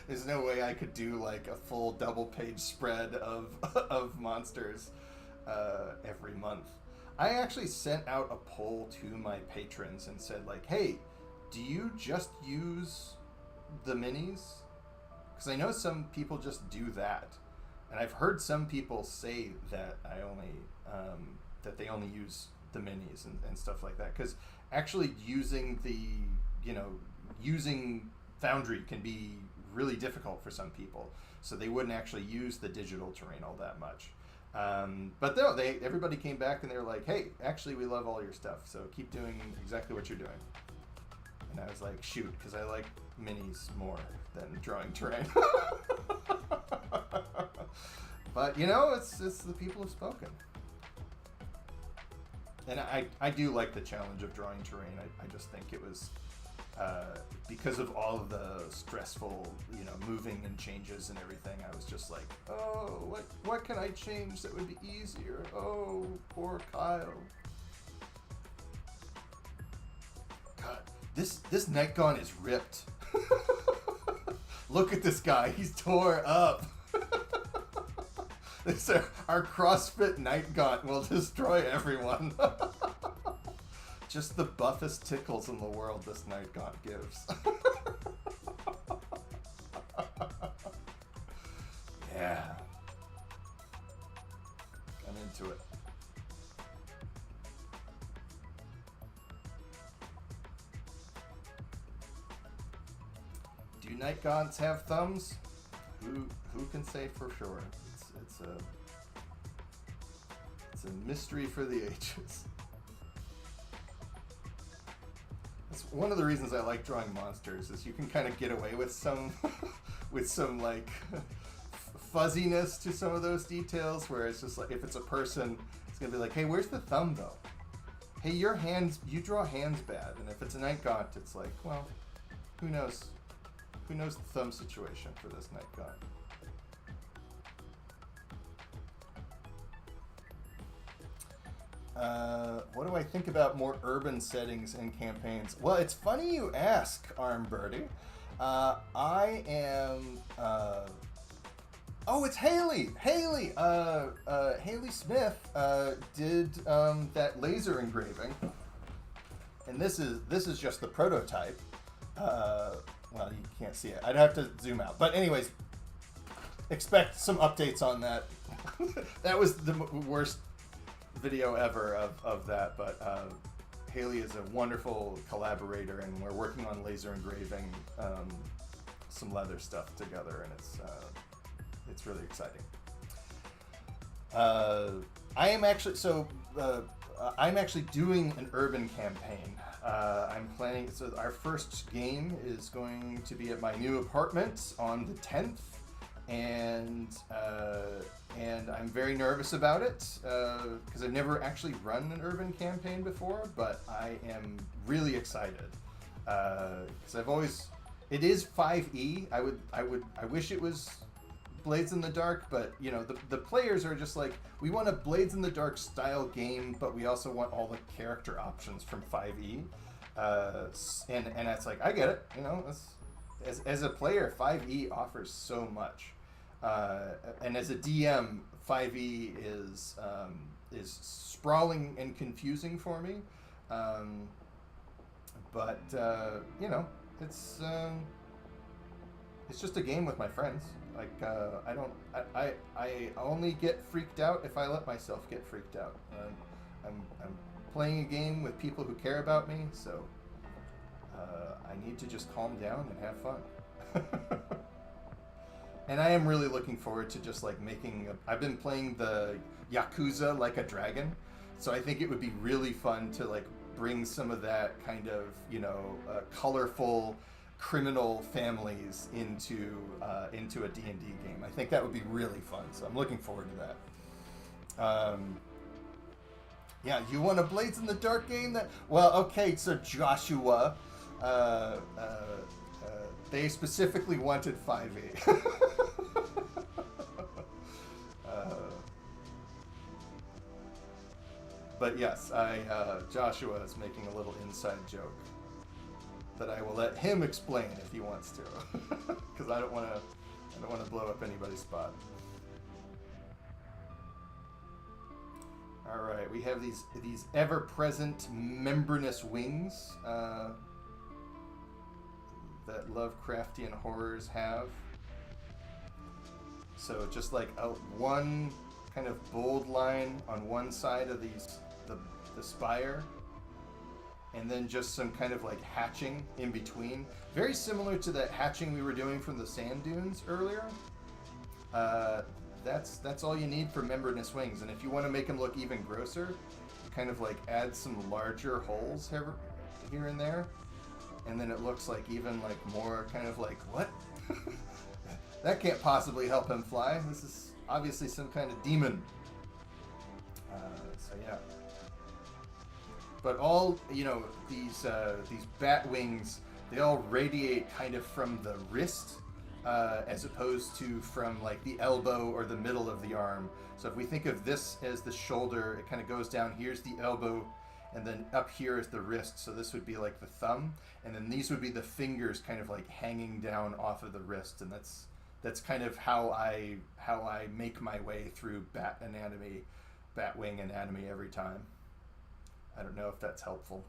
there's no way I could do like a full double page spread of monsters every month. I actually sent out a poll to my patrons and said like, hey, do you just use the minis? Because I know some people just do that. And I've heard some people say that that they only use the minis and stuff like that. Because actually using using Foundry can be really difficult for some people, so they wouldn't actually use the digital terrain all that much. But no, everybody came back and they were like, "Hey, actually, we love all your stuff, so keep doing exactly what you're doing." And I was like, "Shoot," because I like minis more than drawing terrain. But you know, it's the people have spoken, and I do like the challenge of drawing terrain. I just think it was. Because of all of the stressful, moving and changes and everything, I was just like, oh, what can I change that would be easier? Oh, poor Kyle. God, this Nightgaunt is ripped. Look at this guy, he's tore up. Our CrossFit Nightgaunt will destroy everyone. Just the buffest tickles in the world this Nightgaunt gives. Yeah. I'm into it. Do Nightgaunts have thumbs? Who can say for sure? It's a mystery for the ages. One of the reasons I like drawing monsters is you can kind of get away with some like fuzziness to some of those details, where it's just like, if it's a person, it's gonna be like, hey, where's the thumb though? Hey, you draw hands bad. And if it's a Nightgaunt, it's like, well, who knows the thumb situation for this Nightgaunt. What do I think about more urban settings and campaigns? Well, it's funny you ask, Arm Birdie. I am. Oh, it's Haley. Haley Smith did that laser engraving, and this is just the prototype. Well, you can't see it. I'd have to zoom out. But anyways, expect some updates on that. That was the worst video ever of that, but Haley is a wonderful collaborator, and we're working on laser engraving some leather stuff together, and it's really exciting. I'm actually doing an urban campaign. I'm planning, so our first game is going to be at my new apartment on the 10th, and I'm very nervous about it because I've never actually run an urban campaign before, but I am really excited because it is 5e. I wish it was Blades in the Dark, but the players are just like, we want a Blades in the Dark style game, but we also want all the character options from 5e, and it's like, I get it, as a player, 5e offers so much. And as a DM, 5e is sprawling and confusing for me, but it's just a game with my friends. Like I only get freaked out if I let myself get freaked out. I'm playing a game with people who care about me, so I need to just calm down and have fun. And I am really looking forward to just like I've been playing the Yakuza Like a Dragon, so I think it would be really fun to like bring some of that kind of, colorful criminal families into a D&D game. I think that would be really fun, so I'm looking forward to that. Yeah, you want a Blades in the Dark game? Well, okay, so Joshua, they specifically wanted 5e. But yes, Joshua is making a little inside joke that I will let him explain if he wants to, because I don't want to blow up anybody's spot. All right, we have these ever-present membranous wings that Lovecraftian horrors have. So just like one kind of bold line on one side of the spire, and then just some kind of like hatching in between. Very similar to that hatching we were doing from the sand dunes earlier. that's all you need for membranous wings. And if you want to make them look even grosser, you kind of like add some larger holes here and there, and then it looks like even like more kind of like, what? That can't possibly help him fly. This is obviously some kind of demon. So yeah. But all, you know, these bat wings, they all radiate kind of from the wrist, as opposed to from like the elbow or the middle of the arm. So if we think of this as the shoulder, it kind of goes down. Here's the elbow, and then up here is the wrist. So this would be like the thumb, and then these would be the fingers, kind of like hanging down off of the wrist. And that's kind of how I make my way through bat wing anatomy every time. I don't know if that's helpful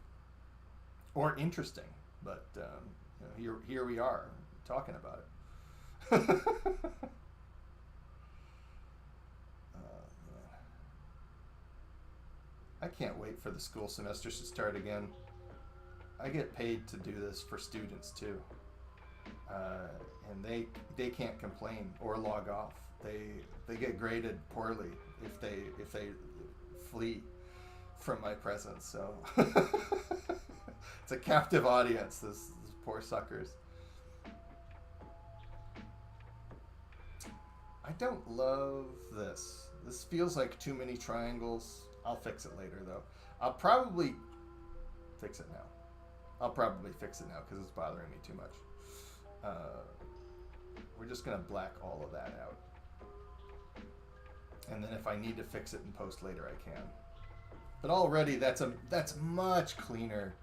or interesting, but you know, here we are talking about it. I can't wait for the school semesters to start again. I get paid to do this for students too, and they can't complain or log off. They get graded poorly if they flee from my presence. So it's a captive audience. These poor suckers. I don't love this. This feels like too many triangles. I'll fix it later, though. I'll probably fix it now. Because it's bothering me too much. We're just going to black all of that out. And then if I need to fix it in post later, I can. But already that's much cleaner.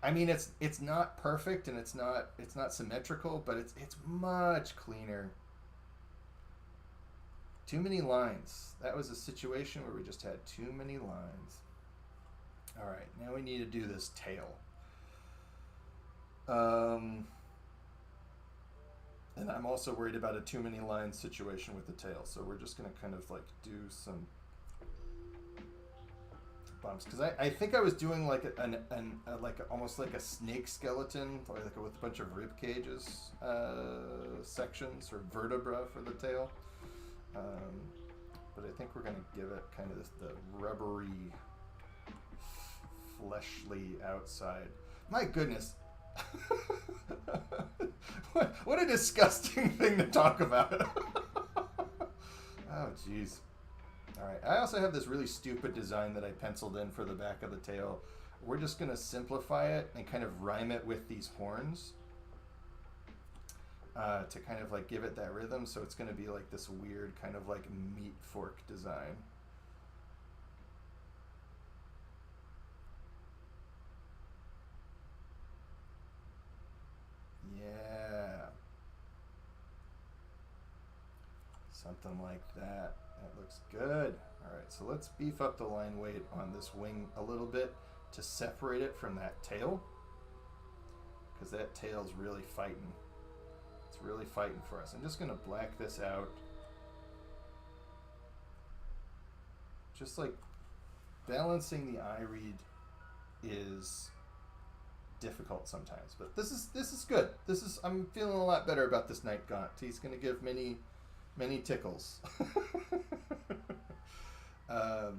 I mean, it's not perfect and it's not symmetrical, but it's much cleaner. Too many lines. That was a situation where we just had too many lines. All right, now we need to do this tail. And I'm also worried about a too many lines situation with the tail. So we're just going to kind of like do some bumps, because I think I was doing like almost like a snake skeleton, or like with a bunch of rib cages sections or vertebra for the tail. But I think we're going to give it kind of the rubbery, fleshly outside. My goodness. What a disgusting thing to talk about. Oh, jeez. All right. I also have this really stupid design that I penciled in for the back of the tail. We're just going to simplify it and kind of rhyme it with these horns. To kind of like give it that rhythm, so it's going to be like this weird kind of like meat fork design. Yeah. Something like that. That looks good. All right, so let's beef up the line weight on this wing a little bit to separate it from that tail, because that tail's really fighting. Really fighting for us. I'm just going to black this out. Just like balancing the eye read is difficult sometimes, but this is good. I'm feeling a lot better about this night gaunt. He's going to give many tickles.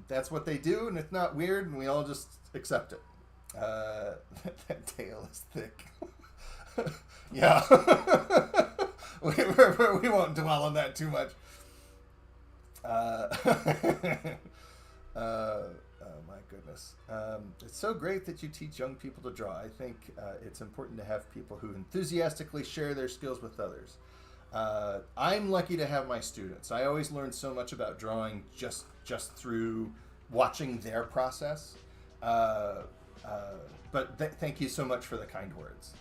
That's what they do, and it's not weird, and we all just accept it. That tail is thick. Yeah. We won't dwell on that too much. Oh my goodness. It's so great that you teach young people to draw. I think it's important to have people who enthusiastically share their skills with others. I'm lucky to have my students. I always learn so much about drawing just through watching their process. But thank you so much for the kind words.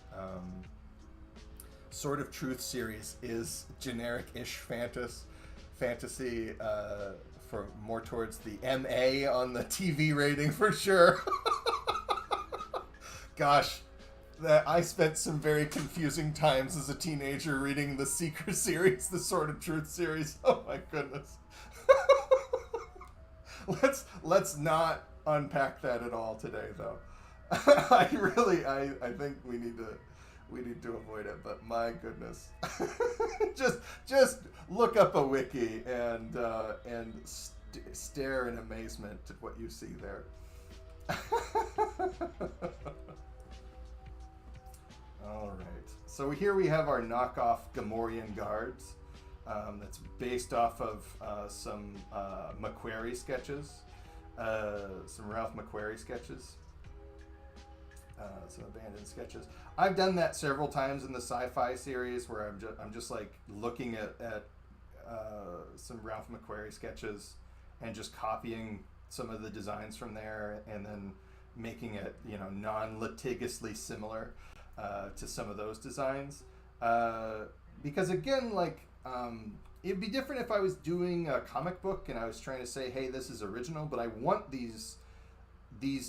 Sword of Truth series is generic-ish fantasy for more towards the MA on the TV rating for sure. Gosh, I spent some very confusing times as a teenager reading the Seeker series, the Sword of Truth series. Oh my goodness. Let's not unpack that at all today, though. I think we we need to avoid it. But my goodness, just look up a wiki and stare in amazement at what you see there. All right. So here we have our knockoff Gamorrean guards. That's based off of some McQuarrie sketches, some Ralph McQuarrie sketches, some abandoned sketches. I've done that several times in the sci-fi series where I'm just like looking at some Ralph McQuarrie sketches and just copying some of the designs from there and then making it, you know, non-litigiously similar to some of those designs. Because again, like, it'd be different if I was doing a comic book and I was trying to say, hey, this is original, but I want these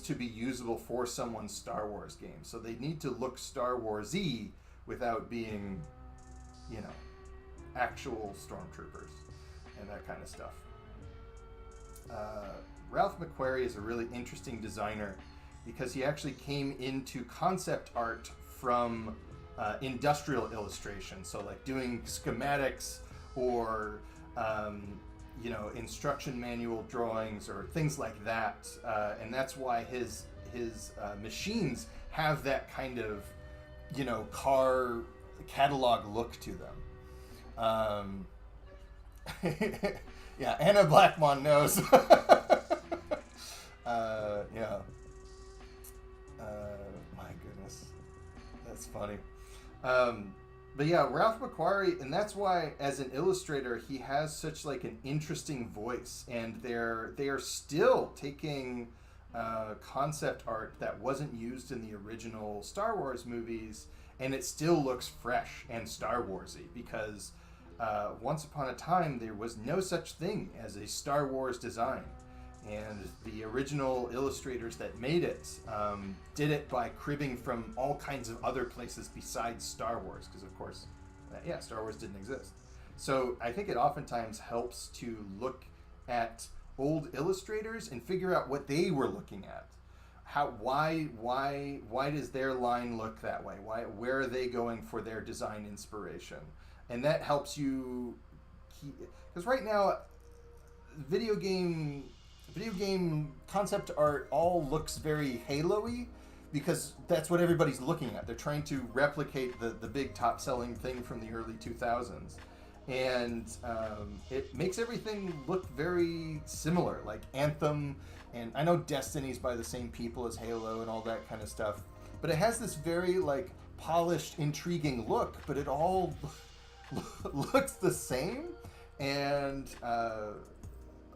to be usable for someone's Star Wars game. So they need to look Star Wars-y without being, you know, actual stormtroopers and that kind of stuff. Ralph McQuarrie is a really interesting designer because he actually came into concept art from industrial illustration. So like doing schematics or you know, instruction manual drawings or things like that, and that's why his machines have that kind of, you know, car catalog look to them. Yeah, Anna Blackmon knows. Yeah. My goodness, that's funny. But yeah, Ralph McQuarrie, and that's why as an illustrator he has such like an interesting voice, and they are still taking concept art that wasn't used in the original Star Wars movies, and it still looks fresh and Star Warsy because once upon a time there was no such thing as a Star Wars design. And the original illustrators that made it did it by cribbing from all kinds of other places besides Star Wars, because of course, yeah, Star Wars didn't exist. So I think it oftentimes helps to look at old illustrators and figure out what they were looking at. Why does their line look that way? Where are they going for their design inspiration? And that helps you keep, because right now, video game concept art all looks very Halo-y because that's what everybody's looking at. They're trying to replicate the big top-selling thing from the early 2000s. And it makes everything look very similar, like Anthem, and I know Destiny's by the same people as Halo and all that kind of stuff. But it has this very like polished, intriguing look, but it all looks the same. And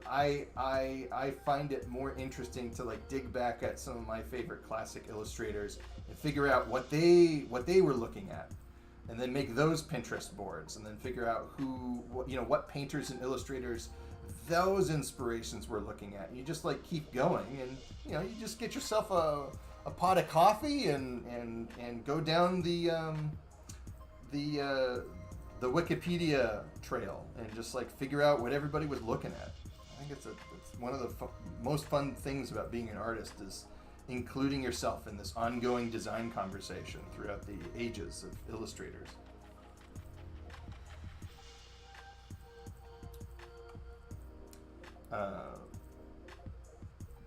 I find it more interesting to like dig back at some of my favorite classic illustrators and figure out what they were looking at, and then make those Pinterest boards, and then figure out what painters and illustrators those inspirations were looking at. And you just like keep going, and you just get yourself a pot of coffee and go down the Wikipedia trail and just like figure out what everybody was looking at. I think it's one of the most fun things about being an artist is including yourself in this ongoing design conversation throughout the ages of illustrators.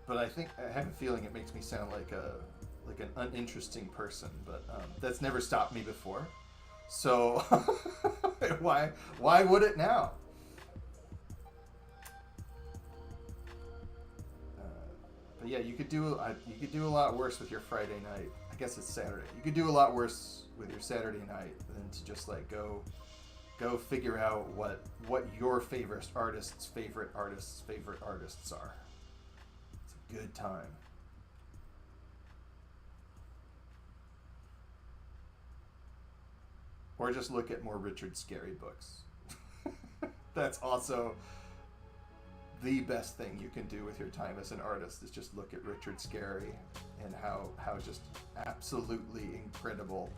But I have a feeling it makes me sound like an uninteresting person, but that's never stopped me before. So why would it now? But yeah, you could do a lot worse with your Friday night. I guess it's Saturday. You could do a lot worse with your Saturday night than to just like go figure out what your favorite artists' favorite artists are. It's a good time. Or just look at more Richard Scarry books. That's also the best thing you can do with your time as an artist is just look at Richard Scarry and how just absolutely incredible,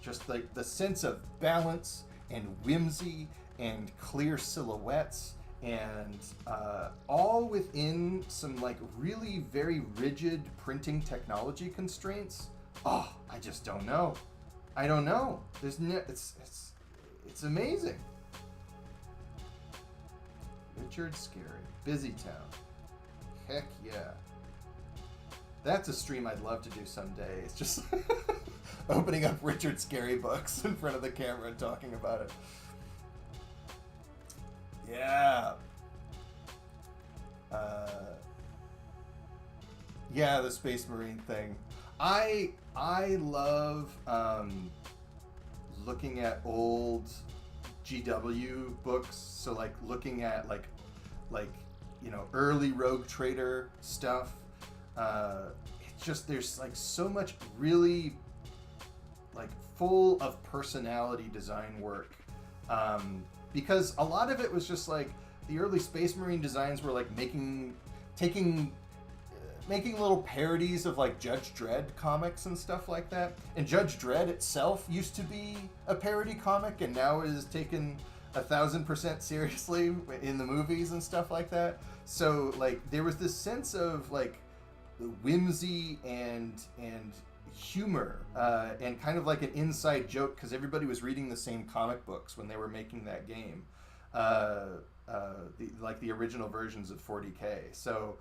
just like the sense of balance and whimsy and clear silhouettes and all within some like really very rigid printing technology constraints. Oh, I just don't know. I don't know. There's no, it's amazing. Richard Scary, Busy Town. Heck yeah. That's a stream I'd love to do someday. It's just opening up Richard Scary books in front of the camera and talking about it. Yeah. Yeah, the Space Marine thing. I love looking at old GW books. So like looking at like early Rogue Trader stuff. It's just there's like so much really like full of personality design work, because a lot of it was just like the early Space Marine designs were like making little parodies of like Judge Dredd comics and stuff like that. And Judge Dredd itself used to be a parody comic, and now is taken 1,000% seriously in the movies and stuff like that. So like there was this sense of like whimsy and humor, and kind of like an inside joke because everybody was reading the same comic books when they were making that game, like the original versions of 40K. So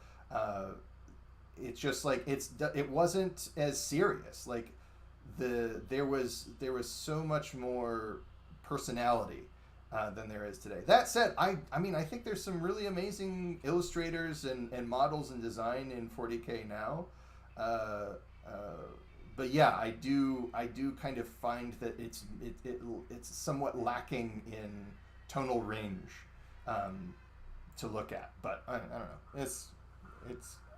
it's just like it wasn't as serious. Like there was so much more personality than there is today. That said, I mean I think there's some really amazing illustrators and models and design in 40K now. But yeah, I do kind of find that it's somewhat lacking in tonal range to look at. But I don't know. It's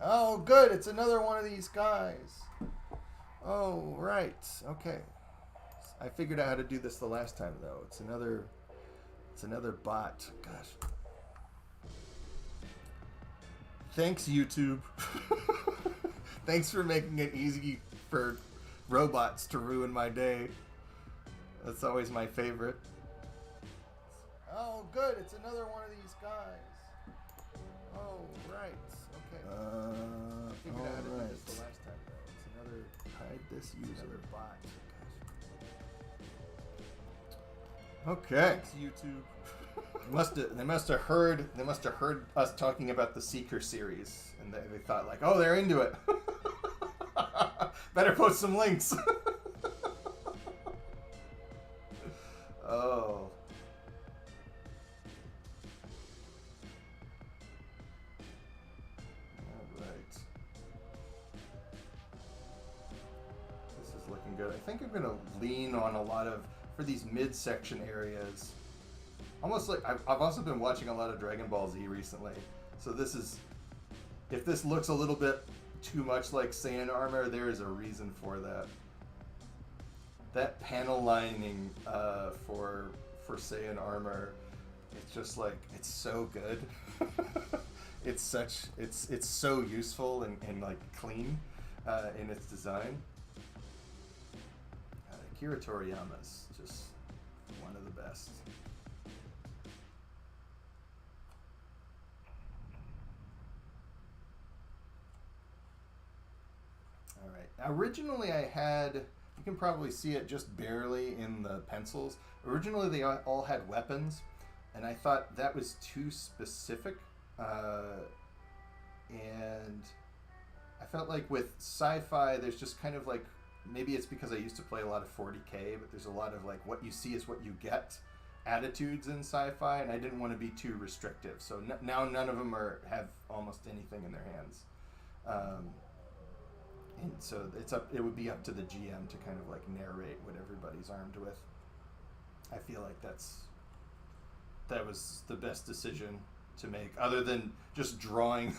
oh good, it's another one of these guys. Oh right, okay. I figured out how to do this the last time though. It's another bot. Gosh. Thanks YouTube. Thanks for making it easy for robots to ruin my day. That's always my favorite. Oh, good. It's another one of these guys. Oh, right. Okay. I figured out how to do this the last time, though. It's another... Hide this user. Another bot. Okay. Thanks, YouTube. They must have heard us talking about the Seeker series, and they thought like, oh, they're into it. Better post some links. Oh. Alright. This is looking good. I think I'm gonna lean on a lot of, for these midsection areas. Almost like, I've also been watching a lot of Dragon Ball Z recently. So this is, if this looks a little bit too much like Saiyan armor, there is a reason for that. That panel lining for Saiyan armor, it's just like, it's so good. it's so useful and like clean in its design. Akira Toriyama's just one of the best. Originally I had, you can probably see it just barely in the pencils. Originally they all had weapons, and I thought that was too specific. And I felt like with sci-fi, there's just kind of like, maybe it's because I used to play a lot of 40K, but there's a lot of like, what you see is what you get attitudes in sci-fi, and I didn't want to be too restrictive. So now none of them have almost anything in their hands. And so it would be up to the GM to kind of like narrate what everybody's armed with. I feel like that was the best decision to make, other than just drawing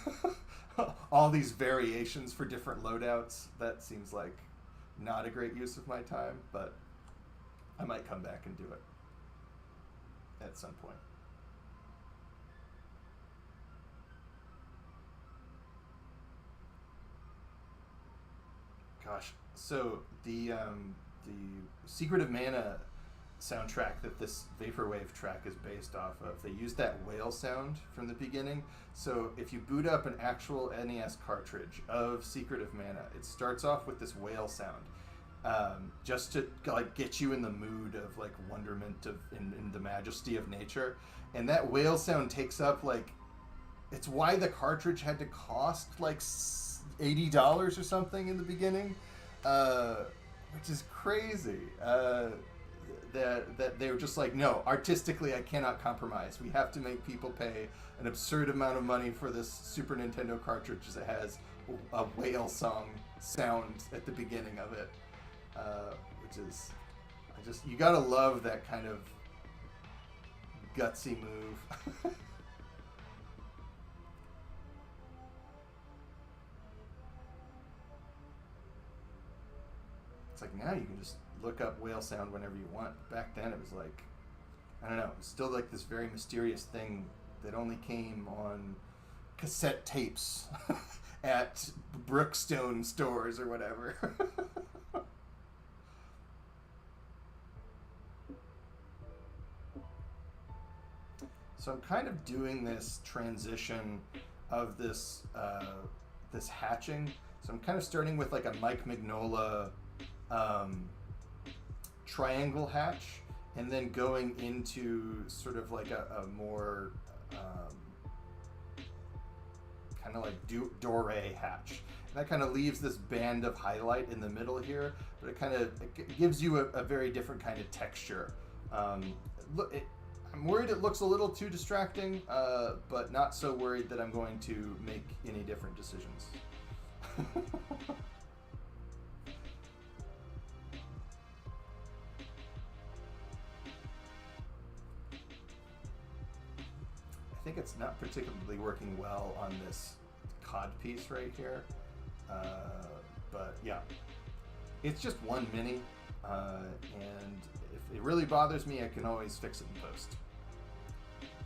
all these variations for different loadouts. That seems like not a great use of my time, but I might come back and do it at some point. Gosh, so the Secret of Mana soundtrack that this Vaporwave track is based off of, they used that whale sound from the beginning. So if you boot up an actual NES cartridge of Secret of Mana, it starts off with this whale sound. just to like get you in the mood of like wonderment of in the majesty of nature. And that whale sound takes up like, it's why the cartridge had to cost like $80 or something in the beginning, which is crazy. That they were just like, no, artistically I cannot compromise. We have to make people pay an absurd amount of money for this Super Nintendo cartridge that has a whale song sound at the beginning of it, which is, you gotta love that kind of gutsy move. It's like now you can just look up whale sound whenever you want. Back then it was like, I don't know, it was still like this very mysterious thing that only came on cassette tapes at Brookstone stores or whatever. So I'm kind of doing this transition of this this hatching. So I'm kind of starting with like a Mike Mignola triangle hatch, and then going into sort of like a more kind of like doré hatch. And that kind of leaves this band of highlight in the middle here, but it gives you a very different kind of texture. I'm worried it looks a little too distracting, but not so worried that I'm going to make any different decisions. I think it's not particularly working well on this cod piece right here, but yeah, it's just one mini, and if it really bothers me, I can always fix it in post.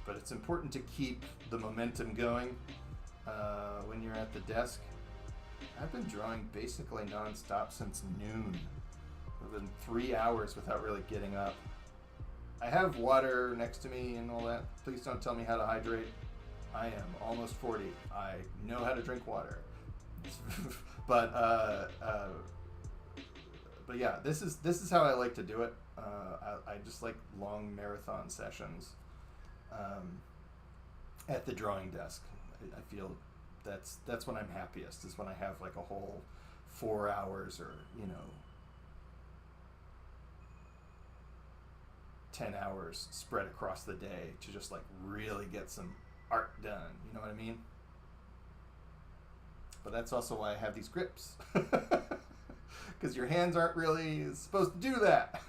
But it's important to keep the momentum going when you're at the desk. I've been drawing basically non-stop since noon. It's been 3 hours without really getting up. I have water next to me and all that. Please don't tell me how to hydrate. I am almost 40. I know how to drink water. but yeah, this is how I like to do it. I just like long marathon sessions at the drawing desk. I feel that's when I'm happiest, is when I have like a whole 4 hours or 10 hours spread across the day to just like really get some art done. You know what I mean? But that's also why I have these grips. Because your hands aren't really supposed to do that.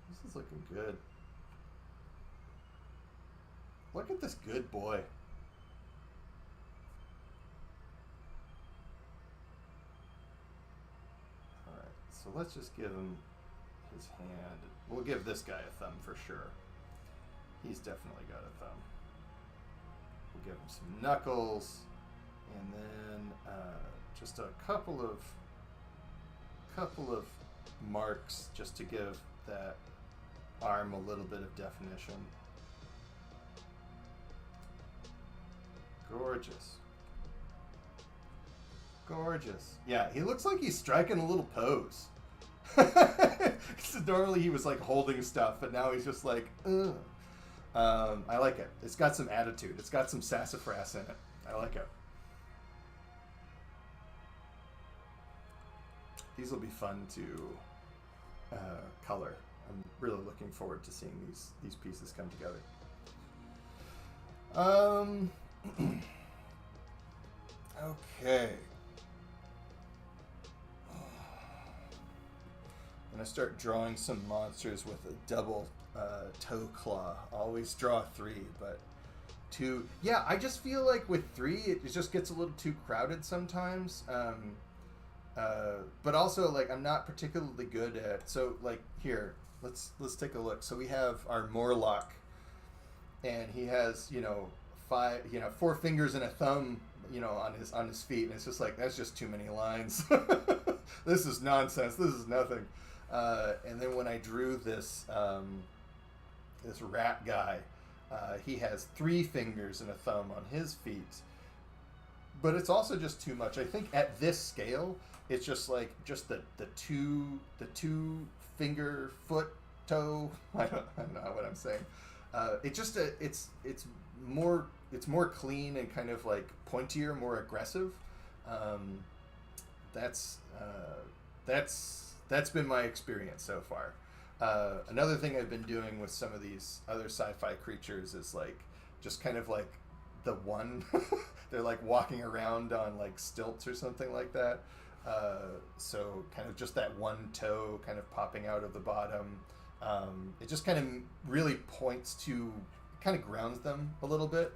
This is looking good. Look at this good boy. Alright, so let's just give him his hand. We'll give this guy a thumb for sure. He's definitely got a thumb. We'll give him some knuckles, and then just a couple of marks just to give that arm a little bit of definition. Gorgeous. Gorgeous. Yeah, he looks like he's striking a little pose. Normally he was like holding stuff, but now he's just like, ugh. I like it. It's got some attitude. It's got some sassafras in it. I like it. These will be fun to color. I'm really looking forward to seeing these pieces come together. Okay. I'm gonna start drawing some monsters with a double toe claw. Always draw 3, but 2. Yeah, I just feel like with 3, it just gets a little too crowded sometimes. But also, like, I'm not particularly good at. So, like, here, let's take a look. So we have our Morlock, and he has 4 fingers and a thumb on his feet, and it's just like, that's just too many lines. This is nonsense. This is nothing. And then when I drew this this rat guy, he has 3 fingers and a thumb on his feet, but it's also just too much. I think at this scale, it's just like the two finger, foot, toe. I don't know what I'm saying. It's more clean and kind of like pointier, more aggressive. That's been my experience so far. Another thing I've been doing with some of these other sci-fi creatures is like just kind of like the one they're like walking around on like stilts or something like that. So kind of just that one toe kind of popping out of the bottom. It just kind of really points to, kind of grounds them a little bit.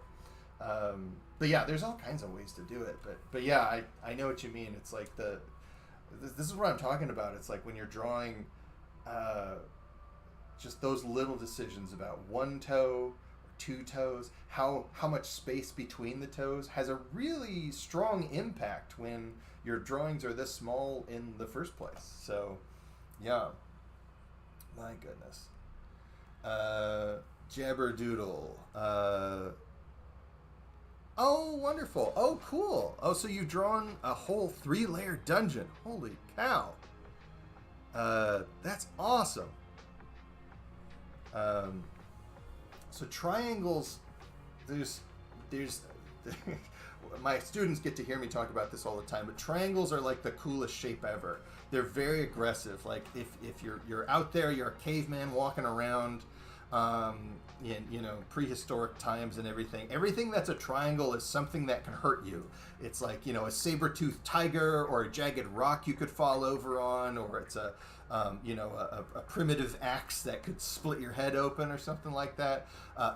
But yeah, there's all kinds of ways to do it. But yeah, I know what you mean. It's like this is what I'm talking about. It's like when you're drawing just those little decisions about one toe, 2 toes, how much space between the toes has a really strong impact when your drawings are this small in the first place. So yeah, my goodness. Jabberdoodle. Oh, wonderful. Oh, cool. Oh, so you've drawn a whole 3-layer dungeon. Holy cow. That's awesome. So triangles, there's my students get to hear me talk about this all the time, but triangles are like the coolest shape ever. They're very aggressive. Like if you're out there, you're a caveman walking around, in prehistoric times and everything that's a triangle is something that can hurt you. It's like, a saber-toothed tiger or a jagged rock you could fall over on, or it's a primitive axe that could split your head open or something like that.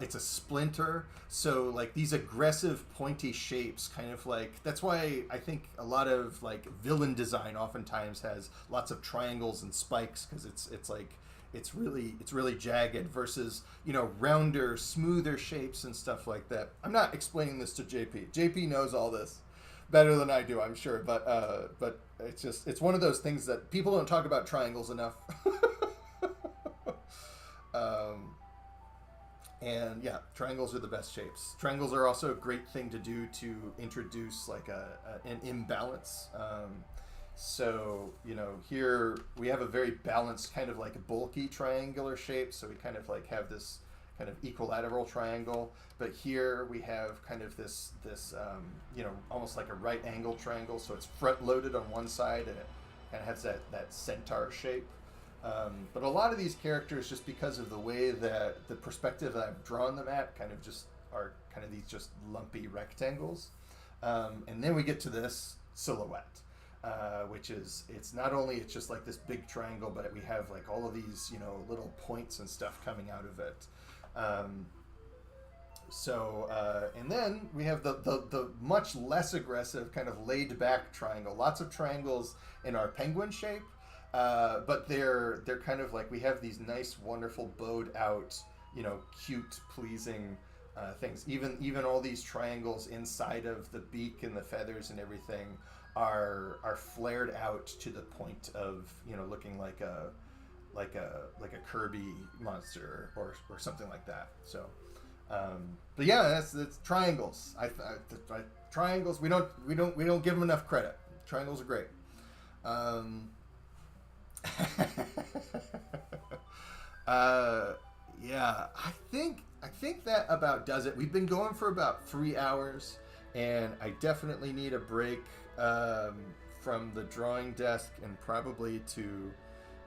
It's a splinter. So like these aggressive pointy shapes, kind of like, that's why I think a lot of like villain design oftentimes has lots of triangles and spikes, because it's really jagged versus rounder, smoother shapes and stuff like that. I'm not explaining this to JP. JP knows all this better than I do, I'm sure, but it's one of those things that people don't talk about triangles enough. And yeah, triangles are the best shapes. Triangles are also a great thing to do to introduce like an imbalance. So, here we have a very balanced kind of like a bulky triangular shape. So we kind of like have this kind of equilateral triangle, but here we have kind of this almost like a right angle triangle. So it's front loaded on one side and it kind of has that centaur shape. But a lot of these characters, just because of the way that the perspective that I've drawn them at, kind of just are kind of these just lumpy rectangles. And then we get to this silhouette. Which is, it's just like this big triangle, but we have like all of these, little points and stuff coming out of it. And then we have the much less aggressive kind of laid back triangle. Lots of triangles in our penguin shape, but they're kind of like, we have these nice, wonderful bowed out, cute, pleasing things. Even all these triangles inside of the beak and the feathers and everything are flared out to the point of looking like a Kirby monster or something like that. So, but yeah, that's triangles. Triangles. We don't give them enough credit. Triangles are great. Yeah, I think that about does it. We've been going for about 3 hours, and I definitely need a break from the drawing desk and probably to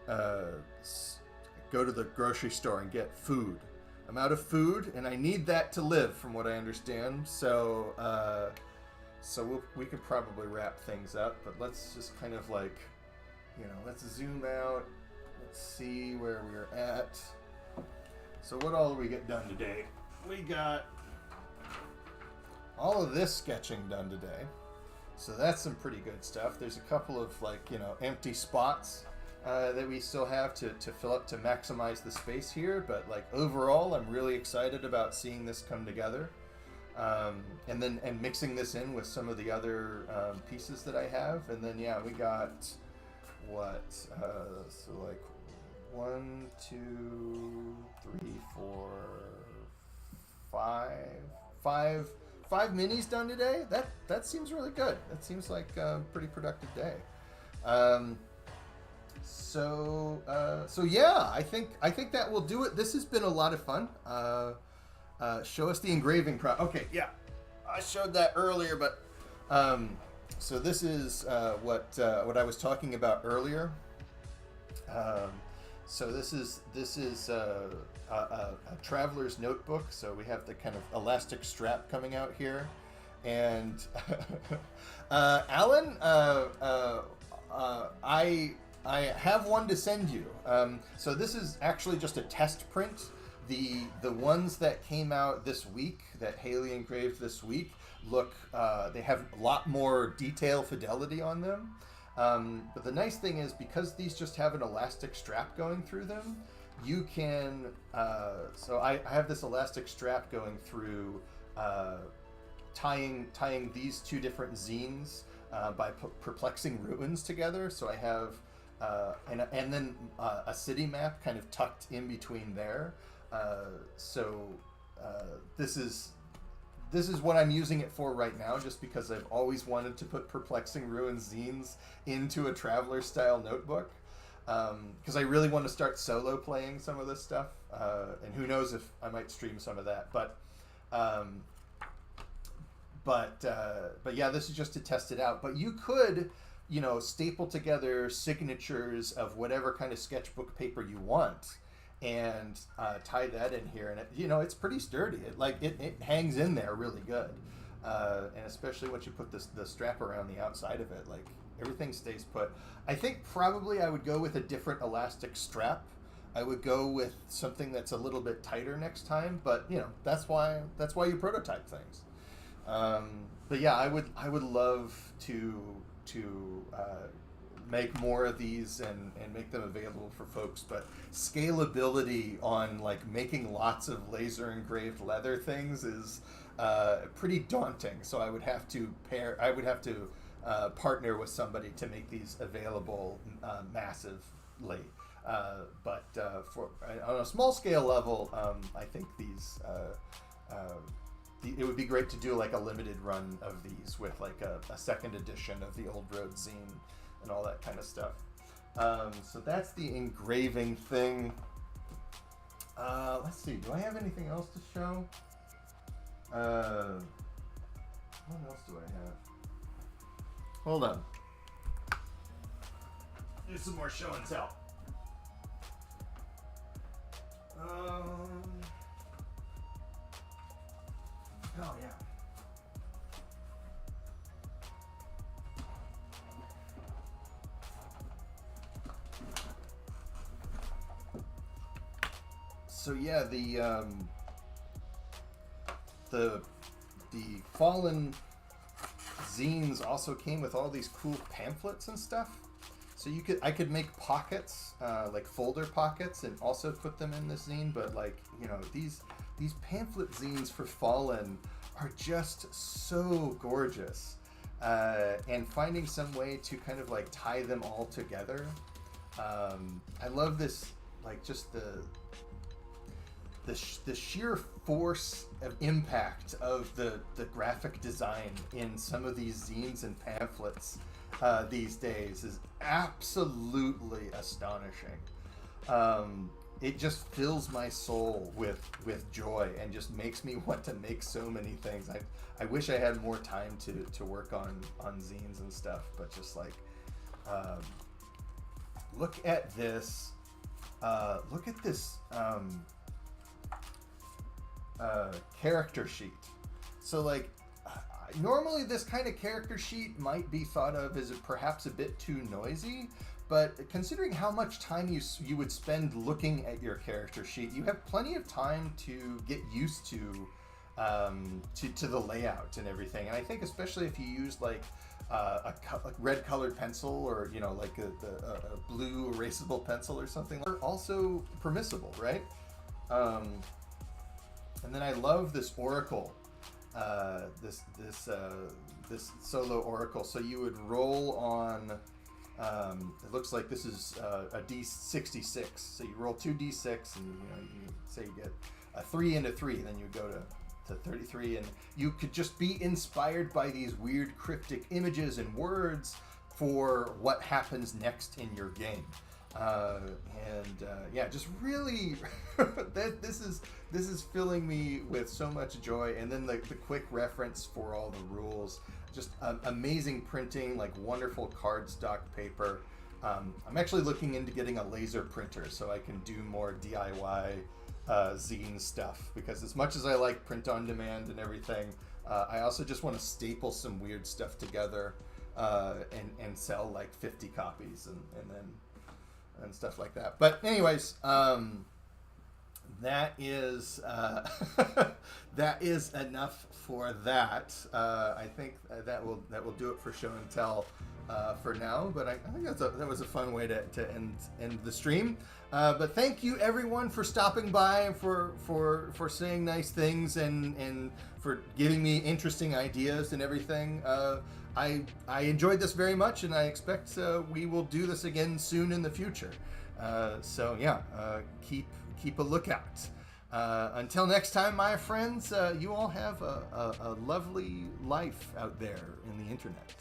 go to the grocery store and get food. I'm out of food, and I need that to live, from what I understand. So, we could probably wrap things up, but let's just kind of like, let's zoom out. Let's see where we're at. So what all did we get done today? We got all of this sketching done today. So that's some pretty good stuff. There's a couple of empty spots that we still have to fill up to maximize the space here. But like overall, I'm really excited about seeing this come together. and mixing this in with some of the other pieces that I have, and then yeah, we got what so like 1, 2, 3, 4, 5 minis done today. That seems really good. That seems like a pretty productive day. So yeah, I think that will do it. This has been a lot of fun. Show us the engraving Okay, yeah, I showed that earlier, but so this is what I was talking about earlier. So this is a traveler's notebook. So we have the kind of elastic strap coming out here, and Alan, I have one to send you. So this is actually just a test print. The ones that came out this week, that Haley engraved this week, look, they have a lot more detail fidelity on them. But the nice thing is, because these just have an elastic strap going through them, you can, so I have this elastic strap going through, tying these two different zines by perplexing ruins together. So I have, and then a city map kind of tucked in between there. This is what I'm using it for right now, just because I've always wanted to put Perplexing Ruins zines into a traveler style notebook, because I really want to start solo playing some of this stuff, and who knows if I might stream some of that. But yeah, this is just to test it out. But you could, staple together signatures of whatever kind of sketchbook paper you want, and tie that in here, and it's pretty sturdy. It hangs in there really good, and especially once you put the strap around the outside of it, like everything stays put. I think probably I would go with a different elastic strap. I would go with something that's a little bit tighter next time, but that's why you prototype things. But yeah, I would love to make more of these and make them available for folks, but scalability on like making lots of laser engraved leather things is pretty daunting. So I would have to partner with somebody to make these available massively. But on a small scale level, I think these it would be great to do like a limited run of these with like a second edition of the Old Road zine and all that kind of stuff. So that's the engraving thing. Let's see, do I have anything else to show? What else do I have? Hold on. Do some more show and tell. Oh yeah. So yeah, the Fallen zines also came with all these cool pamphlets and stuff. So I could make pockets, like folder pockets, and also put them in this zine. But like these pamphlet zines for Fallen are just so gorgeous, and finding some way to kind of like tie them all together. I love this, like just the sheer force of impact of the graphic design in some of these zines and pamphlets these days is absolutely astonishing. It just fills my soul with joy and just makes me want to make so many things. I wish I had more time to work on zines and stuff, but just like look at this. Look at this character sheet. So like normally this kind of character sheet might be thought of as perhaps a bit too noisy, but considering how much time you would spend looking at your character sheet, you have plenty of time to get used to the layout and everything. And I think especially if you use like a red colored pencil, or like a blue erasable pencil or something, are also permissible, right? And then I love this oracle this solo oracle. So you would roll on. It looks like this is a D66. So you roll 2d6, and you say you get a 3 and a 3. Then you go to 33, and you could just be inspired by these weird cryptic images and words for what happens next in your game. Just really, this is filling me with so much joy. And then the quick reference for all the rules, just amazing printing, like wonderful cardstock paper. I'm actually looking into getting a laser printer so I can do more DIY zine stuff, because as much as I like print on demand and everything, I also just want to staple some weird stuff together and sell like 50 copies and stuff like that. But anyways, that is that is enough for that. I think that will do it for show and tell for now. But I think that was a fun way to end the stream. But thank you everyone for stopping by and for saying nice things and for giving me interesting ideas and everything. I enjoyed this very much, and I expect we will do this again soon in the future. Keep a lookout. Until next time, my friends, you all have a lovely life out there in the internet.